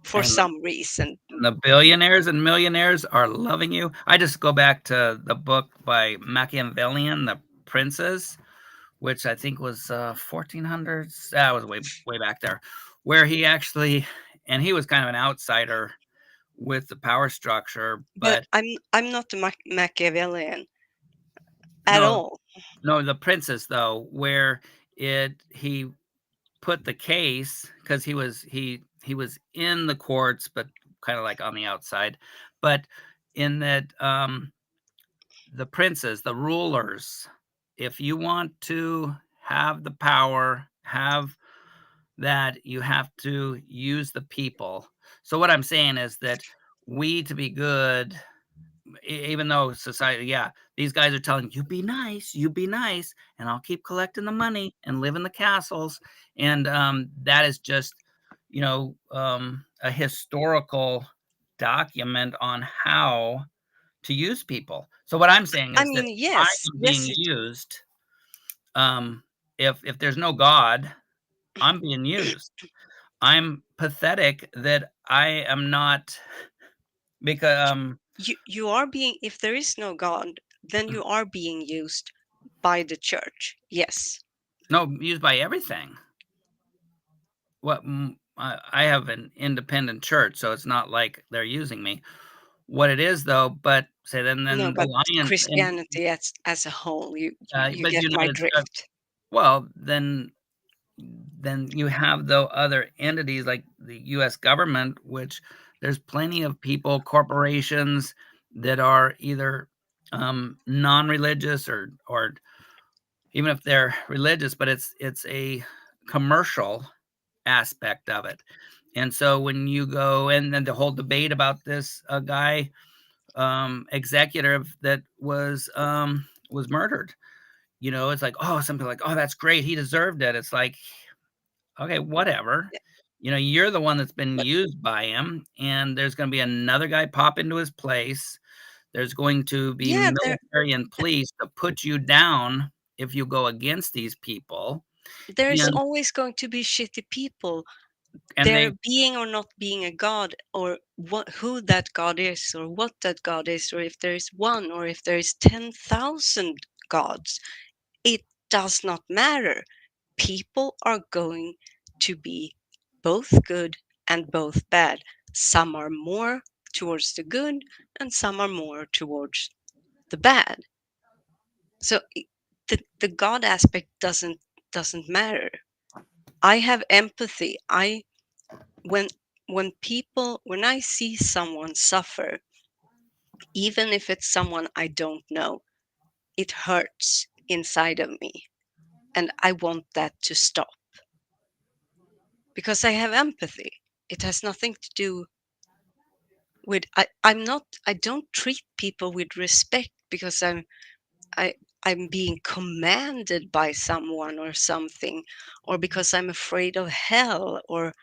for And some reason. the billionaires and millionaires are loving you. I just go back to the book by Machiavellian, The Princes, which I think was 1400s. That was way back there, where he actually, and he was kind of an outsider with the power structure, But but I'm not a Machiavellian at no, all. no, the Princes though, where he put the case, because he was in the courts, but kind of like on the outside, but in that, the princes, the rulers, if you want to have the power, have that you have to use the people. So what I'm saying is that we, to be good, even though society, yeah, these guys are telling you be nice, and I'll keep collecting the money and live in the castles, and that is just, a historical document on how to use people. So what I'm saying I is that mean, I yes, am yes, being used. Um, if there's no God, I'm being used. I'm pathetic that I am not, because you are being, if there is no God, then you are being used by the church. Yes. no, used by everything. I have an independent church, so it's not like they're using me. What it is, though, but say No, then the but Lions, and Christianity as a whole, you but get my United States, drift. well, then you have the other entities like the U.S. government, which there's plenty of people, corporations that are either non-religious or even if they're religious, but it's a commercial aspect of it. And so when you go, and then the whole debate about this guy, executive that was murdered, it's like, oh, some people are like, oh, that's great, he deserved it. It's like, okay, whatever. Yeah, You're the one that's been but used by him, and there's going to be another guy pop into his place. There's going to be yeah, there military and police to put you down if you go against these people. there's And always going to be shitty people. and There they being or not being a god, or who that god is, or what that god is, or if there is one, or if there is 10,000 gods, it does not matter. People are going to be both good and both bad. Some are more towards the good, and some are more towards the bad. So the God aspect doesn't matter. I have empathy. I when when I see someone suffer, even if it's someone I don't know, it hurts inside of me, and I want that to stop because I have empathy. It has nothing to do with I don't treat people with respect because I I'm being commanded by someone or something, or because I'm afraid of hell, or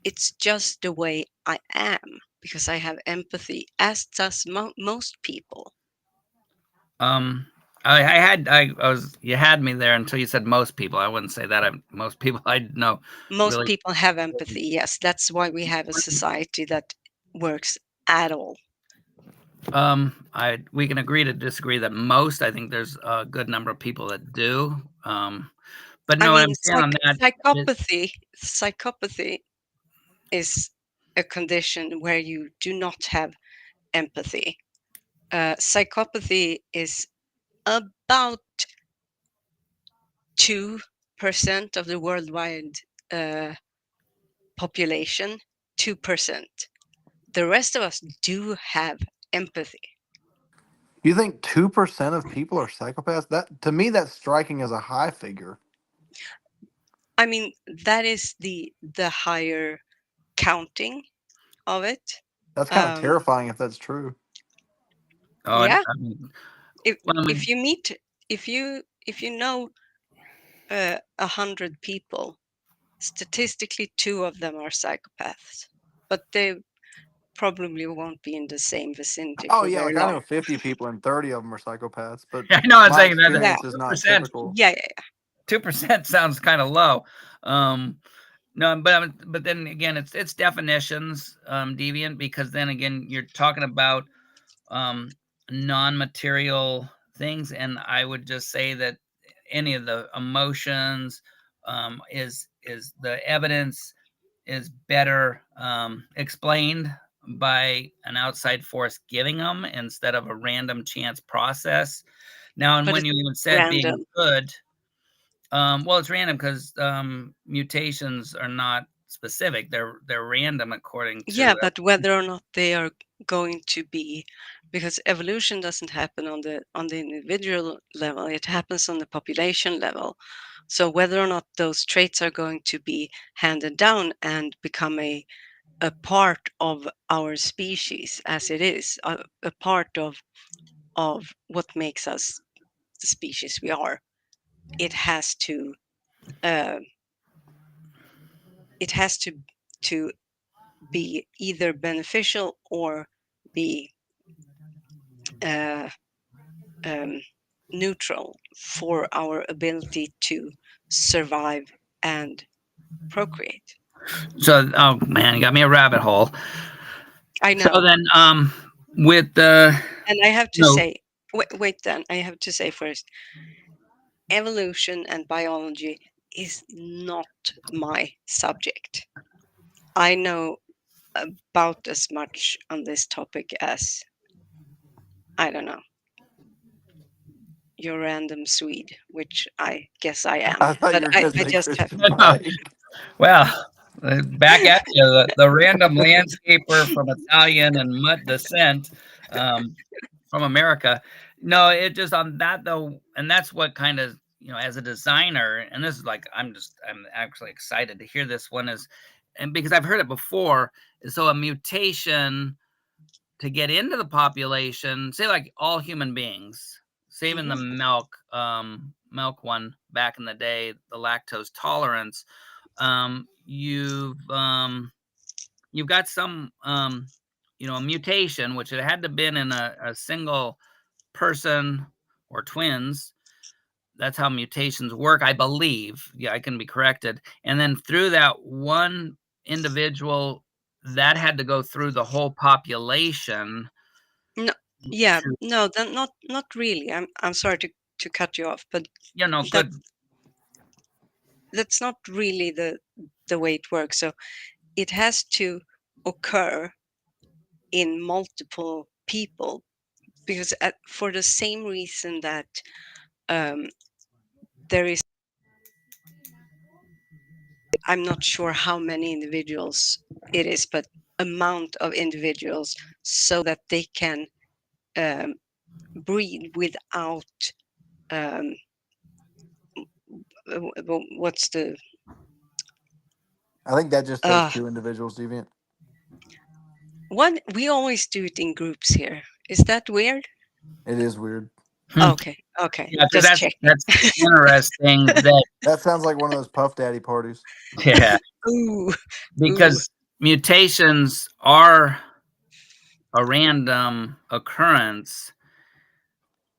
it's just the way I am because I have empathy, as does most people. um I was, you had me there until you said most people. I wouldn't say that. Most people I know Most really. people have empathy, yes. That's why we have a society that works at all. I We can agree to disagree that most. I think there's a good number of people that do. But I no, what mean, I'm saying on that is, psychopathy is a condition where you do not have empathy. Psychopathy is about 2% of the worldwide uh, population. 2%. The rest of us do have empathy. You think 2% of people are psychopaths? That to me, that's striking as a high figure. I mean, that is the higher counting of it. That's kind of Um, terrifying if that's true. oh, yeah, I mean, if well, I if mean, you meet if you know 100 people, statistically 2 of them are psychopaths, but they probably won't be in the same vicinity Oh for yeah, very like I know long. 50 people and 30 of them are psychopaths, but I know I'm my saying that Yeah, experience is not 2%, typical. yeah, yeah. 2% sounds kind of low. Um, no, but then again, it's definitions, deviant, because then again, you're talking about um, non-material things, and I would just say that any of the emotions is the evidence is better explained by an outside force giving them instead of a random chance process. Now, and But when it's you even said being random. good, well, it's random because mutations are not specific. They're random according to Yeah, but whether or not they are going to be, because evolution doesn't happen on the individual level, it happens on the population level. So whether or not those traits are going to be handed down and become a part of our species as it is, a part of what makes us the species we are, it has to uh, it has to be either beneficial or be uh, um, neutral for our ability to survive and procreate. So, oh man, you got me a rabbit hole. I So know. then, with the And I have to no, say, wait, then I have to say first, evolution and biology is not my subject. I know about as much on this topic as, I don't know, your random Swede, which I guess I am. I thought But you were I, going to I say just have. Christian Pike. well, back at you, the random landscaper from Italian and mutt descent, from America. No, it just on that though, and that's what kind of, as a designer, and this is like I'm actually excited to hear this one is, and because I've heard it before. So a mutation to get into the population, say like all human beings, saving the milk one back in the day, the lactose tolerance, you've got some a mutation, which it had to been in a single person or twins. That's how mutations work, I believe. Yeah, I can be corrected. And then through that one individual, that had to go through the whole population. No, yeah, to, no, then not really. I'm sorry to cut you off, but good. that's not really the way it works. So it has to occur in multiple people because for the same reason that there is, I'm not sure how many individuals it is, but amount of individuals so that they can breed without um, what's the I think that just takes two individuals, Deviant. one. We always do it in groups here. Is that weird? It is weird. Okay, Yeah, because just check. that's interesting. That sounds like one of those Puff Daddy parties. Yeah, Ooh, because mutations are a random occurrence.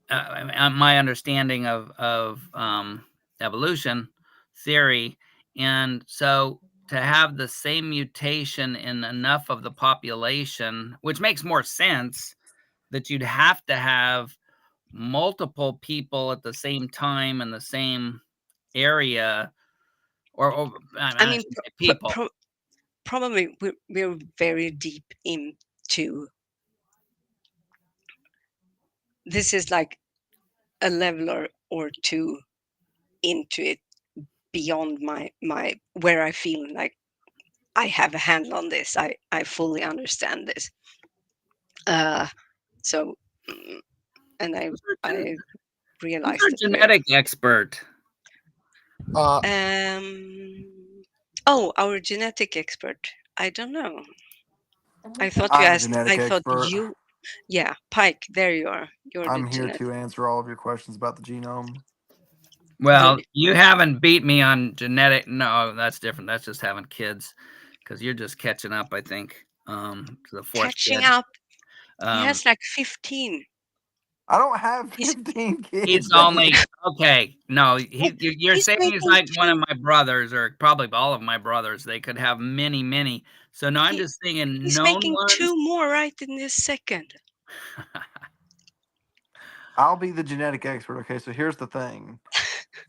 My understanding of evolution theory, and so to have the same mutation in enough of the population, which makes more sense, that you'd have to have multiple people at the same time in the same area, or I mean, people. probably we're very deep into. This is like a level or two into it beyond my where I feel like I have a handle on this. I fully understand this. So, and I realized Who's that our we're genetic expert? oh, our genetic expert. I don't know. I thought you I'm the asked. genetic I thought expert. you. Yeah, Pike. There you are. You're the I'm here genetic. to answer all of your questions about the genome. Well, you haven't beat me on genetic. No, that's different. That's just having kids, because you're just catching up, I think, to the fourth Catching kid. up. He has like 15. I don't have 15 kids. He's only okay. No, you're he's saying he's making like one of two. my brothers, or probably all of my brothers. They could have many, many. So no, I'm just thinking He's known making ones. 2 more right in this second. I'll be the genetic expert. Okay, so here's the thing.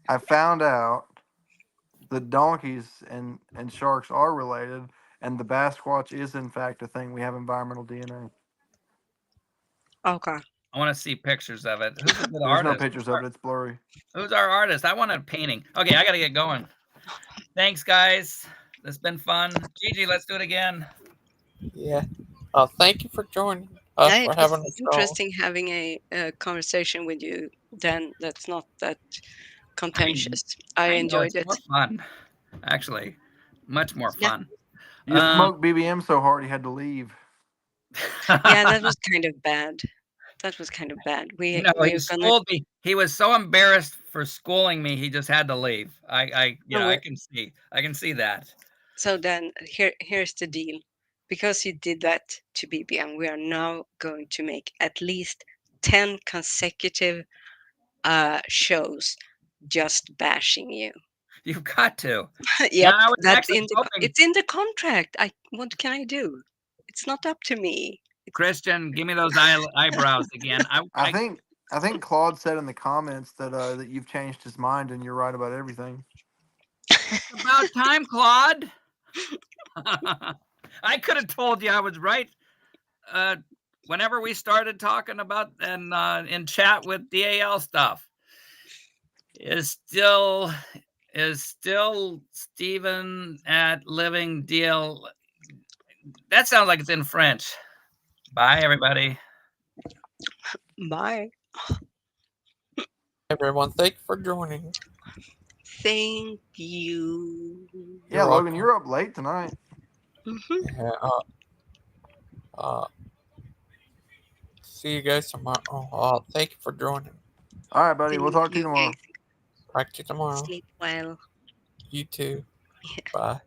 I found out that donkeys and sharks are related, and the Basquatch is in fact a thing. We have environmental DNA. Okay. I want to see pictures of it. Who's a good There's no artist? pictures of it. It's blurry. Who's our artist? I want a painting. Okay, I got to get going. Thanks, guys. It's been fun. Gigi, let's do it again. Yeah. Thank you for joining us Yeah, for it was having a show. interesting having a conversation with you, Dan. That's not that contentious. I I know enjoyed it's it. more fun, actually, much more Yeah, fun. You just smoked BBM so hard he had to leave. yeah, that was kind of bad. That was kind of bad. No, he We're gonna. schooled me. He was so embarrassed for schooling me, he just had to leave. Oh, I can see that. so then here's the deal. Because you did that to BBM, we are now going to make at least 10 consecutive shows just bashing you. You've got to. Yep, Now, I was that's actually hoping, it's in the contract. What can I do? It's not up to me. Christian, give me those eyebrows again. I think Claude said in the comments that that you've changed his mind and you're right about everything. It's about time, Claude. I could have told you I was right. Whenever we started talking about and in chat with DAL stuff, is still Stephen at Living DL. That sounds like it's in French. Bye, everybody. Bye. Everyone, thank you for joining. Thank you. Yeah, You're Logan, welcome. you're up late tonight. Mhm. Yeah, see you guys tomorrow. Thank you for joining. All right, buddy. We'll Thank talk to you you tomorrow. guys. Talk to you tomorrow. Sleep well. You too. Yeah. Bye.